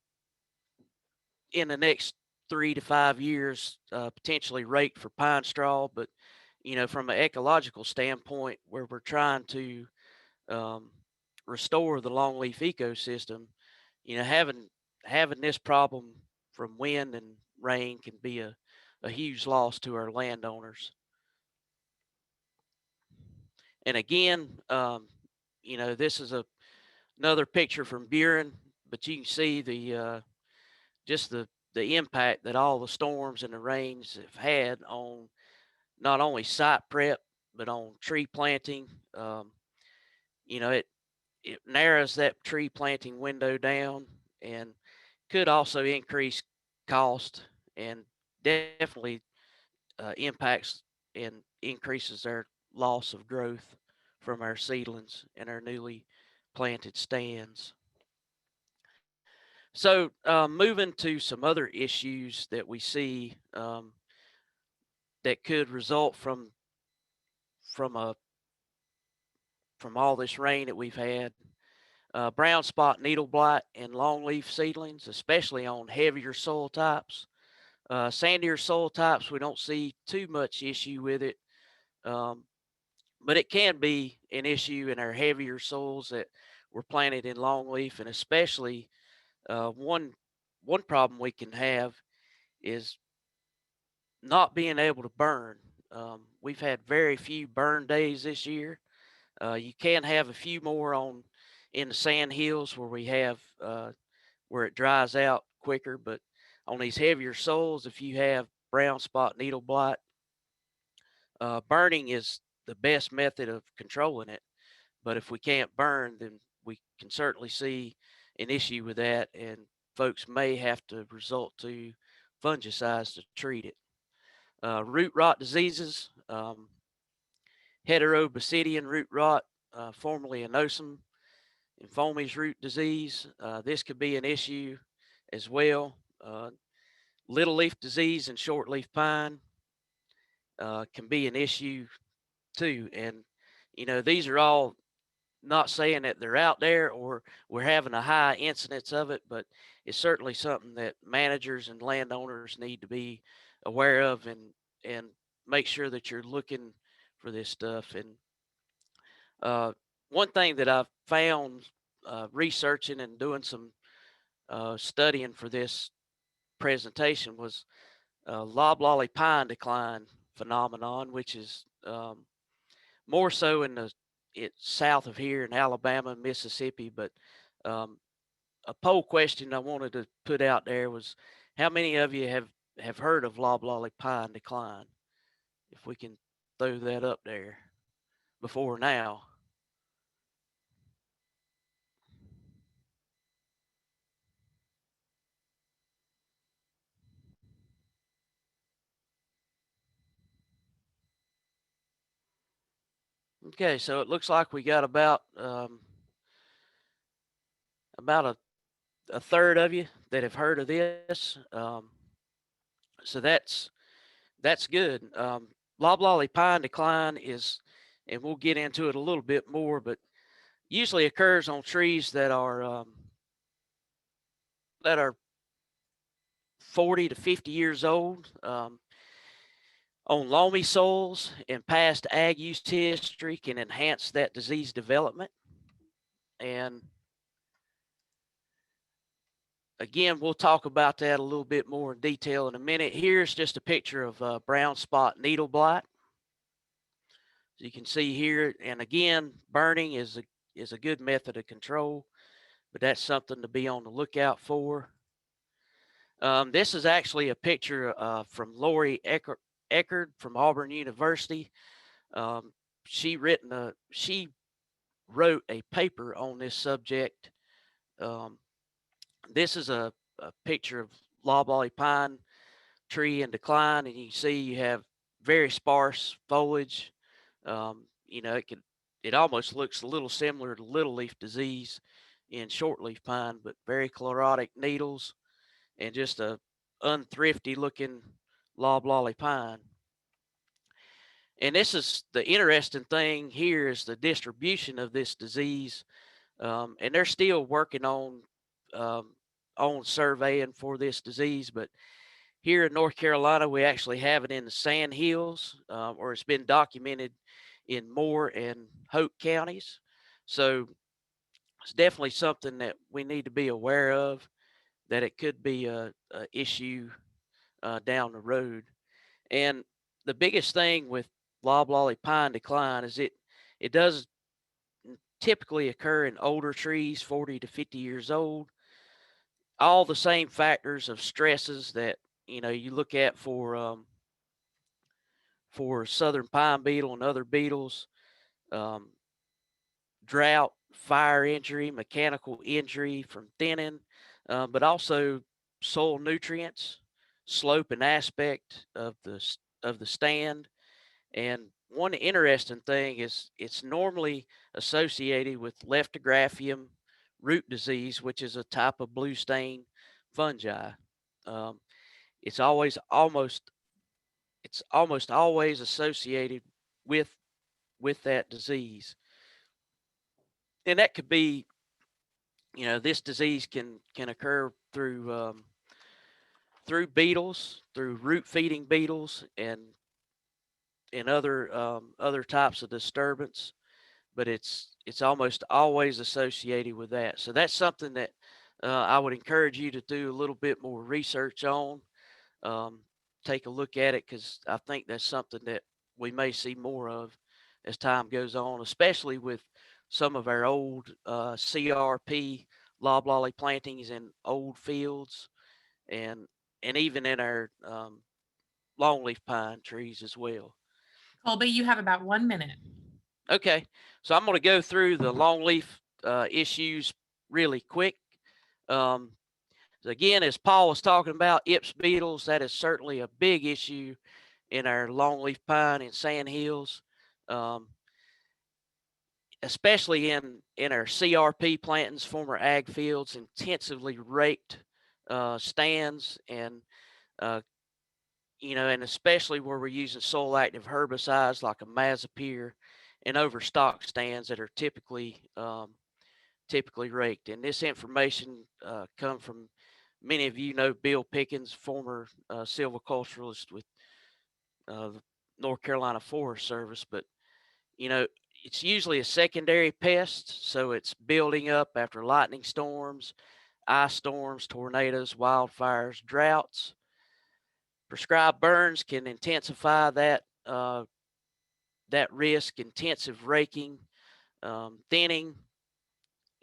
in the next 3 to 5 years potentially raked for pine straw, but from an ecological standpoint, where we're trying to um, restore the longleaf ecosystem, having this problem from wind and rain can be a huge loss to our landowners. And again, this is another picture from Buren, but you can see just the impact that all the storms and the rains have had on not only site prep but on tree planting. you know, it narrows that tree planting window down and could also increase cost and definitely impacts and increases their loss of growth from our seedlings and our newly planted stands. So moving to some other issues that we see that could result from a from all this rain that we've had. Brown spot needle blight and longleaf seedlings, especially on heavier soil types. Sandier soil types, we don't see too much issue with it, but it can be an issue in our heavier soils that were planted in longleaf, and especially one problem we can have is not being able to burn. We've had very few burn days this year. You can have a few more on in the sandhills where we have where it dries out quicker, but on these heavier soils, if you have brown spot needle blight, burning is the best method of controlling it. But if we can't burn, then we can certainly see an issue with that, and folks may have to resort to fungicides to treat it. Root rot diseases, heterobasidian root rot, formerly anosum, and Foamy's root disease. This could be an issue as well. Little leaf disease and shortleaf pine can be an issue too. And, you know, these are all not saying that they're out there or we're having a high incidence of it, but it's certainly something that managers and landowners need to be aware of and make sure that you're looking for this stuff. And one thing that I've found researching and doing some studying for this presentation was loblolly pine decline phenomenon, which is more so in the south of here in Alabama and Mississippi. But a poll question I wanted to put out there was, how many of you have heard of loblolly pine decline? If we can throw that up there before now. Okay, so it looks like we got about a third of you that have heard of this. So that's good. Loblolly pine decline is, and we'll get into it a little bit more, but usually occurs on trees that are 40 to 50 years old. On loamy soils and past ag use history can enhance that disease development. And again, we'll talk about that a little bit more in detail in a minute. Here's just a picture of brown spot needle blight. As you can see here, and again, burning is a good method of control, but that's something to be on the lookout for. This is actually a picture from Lori Eckerd from Auburn University. She wrote a paper on this subject. This is a picture of loblolly pine tree in decline, and you can see you have very sparse foliage. You know, it almost looks a little similar to little leaf disease in shortleaf pine, but very chlorotic needles and just a unthrifty looking loblolly pine. And this is the interesting thing here is the distribution of this disease. And they're still working on surveying for this disease, but here in North Carolina, we actually have it in the sandhills, or it's been documented in Moore and Hope counties. So it's definitely something that we need to be aware of, that it could be a issue down the road. And the biggest thing with loblolly pine decline is it does typically occur in older trees, 40 to 50 years old. All the same factors of stresses that you look at for southern pine beetle and other beetles drought, fire injury, mechanical injury from thinning, but also soil nutrients, slope and aspect of the stand. And one interesting thing is it's normally associated with leptographium root disease, which is a type of blue stain fungi. Um, it's almost always associated with that disease. And that could be, this disease can occur through beetles, through root feeding beetles, and other types of disturbance, but it's almost always associated with that. So that's something that I would encourage you to do a little bit more research on. Take a look at it, because I think that's something that we may see more of as time goes on, especially with some of our old CRP loblolly plantings in old fields, and even in our longleaf pine trees as well. Colby, you have about 1 minute. Okay, so I'm going to go through the longleaf issues really quick. So again, as Paul was talking about, Ips beetles, that is certainly a big issue in our longleaf pine and sandhills, especially in our CRP plantings, former ag fields, intensively raked stands, and and especially where we're using soil active herbicides like a imazapyr, and overstock stands that are typically raked. And this information come from, many of you know Bill Pickens, former silviculturalist with the North Carolina Forest Service, but it's usually a secondary pest, so it's building up after lightning storms, ice storms, tornadoes, wildfires, droughts. Prescribed burns can intensify that risk. Intensive raking, thinning,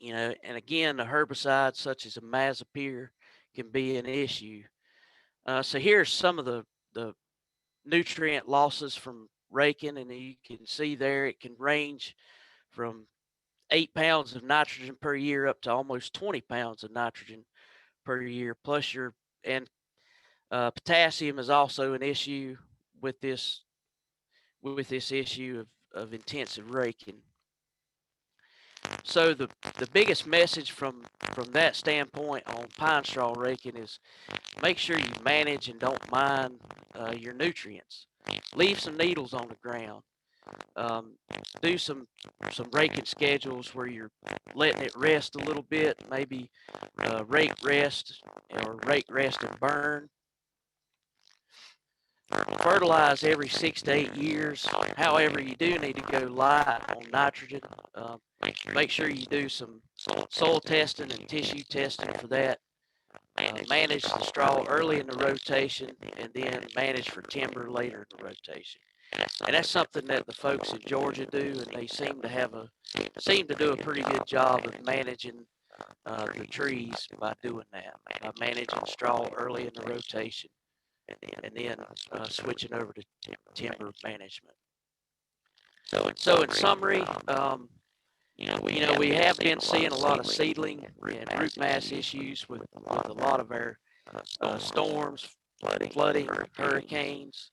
and again, the herbicides such as imazapyr can be an issue. So here's some of the nutrient losses from raking, and you can see there it can range from 8 pounds of nitrogen per year up to almost 20 pounds of nitrogen per year. Plus potassium is also an issue with this issue of intensive raking. So the biggest message from that standpoint on pine straw raking is make sure you manage and don't mine your nutrients. Leave some needles on the ground. Do some raking schedules where you're letting it rest a little bit, maybe rake rest or rake rest and burn. Fertilize every 6 to 8 years. However, you do need to go light on nitrogen. Make sure you do some soil testing and tissue testing for that. Manage the straw early in the rotation, and then manage for timber later in the rotation. And that's something that the folks in Georgia do, and they seem to do a pretty good job of managing the trees by doing that, by managing straw early in the rotation, and then switching over to timber management. So in summary, we have been seeing a lot of seedling and root mass issues with a lot of our storms, flooding, hurricanes.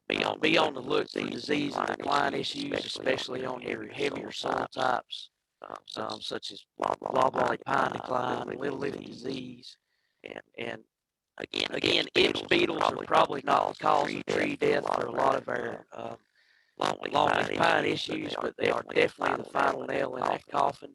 Be on the look for disease and decline issues, especially on your heavier soil types, such as loblolly pine decline, little leaf disease, and again, Ips beetles are probably not the cause of tree death for a lot of our longleaf pine issues, but they are definitely the final nail in that coffin.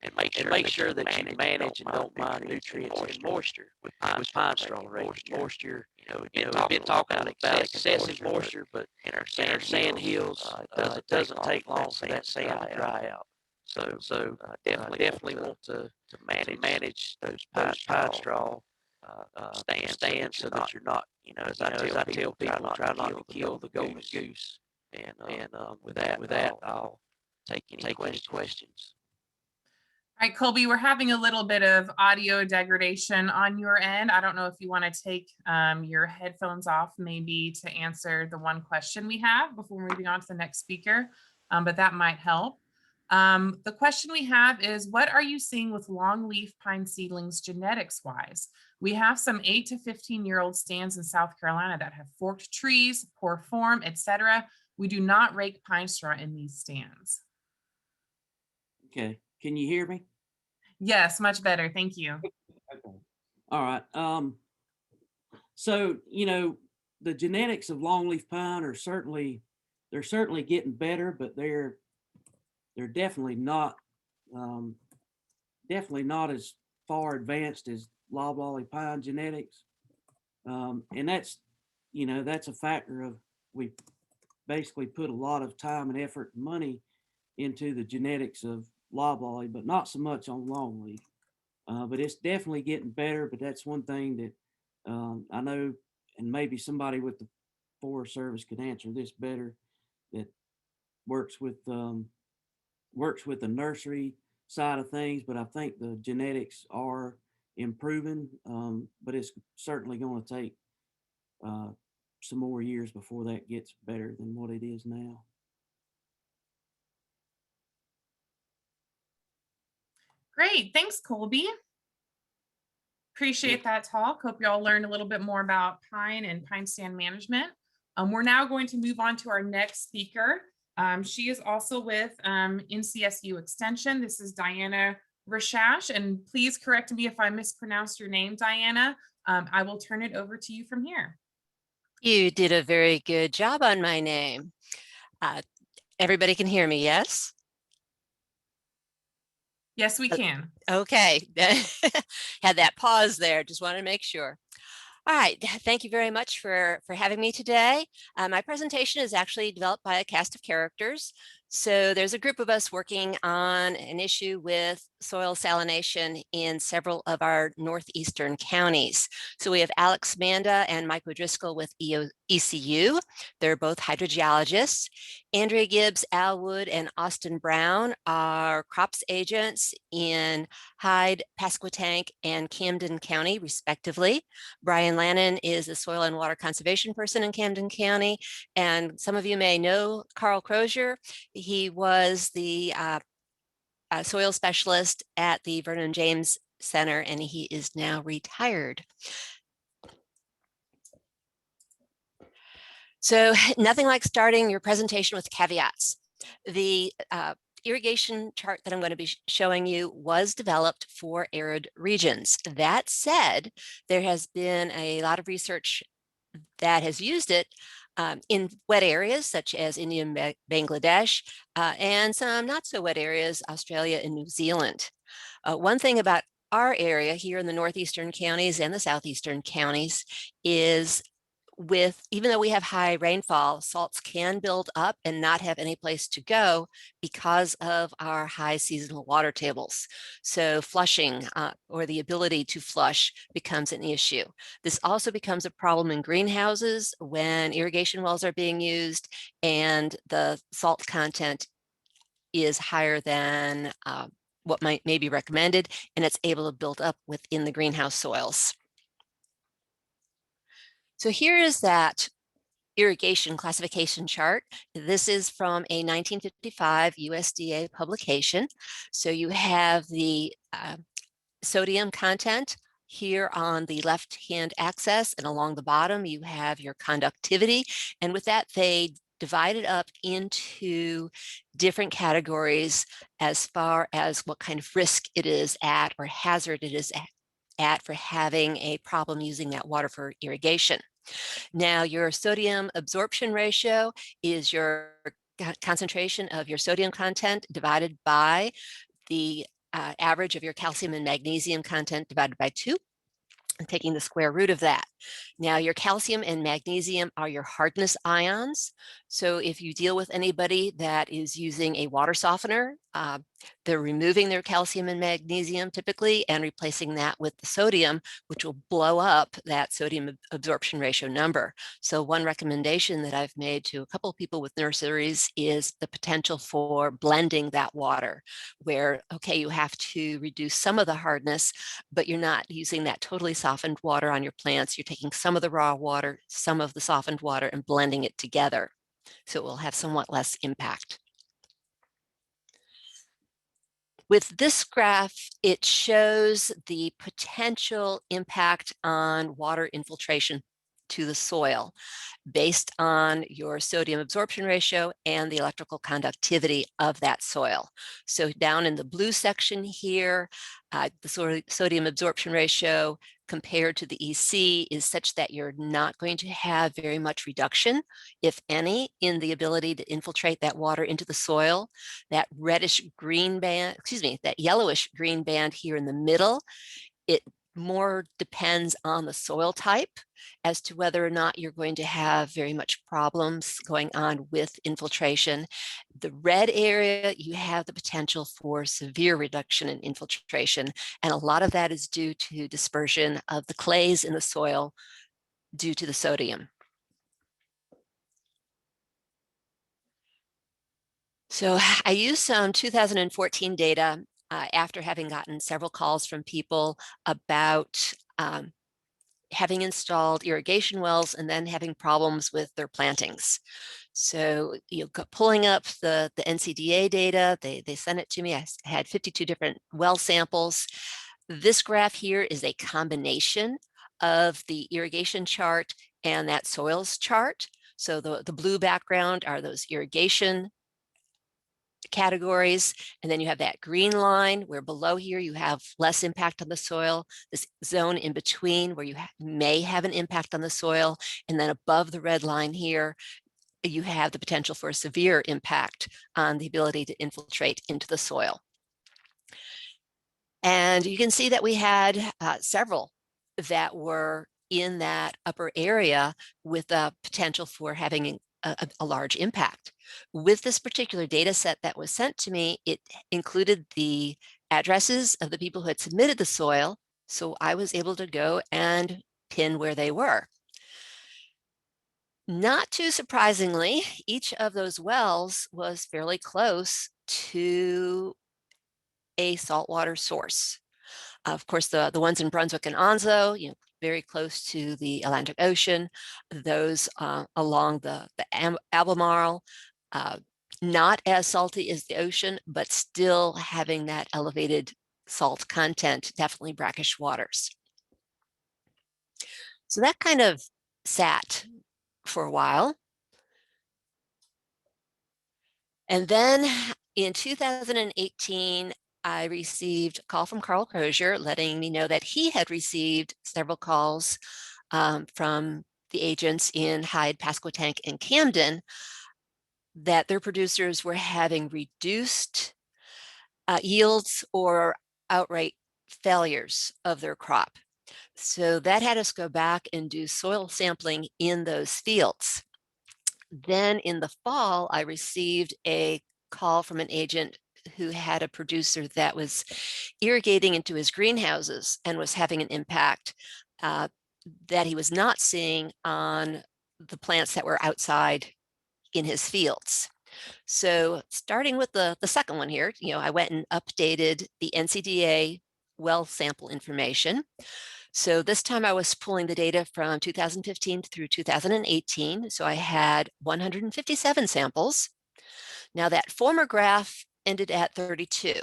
And make sure that you manage and don't mine nutrients and moisture with pine straw raking. Moisture, we've been talking about excessive moisture, but in our sandhills, it doesn't take long for that sand to dry out. So definitely want to manage those pine straw stands so that you're not, as I tell people, try not to kill the golden goose. And with that, I'll take any questions. All right, Colby, we're having a little bit of audio degradation on your end. I don't know if you want to take your headphones off maybe to answer the one question we have before moving on to the next speaker, but that might help. The question we have is, what are you seeing with longleaf pine seedlings genetics wise? We have some 8 to 15-year-old stands in South Carolina that have forked trees, poor form, etc. We do not rake pine straw in these stands. Okay, can you hear me? Yes, much better. Thank you. Okay. All right. So, you know, the genetics of longleaf pine are certainly getting better, but they're definitely not as far advanced as loblolly pine genetics. And that's, you know, that's a factor of, we basically put a lot of time and effort and money into the genetics of loblolly, but not so much on longleaf. But it's definitely getting better. But that's one thing that I know, and maybe somebody with the Forest Service could answer this better, that works with the nursery side of things. But I think the genetics are improving, but it's certainly going to take some more years before that gets better than what it is now. Great. Thanks, Colby. Appreciate that talk. Hope you all learned a little bit more about pine and pine stand management. We're now going to move on to our next speaker. She is also with NCSU Extension. This is Diana Rashash, and please correct me if I mispronounced your name, Diana. I will turn it over to you from here. You did a very good job on my name. Everybody can hear me, yes? Yes, we can. Okay, had that pause there, just wanted to make sure. All right, thank you very much for having me today. My presentation is actually developed by a cast of characters. So there's a group of us working on an issue with soil salination in several of our northeastern counties. So we have Alex Manda and Mike O'Driscoll with ECU. They're both hydrogeologists. Andrea Gibbs, Al Wood, and Austin Brown are crops agents in Hyde, Pasquotank, and Camden County, respectively. Brian Lannon is a soil and water conservation person in Camden County. And some of you may know Carl Crozier. He was the soil specialist at the Vernon James Center, and he is now retired. So nothing like starting your presentation with caveats. The irrigation chart that I'm going to be showing you was developed for arid regions. That said, there has been a lot of research that has used it in wet areas such as India and Bangladesh, and some not so wet areas, Australia and New Zealand. One thing about our area here in the northeastern counties and the southeastern counties is even though we have high rainfall, salts can build up and not have any place to go because of our high seasonal water tables. So flushing or the ability to flush becomes an issue. This also becomes a problem in greenhouses when irrigation wells are being used and the salt content is higher than what may be recommended, and it's able to build up within the greenhouse soils. So here is that irrigation classification chart. This is from a 1955 USDA publication. So you have the sodium content here on the left-hand axis, and along the bottom you have your conductivity. And with that, they divided up into different categories as far as what kind of risk it is at or hazard it is at for having a problem using that water for irrigation. Now, your sodium absorption ratio is your concentration of your sodium content divided by the average of your calcium and magnesium content divided by 2. And taking the square root of that. Now, your calcium and magnesium are your hardness ions. So if you deal with anybody that is using a water softener, they're removing their calcium and magnesium typically and replacing that with the sodium, which will blow up that sodium absorption ratio number. So one recommendation that I've made to a couple of people with nurseries is the potential for blending that water, where, okay, you have to reduce some of the hardness, but you're not using that totally softened water on your plants. You're taking some of the raw water, some of the softened water, and blending it together. So it will have somewhat less impact. With this graph, it shows the potential impact on water infiltration to the soil based on your sodium absorption ratio and the electrical conductivity of that soil. So down in the blue section here, the sodium absorption ratio compared to the EC is such that you're not going to have very much reduction, if any, in the ability to infiltrate that water into the soil. That reddish green band, that yellowish green band here in the middle, it more depends on the soil type as to whether or not you're going to have very much problems going on with infiltration. The red area, you have the potential for severe reduction in infiltration, and a lot of that is due to dispersion of the clays in the soil due to the sodium. So I used some 2014 data after having gotten several calls from people about having installed irrigation wells and then having problems with their plantings. So pulling up the NCDA data, they sent it to me. I had 52 different well samples. This graph here is a combination of the irrigation chart and that soils chart. So the blue background are those irrigation categories, and then you have that green line where below here you have less impact on the soil, this zone in between where you may have an impact on the soil, and then above the red line here you have the potential for a severe impact on the ability to infiltrate into the soil. And you can see that we had several that were in that upper area with the potential for having a large impact. With this particular data set that was sent to me, it included the addresses of the people who had submitted the soil, so I was able to go and pin where they were. Not too surprisingly, each of those wells was fairly close to a saltwater source. Of course, the ones in Brunswick and Onslow, very close to the Atlantic Ocean. Those along the Albemarle, not as salty as the ocean, but still having that elevated salt content, definitely brackish waters. So that kind of sat for a while. And then in 2018, I received a call from Carl Crozier letting me know that he had received several calls from the agents in Hyde, Pasquotank, and Camden that their producers were having reduced yields or outright failures of their crop. So that had us go back and do soil sampling in those fields. Then in the fall, I received a call from an agent who had a producer that was irrigating into his greenhouses and was having an impact that he was not seeing on the plants that were outside in his fields. So starting with the second one here, I went and updated the NCDA well sample information. So this time I was pulling the data from 2015 through 2018. So I had 157 samples. Now that former graph ended at 32.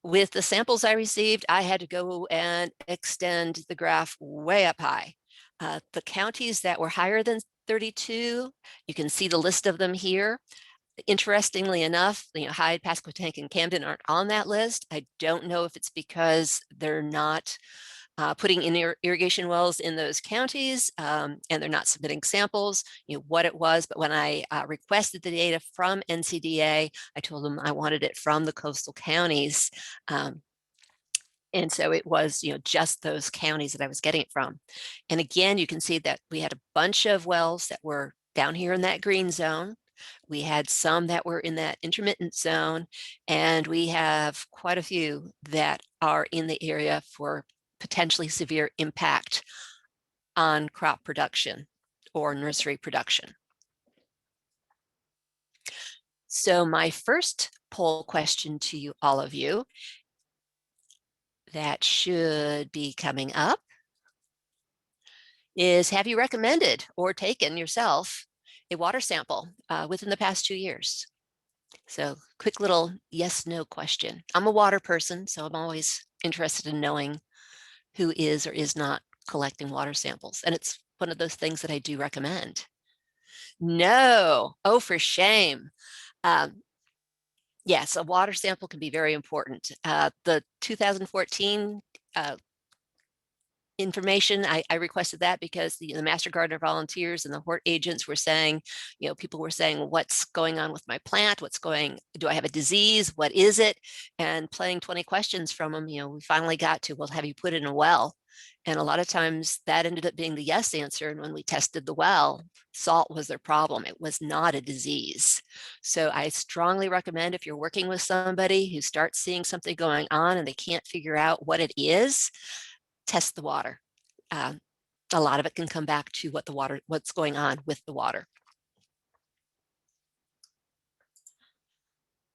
With the samples I received, I had to go and extend the graph way up high. The counties that were higher than 32, you can see the list of them here. Interestingly enough, Hyde, Pasquotank, and Camden aren't on that list. I don't know if it's because they're not putting in irrigation wells in those counties and they're not submitting samples, what it was. But when I requested the data from NCDA, I told them I wanted it from the coastal counties. And so it was, just those counties that I was getting it from. And again, you can see that we had a bunch of wells that were down here in that green zone. We had some that were in that intermittent zone, and we have quite a few that are in the area for potentially severe impact on crop production or nursery production. So my first poll question to you, all of you, that should be coming up is, have you recommended or taken yourself a water sample within the past 2 years? So quick little yes, no question. I'm a water person, so I'm always interested in knowing who is or is not collecting water samples. And it's one of those things that I do recommend. No, oh, for shame. Yes, a water sample can be very important. The 2014 information, I requested that because the Master Gardener volunteers and the Hort agents were saying, people were saying, what's going on with my plant? Do I have a disease? What is it? And playing 20 questions from them, we finally got to, well, have you put in a well? And a lot of times that ended up being the yes answer. And when we tested the well, salt was their problem. It was not a disease. So I strongly recommend, if you're working with somebody who starts seeing something going on and they can't figure out what it is, test the water. A lot of it can come back to what's going on with the water.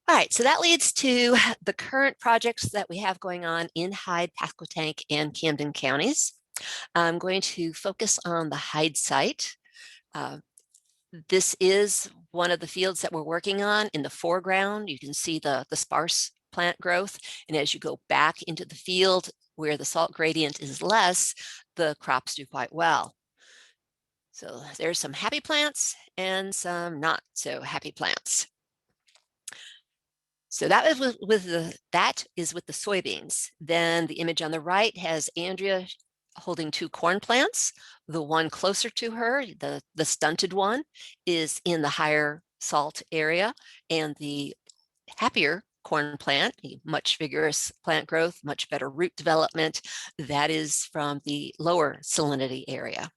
All right, so that leads to the current projects that we have going on in Hyde, Pasquotank, and Camden counties. I'm going to focus on the Hyde site. This is one of the fields that we're working on. In the foreground, you can see the sparse plant growth. And as you go back into the field where the salt gradient is less, the crops do quite well. So there's some happy plants and some not so happy plants. So that is with the soybeans. Then the image on the right has Andrea holding 2 corn plants. The one closer to her, the stunted one, is in the higher salt area, and the happier corn plant, much vigorous plant growth, much better root development, that is from the lower salinity area.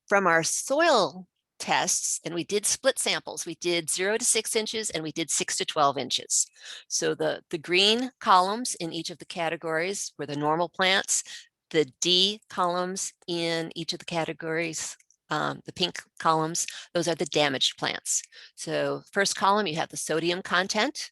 From our soil tests, and we did split samples. We did 0 to 6 inches and we did 6 to 12 inches. So the green columns in each of the categories were the normal plants. The D columns in each of the categories, the pink columns, those are the damaged plants. So first column, you have the sodium content,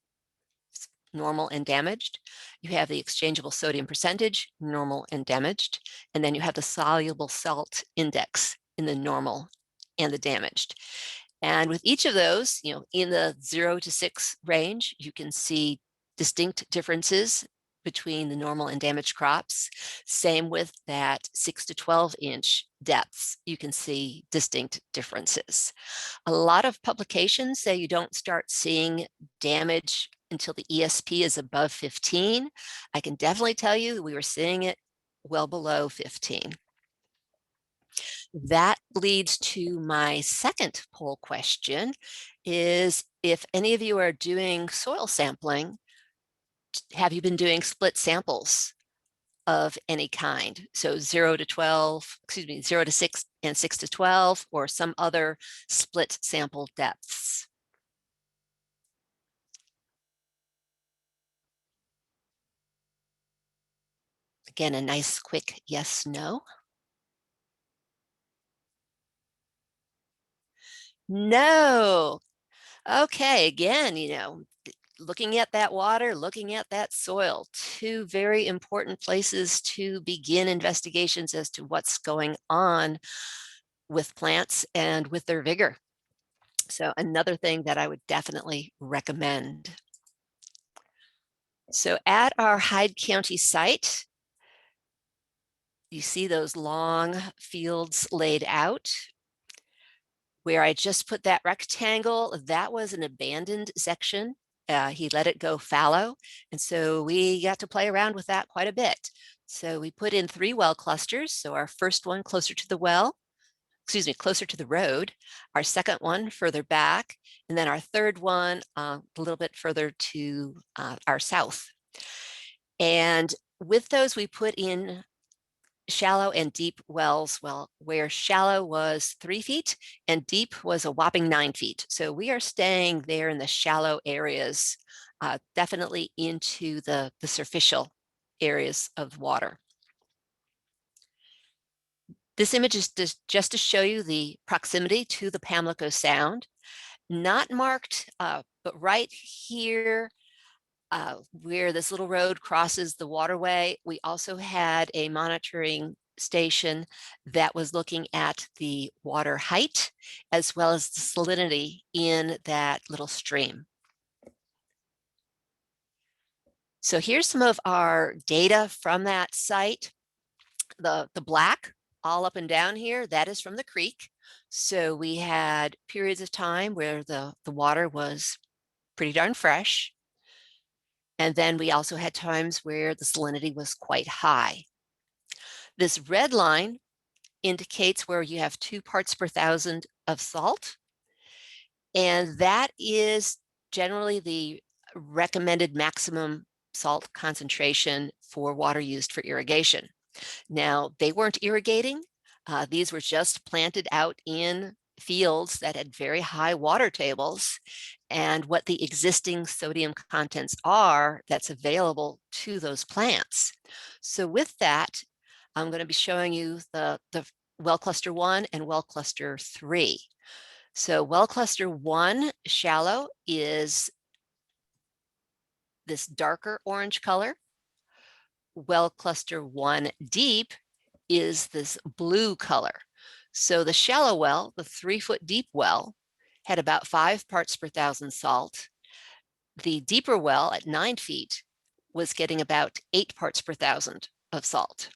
normal and damaged. You have the exchangeable sodium percentage, normal and damaged. And then you have the soluble salt index in the normal and the damaged. And with each of those, in the 0 to 6 range, you can see distinct differences between the normal and damaged crops. Same with that 6 to 12 inch depths, you can see distinct differences. A lot of publications say you don't start seeing damage until the ESP is above 15. I can definitely tell you we were seeing it well below 15. That leads to my second poll question, is if any of you are doing soil sampling, have you been doing split samples of any kind? So 0 to 6 and 6 to 12, or some other split sample depths? Again, a nice quick yes, no. No. Okay, again, looking at that water, looking at that soil, 2 very important places to begin investigations as to what's going on with plants and with their vigor. So another thing that I would definitely recommend. So at our Hyde County site, you see those long fields laid out. Where I just put that rectangle, that was an abandoned section. He let it go fallow. And so we got to play around with that quite a bit. So we put in 3 well clusters. So our first one closer to the closer to the road, our second one further back, and then our third one a little bit further to our south. And with those, we put in shallow and deep wells, where shallow was 3 feet and deep was a whopping 9 feet. So we are staying there in the shallow areas, definitely into the superficial areas of water. This image is just to show you the proximity to the Pamlico Sound, not marked, but right here, where this little road crosses the waterway, we also had a monitoring station that was looking at the water height as well as the salinity in that little stream. So here's some of our data from that site. The black all up and down here, that is from the creek. So we had periods of time where the water was pretty darn fresh. And then we also had times where the salinity was quite high. This red line indicates where you have 2 parts per thousand of salt. And that is generally the recommended maximum salt concentration for water used for irrigation. Now, they weren't irrigating. These were just planted out in fields that had very high water tables, and what the existing sodium contents are that's available to those plants. So with that, I'm going to be showing you the well cluster 1 and well cluster 3. So well cluster 1 shallow is this darker orange color. Well cluster 1 deep is this blue color. So the shallow well, the 3-foot deep well, had about 5 parts per thousand salt. The deeper well at 9 feet was getting about 8 parts per thousand of salt.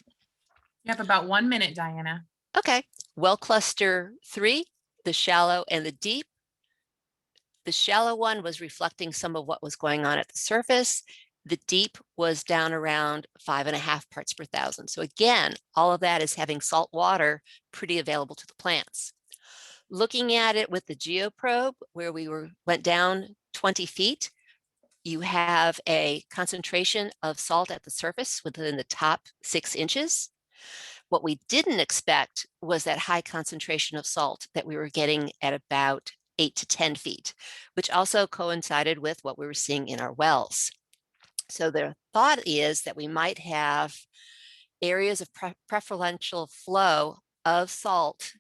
You have about 1 minute, Diana. Okay, well cluster 3, the shallow and the deep. The shallow one was reflecting some of what was going on at the surface. The deep was down around 5.5 parts per thousand. So again, all of that is having salt water pretty available to the plants. Looking at it with the geoprobe, where we went down 20 feet, you have a concentration of salt at the surface within the top 6 inches. What we didn't expect was that high concentration of salt that we were getting at about 8 to 10 feet, which also coincided with what we were seeing in our wells. So the thought is that we might have areas of preferential flow of salt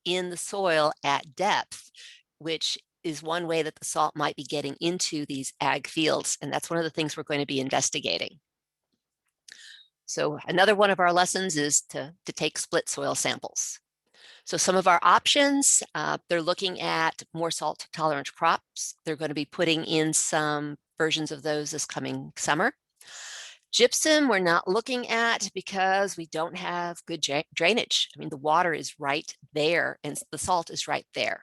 in the soil at depth, which is one way that the salt might be getting into these ag fields. And that's one of the things we're going to be investigating. So another one of our lessons is to take split soil samples. So some of our options, they're looking at more salt tolerant crops. They're going to be putting in some versions of those this coming summer. Gypsum, we're not looking at because we don't have good drainage. I mean, the water is right there and the salt is right there.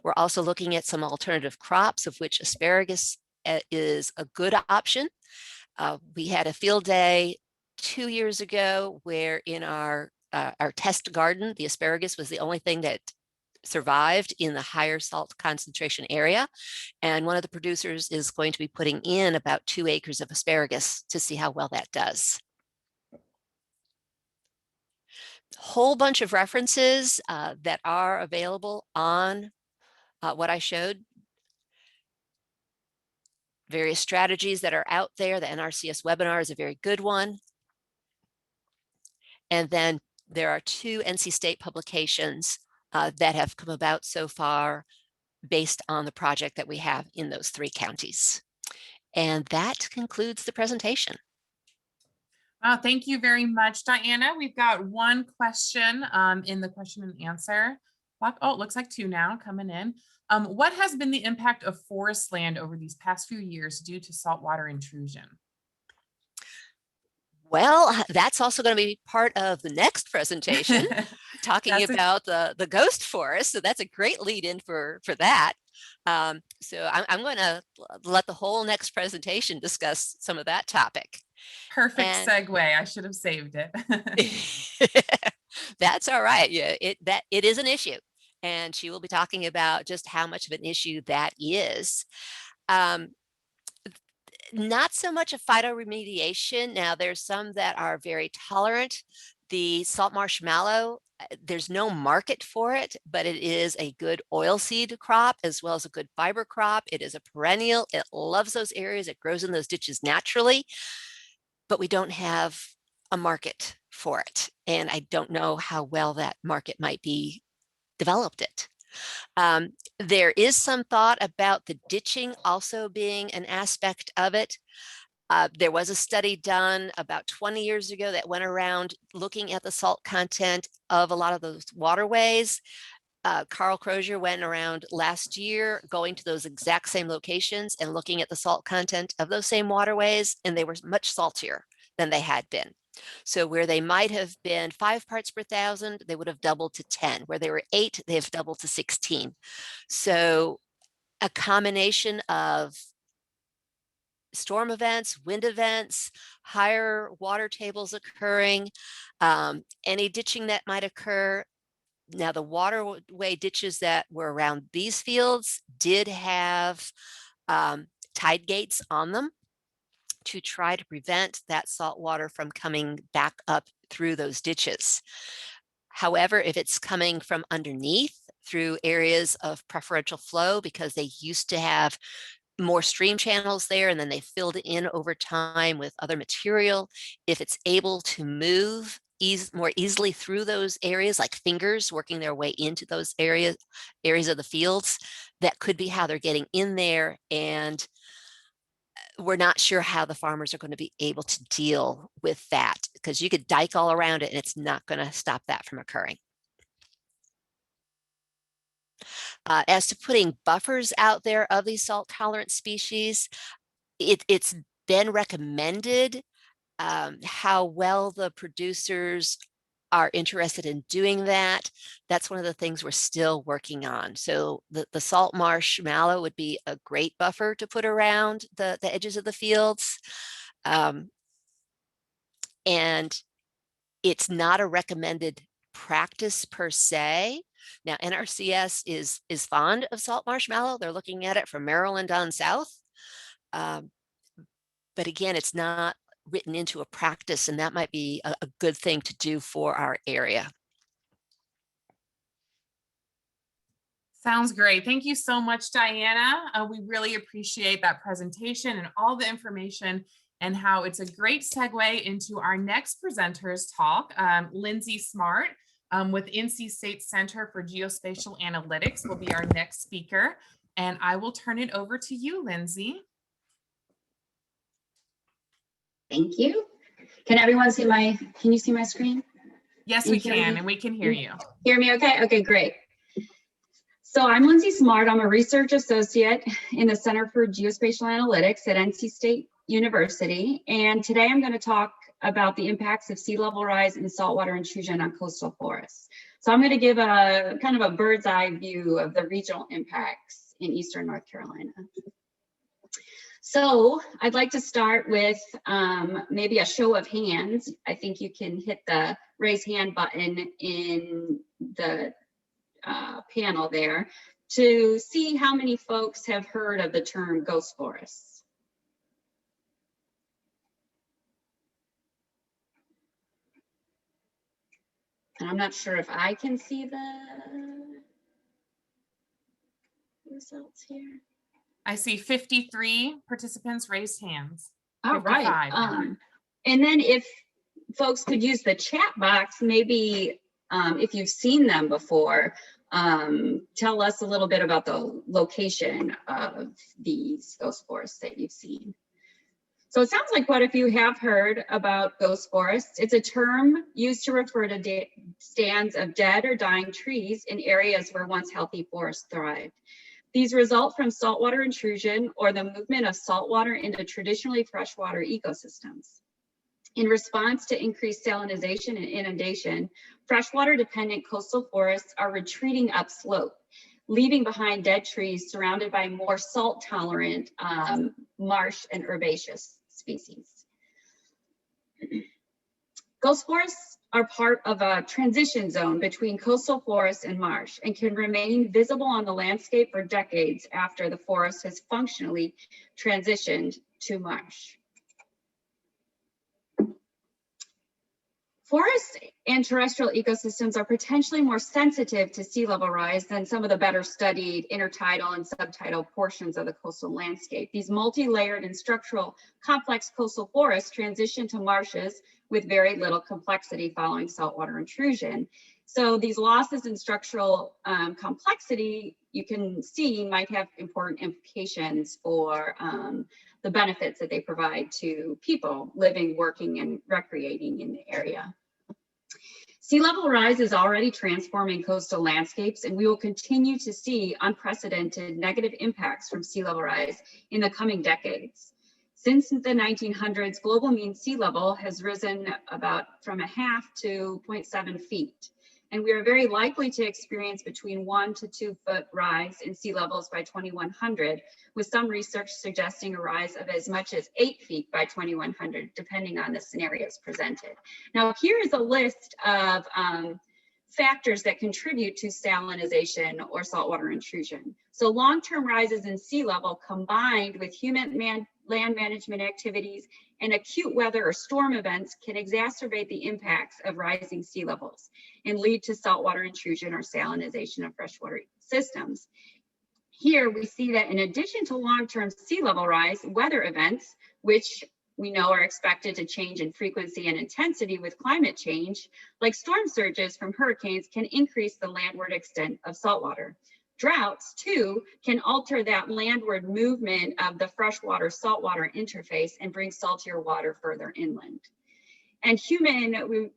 We're also looking at some alternative crops, of which asparagus is a good option. We had a field day 2 years ago where in our test garden, the asparagus was the only thing that survived in the higher salt concentration area. And one of the producers is going to be putting in about 2 acres of asparagus to see how well that does. Whole bunch of references that are available on what I showed. Various strategies that are out there. The NRCS webinar is a very good one. And then there are 2 NC State publications that have come about so far based on the project that we have in those 3 counties. And that concludes the presentation. Thank you very much, Diana. We've got one question in the question and answer block. Oh, it looks like 2 now coming in. What has been the impact of forest land over these past few years due to saltwater intrusion? Well, that's also going to be part of the next presentation, talking about the ghost forest. So that's a great lead in for that. So I'm going to let the whole next presentation discuss some of that topic. Perfect segue. I should have saved it. That's all right. Yeah, it is an issue. And she will be talking about just how much of an issue that is. Not so much a phytoremediation. Now, there's some that are very tolerant. The salt marsh mallow, there's no market for it, but it is a good oilseed crop as well as a good fiber crop. It is a perennial. It loves those areas. It grows in those ditches naturally, but we don't have a market for it. And I don't know how well that market might be developed it. There is some thought about the ditching also being an aspect of it. There was a study done about 20 years ago that went around looking at the salt content of a lot of those waterways. Carl Crozier went around last year going to those exact same locations and looking at the salt content of those same waterways, and they were much saltier than they had been. So where they might have been 5 parts per thousand, they would have doubled to 10. Where they were 8, they have doubled to 16. So a combination of storm events, wind events, higher water tables occurring, any ditching that might occur. Now, the waterway ditches that were around these fields did have tide gates on them to try to prevent that salt water from coming back up through those ditches. However, if it's coming from underneath through areas of preferential flow, because they used to have more stream channels there and then they filled in over time with other material, if it's able to move more easily through those areas, like fingers working their way into those areas of the fields, that could be how they're getting in there. And we're not sure how the farmers are going to be able to deal with that, because you could dike all around it and it's not going to stop that from occurring. As to putting buffers out there of these salt tolerant species, it's been recommended. How well the producers are interested in doing that, that's one of the things we're still working on. So the salt marsh mallow would be a great buffer to put around the edges of the fields. And it's not a recommended practice per se. Now, NRCS is fond of salt marsh mallow. They're looking at it from Maryland on south. But again, it's not written into a practice, and that might be a good thing to do for our area. Sounds great. Thank you so much, Diana. We really appreciate that presentation and all the information, and how it's a great segue into our next presenter's talk. Lindsay Smart with NC State Center for Geospatial Analytics will be our next speaker. And I will turn it over to you, Lindsay. Thank you. Can everyone see can you see my screen? Yes, we can, and we can hear you. Hear me okay? Okay, great. So I'm Lindsay Smart. I'm a research associate in the Center for Geospatial Analytics at NC State University. And today I'm going to talk about the impacts of sea level rise and saltwater intrusion on coastal forests. So I'm going to give a kind of a bird's eye view of the regional impacts in Eastern North Carolina. So I'd like to start with maybe a show of hands. I think you can hit the raise hand button in the panel there to see how many folks have heard of the term ghost forests. And I'm not sure if I can see the results here. I see 53 participants raised hands. All right. And then if folks could use the chat box, maybe if you've seen them before, tell us a little bit about the location of these ghost forests that you've seen. So it sounds like quite a few have heard about ghost forests. It's a term used to refer to stands of dead or dying trees in areas where once healthy forests thrived. These result from saltwater intrusion or the movement of saltwater into traditionally freshwater ecosystems. In response to increased salinization and inundation, freshwater-dependent coastal forests are retreating upslope, leaving behind dead trees surrounded by more salt-tolerant marsh and herbaceous species. Ghost forests are part of a transition zone between coastal forests and marsh and can remain visible on the landscape for decades after the forest has functionally transitioned to marsh. Forests and terrestrial ecosystems are potentially more sensitive to sea level rise than some of the better studied intertidal and subtidal portions of the coastal landscape. These multi-layered and structural complex coastal forests transition to marshes with very little complexity following saltwater intrusion. So these losses in structural complexity, you can see, might have important implications for the benefits that they provide to people living, working, and recreating in the area. Sea level rise is already transforming coastal landscapes, and we will continue to see unprecedented negative impacts from sea level rise in the coming decades. Since the 1900s, global mean sea level has risen about from 1/2 to 0.7 feet. And we are very likely to experience between 1 to 2 foot rise in sea levels by 2100, with some research suggesting a rise of as much as 8 feet by 2100, depending on the scenarios presented. Now, here is a list of factors that contribute to salinization or saltwater intrusion. So long-term rises in sea level combined with human land management activities and acute weather or storm events can exacerbate the impacts of rising sea levels and lead to saltwater intrusion or salinization of freshwater systems. Here we see that in addition to long-term sea level rise, weather events, which we know are expected to change in frequency and intensity with climate change, like storm surges from hurricanes, can increase the landward extent of saltwater. Droughts, too, can alter that landward movement of the freshwater saltwater interface and bring saltier water further inland. And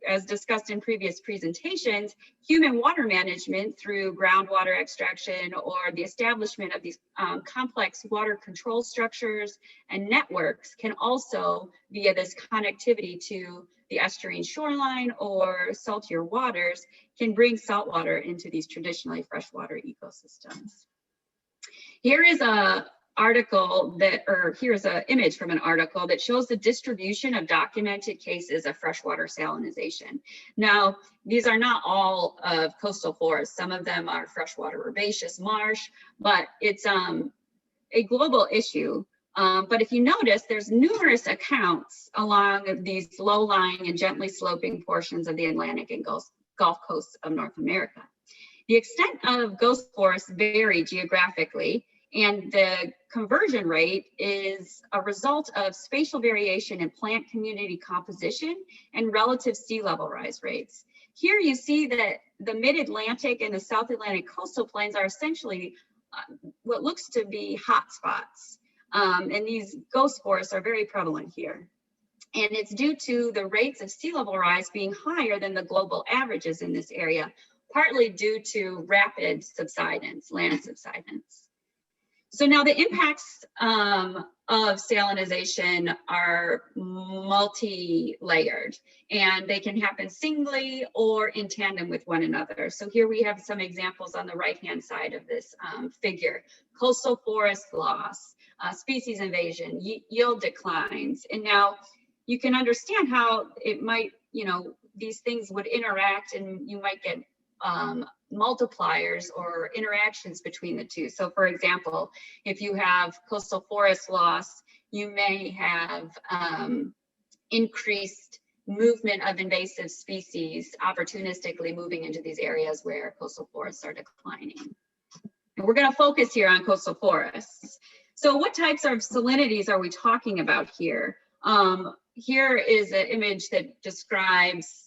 as discussed in previous presentations, human water management through groundwater extraction or the establishment of these complex water control structures and networks can also, via this connectivity to the estuarine shoreline or saltier waters, can bring saltwater into these traditionally freshwater ecosystems. Here is here's an image from an article that shows the distribution of documented cases of freshwater salinization. Now, these are not all of coastal forests. Some of them are freshwater herbaceous marsh, but it's a global issue. But if you notice, there's numerous accounts along these low-lying and gently sloping portions of the Atlantic and Gulf coasts of North America. The extent of ghost forests vary geographically, and the conversion rate is a result of spatial variation in plant community composition and relative sea level rise rates. Here you see that the mid-Atlantic and the South Atlantic coastal plains are essentially what looks to be hotspots. And these ghost forests are very prevalent here. And it's due to the rates of sea level rise being higher than the global averages in this area, partly due to rapid subsidence, land subsidence. So now the impacts of salinization are multi-layered, and they can happen singly or in tandem with one another. So here we have some examples on the right-hand side of this figure: coastal forest loss, species invasion, yield declines. And now you can understand how it might, these things would interact, and you might get multipliers or interactions between the two. So for example, if you have coastal forest loss, you may have increased movement of invasive species opportunistically moving into these areas where coastal forests are declining. And we're going to focus here on coastal forests. So what types of salinities are we talking about here? Here is an image that describes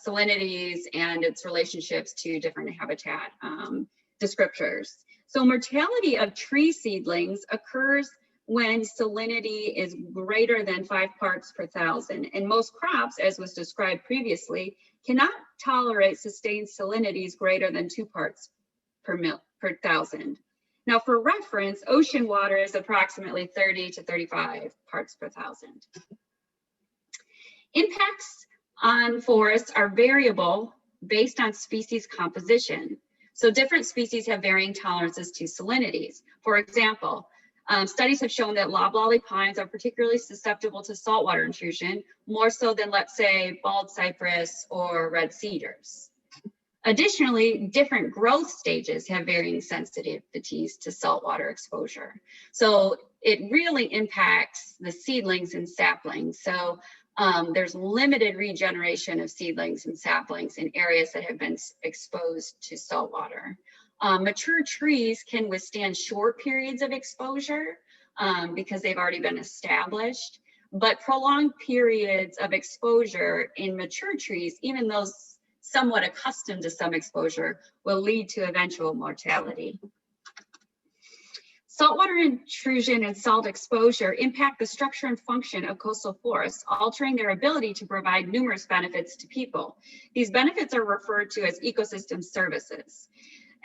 salinities and its relationships to different habitat descriptors. So mortality of tree seedlings occurs when salinity is greater than 5 parts per thousand. And most crops, as was described previously, cannot tolerate sustained salinities greater than 2 parts per thousand. Now, for reference, ocean water is approximately 30 to 35 parts per thousand. Impacts on forests are variable based on species composition. So different species have varying tolerances to salinities. For example, studies have shown that loblolly pines are particularly susceptible to saltwater intrusion, more so than, let's say, bald cypress or red cedars. Additionally, different growth stages have varying sensitivities to saltwater exposure. So it really impacts the seedlings and saplings. So there's limited regeneration of seedlings and saplings in areas that have been exposed to saltwater. Mature trees can withstand short periods of exposure because they've already been established, but prolonged periods of exposure in mature trees, even those somewhat accustomed to some exposure, will lead to eventual mortality. Saltwater intrusion and salt exposure impact the structure and function of coastal forests, altering their ability to provide numerous benefits to people. These benefits are referred to as ecosystem services.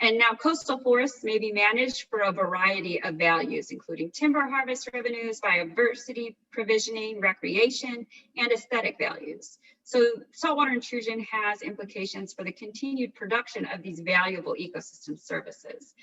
And now coastal forests may be managed for a variety of values, including timber harvest revenues, biodiversity provisioning, recreation, and aesthetic values. So saltwater intrusion has implications for the continued production of these valuable ecosystem services.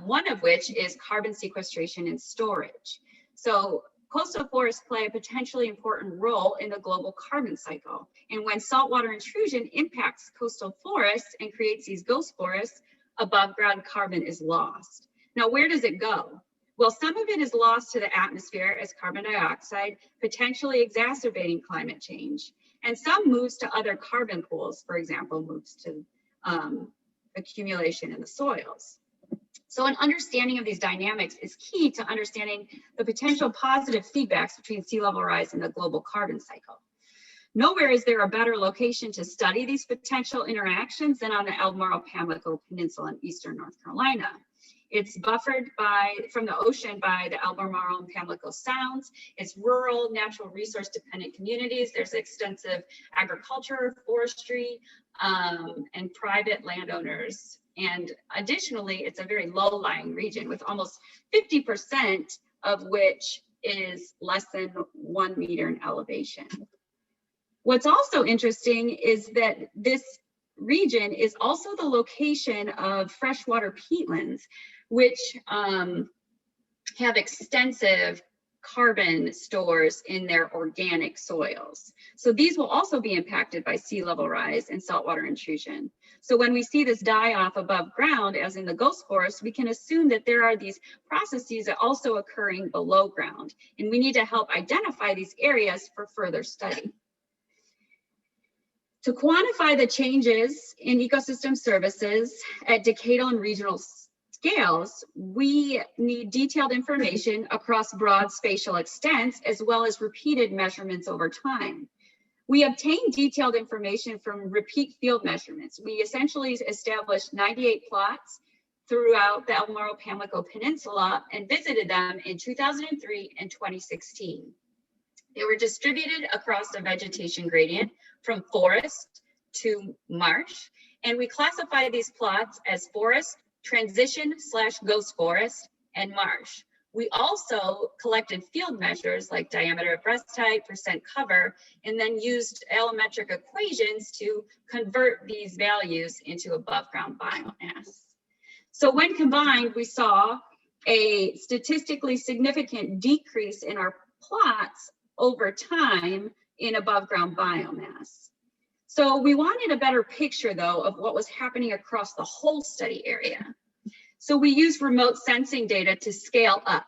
One of which is carbon sequestration and storage. So coastal forests play a potentially important role in the global carbon cycle. And when saltwater intrusion impacts coastal forests and creates these ghost forests, above ground carbon is lost. Now, where does it go? Well, some of it is lost to the atmosphere as carbon dioxide, potentially exacerbating climate change. And some moves to other carbon pools, for example, moves to accumulation in the soils. So an understanding of these dynamics is key to understanding the potential positive feedbacks between sea level rise and the global carbon cycle. Nowhere is there a better location to study these potential interactions than on the Albemarle-Pamlico Peninsula in eastern North Carolina. It's buffered from the ocean by the Albemarle and Pamlico Sounds. It's rural, natural resource dependent communities. There's extensive agriculture, forestry, and private landowners. And additionally, it's a very low-lying region with almost 50% of which is less than 1 meter in elevation. What's also interesting is that this region is also the location of freshwater peatlands, which have extensive carbon stores in their organic soils. So these will also be impacted by sea level rise and saltwater intrusion. So when we see this die off above ground, as in the ghost forest, we can assume that there are these processes that are also occurring below ground. And we need to help identify these areas for further study. To quantify the changes in ecosystem services at decadal and regional scales, we need detailed information across broad spatial extents, as well as repeated measurements over time. We obtain detailed information from repeat field measurements. We essentially established 98 plots throughout the Albemarle-Pamlico Peninsula and visited them in 2003 and 2016. They were distributed across a vegetation gradient from forest to marsh, and we classified these plots as forest, transition/ghost forest, and marsh. We also collected field measures like diameter of breast height, percent cover, and then used allometric equations to convert these values into above ground biomass. So when combined, we saw a statistically significant decrease in our plots over time in above ground biomass. So we wanted a better picture though of what was happening across the whole study area. So we used remote sensing data to scale up.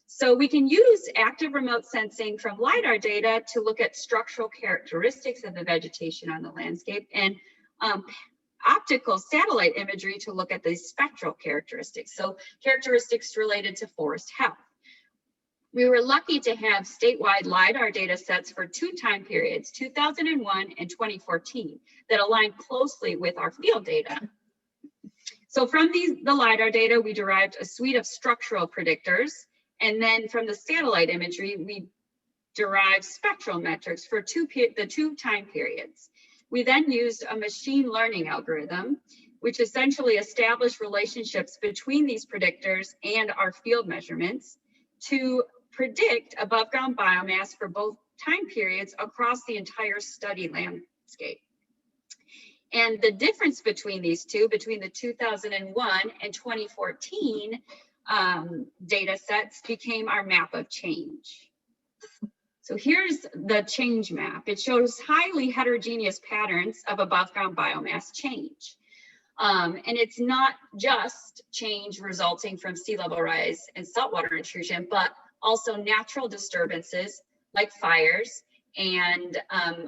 So we can use active remote sensing from LiDAR data to look at structural characteristics of the vegetation on the landscape, and optical satellite imagery to look at these spectral characteristics. So characteristics related to forest health. We were lucky to have statewide LiDAR data sets for 2 time periods, 2001 and 2014, that aligned closely with our field data. So from the LiDAR data, we derived a suite of structural predictors. And then from the satellite imagery, we derived spectral metrics for the 2 time periods. We then used a machine learning algorithm, which essentially established relationships between these predictors and our field measurements to predict above ground biomass for both time periods across the entire study landscape. And the difference between these two, between the 2001 and 2014 data sets, became our map of change. So here's the change map. It shows highly heterogeneous patterns of above ground biomass change. And it's not just change resulting from sea level rise and saltwater intrusion, but also natural disturbances like fires and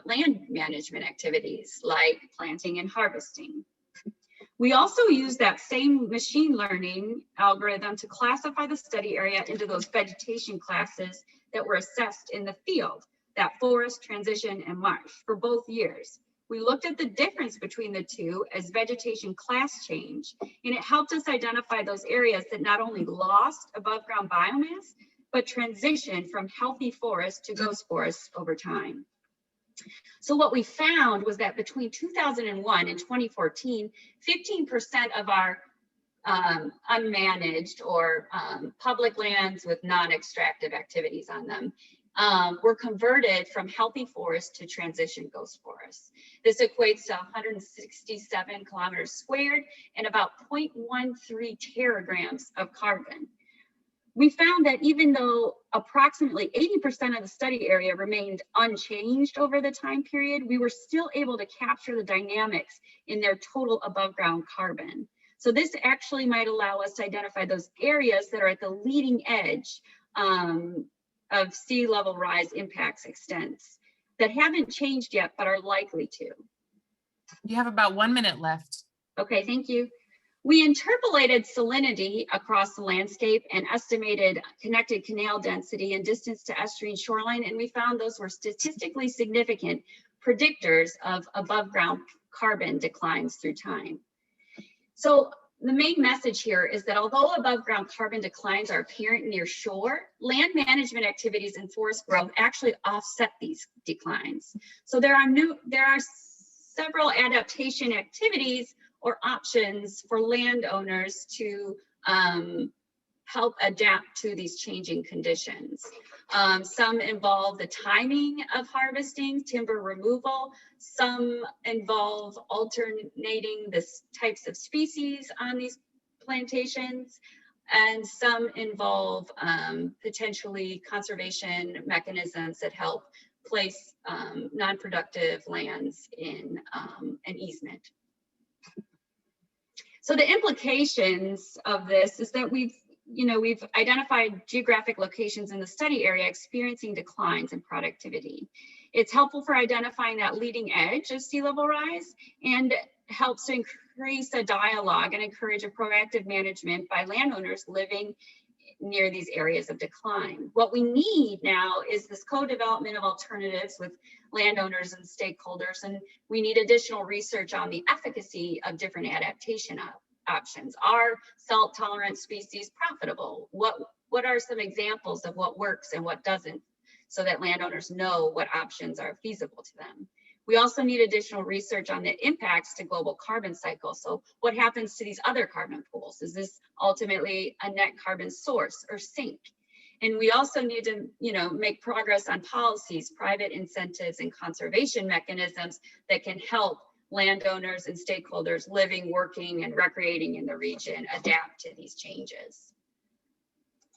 land management activities like planting and harvesting. We also use that same machine learning algorithm to classify the study area into those vegetation classes that were assessed in the field, that forest, transition, and marsh for both years. We looked at the difference between the two as vegetation class change, and it helped us identify those areas that not only lost above ground biomass, but transitioned from healthy forest to ghost forest over time. So what we found was that between 2001 and 2014, 15% of our unmanaged or public lands with non-extractive activities on them were converted from healthy forest to transition ghost forests. This equates to 167 kilometers squared and about 0.13 teragrams of carbon. We found that even though approximately 80% of the study area remained unchanged over the time period, we were still able to capture the dynamics in their total above ground carbon. So this actually might allow us to identify those areas that are at the leading edge of sea level rise impacts extents that haven't changed yet, but are likely to. You have about 1 minute left. Okay, thank you. We interpolated salinity across the landscape and estimated connected canal density and distance to estuarine shoreline, and we found those were statistically significant predictors of above ground carbon declines through time. So the main message here is that although above ground carbon declines are apparent near shore, land management activities and forest growth actually offset these declines. So there are several adaptation activities or options for landowners to help adapt to these changing conditions. Some involve the timing of harvesting, timber removal. Some involve alternating the types of species on these plantations. And some involve potentially conservation mechanisms that help place non-productive lands in an easement. So the implications of this is that we've identified geographic locations in the study area experiencing declines in productivity. It's helpful for identifying that leading edge of sea level rise and helps to increase a dialogue and encourage a proactive management by landowners living near these areas of decline. What we need now is this co-development of alternatives with landowners and stakeholders, and we need additional research on the efficacy of different adaptation options. Are salt-tolerant species profitable? What are some examples of what works and what doesn't, so that landowners know what options are feasible to them? We also need additional research on the impacts to global carbon cycle. So what happens to these other carbon pools? Is this ultimately a net carbon source or sink? And we also need to, make progress on policies, private incentives, and conservation mechanisms that can help landowners and stakeholders living, working, and recreating in the region adapt to these changes.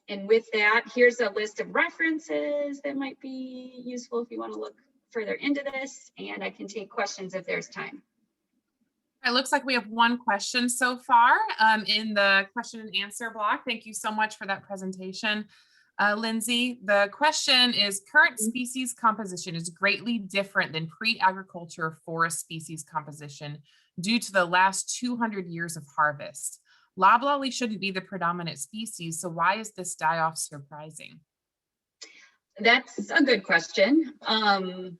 And with that, here's a list of references that might be useful if you want to look further into this, and I can take questions if there's time. It looks like we have one question so far in the question and answer block. Thank you so much for that presentation, Lindsay. The question is, current species composition is greatly different than pre-agriculture forest species composition due to the last 200 years of harvest. Loblolly shouldn't be the predominant species, so why is this die-off surprising? That's a good question. I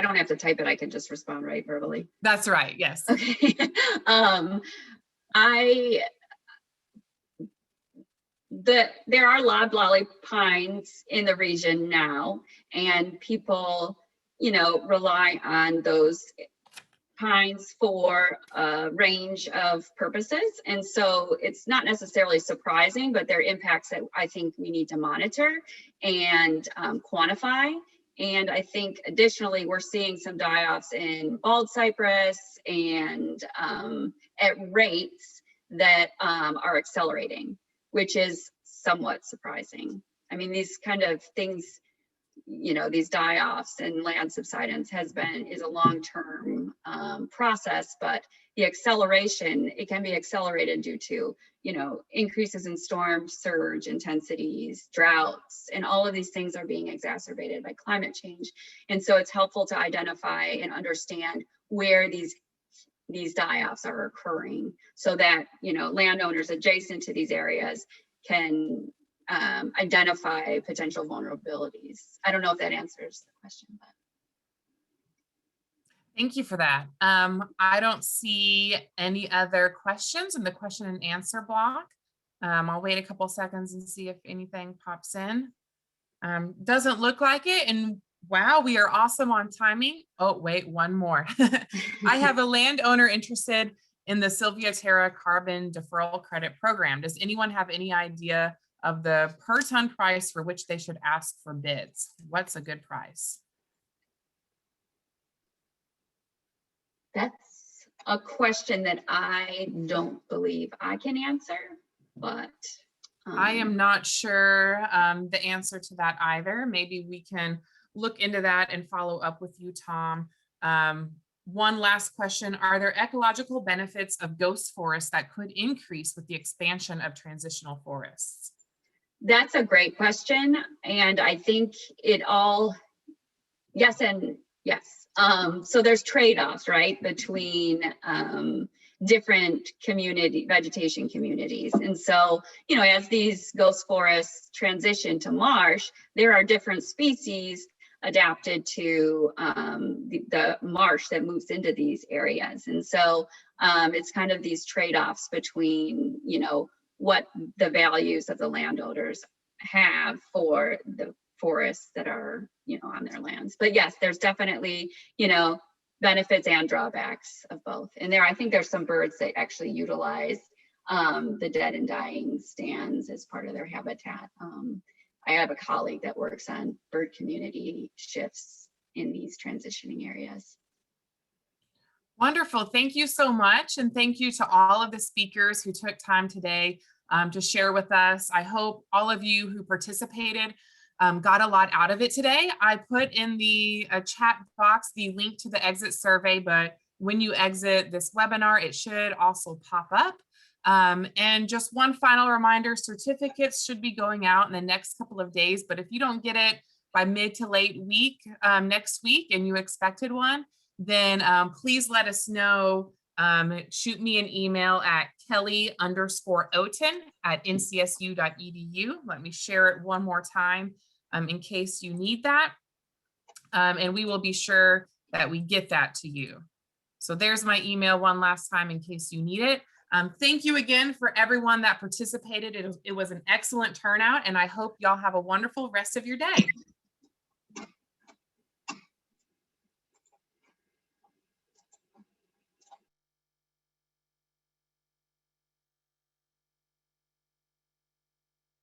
don't have to type it. I can just respond right verbally. That's right. Yes. Okay. There are loblolly pines in the region now, and people, rely on those pines for a range of purposes. And so it's not necessarily surprising, but there are impacts that I think we need to monitor and quantify. And I think additionally, we're seeing some die-offs in bald cypress and at rates that are accelerating, which is somewhat surprising. I mean, these kind of things, these die-offs and land subsidence is a long-term process, but the acceleration, it can be accelerated due to, increases in storm surge intensities, droughts, and all of these things are being exacerbated by climate change. And so it's helpful to identify and understand where these die-offs are occurring so that, landowners adjacent to these areas can identify potential vulnerabilities. I don't know if that answers the question, but. Thank you for that. I don't see any other questions in the question and answer block. I'll wait a couple seconds and see if anything pops in. Doesn't look like it. And wow, we are awesome on timing. Oh, wait, one more. I have a landowner interested in the Sylvia Terra Carbon Deferral Credit Program. Does anyone have any idea of the per ton price for which they should ask for bids? What's a good price? That's a question that I don't believe I can answer, but. I am not sure the answer to that either. Maybe we can look into that and follow up with you, Tom. One last question. Are there ecological benefits of ghost forests that could increase with the expansion of transitional forests? That's a great question. And I think it all, yes and yes. So there's trade-offs, right, between different vegetation communities. And so, you know, as these ghost forests transition to marsh, there are different species adapted to the marsh that moves into these areas. And so it's kind of these trade-offs between, you know, what the values of the landowners have for the forests that are, you know, on their lands. But yes, there's definitely, you know, benefits and drawbacks of both. And I think there's some birds that actually utilize the dead and dying stands as part of their habitat. I have a colleague that works on bird community shifts in these transitioning areas. Wonderful. Thank you so much. And thank you to all of the speakers who took time today to share with us. I hope all of you who participated got a lot out of it today. I put in the chat box the link to the exit survey, but when you exit this webinar, it should also pop up. And just one final reminder, certificates should be going out in the next couple of days, but if you don't get it by mid to late week next week and you expected one, then please let us know. Shoot me an email at kelly_oten@ncsu.edu. Let me share it one more time in case you need that. And we will be sure that we get that to you. So there's my email one last time in case you need it. Thank you again for everyone that participated. It was an excellent turnout, and I hope y'all have a wonderful rest of your day.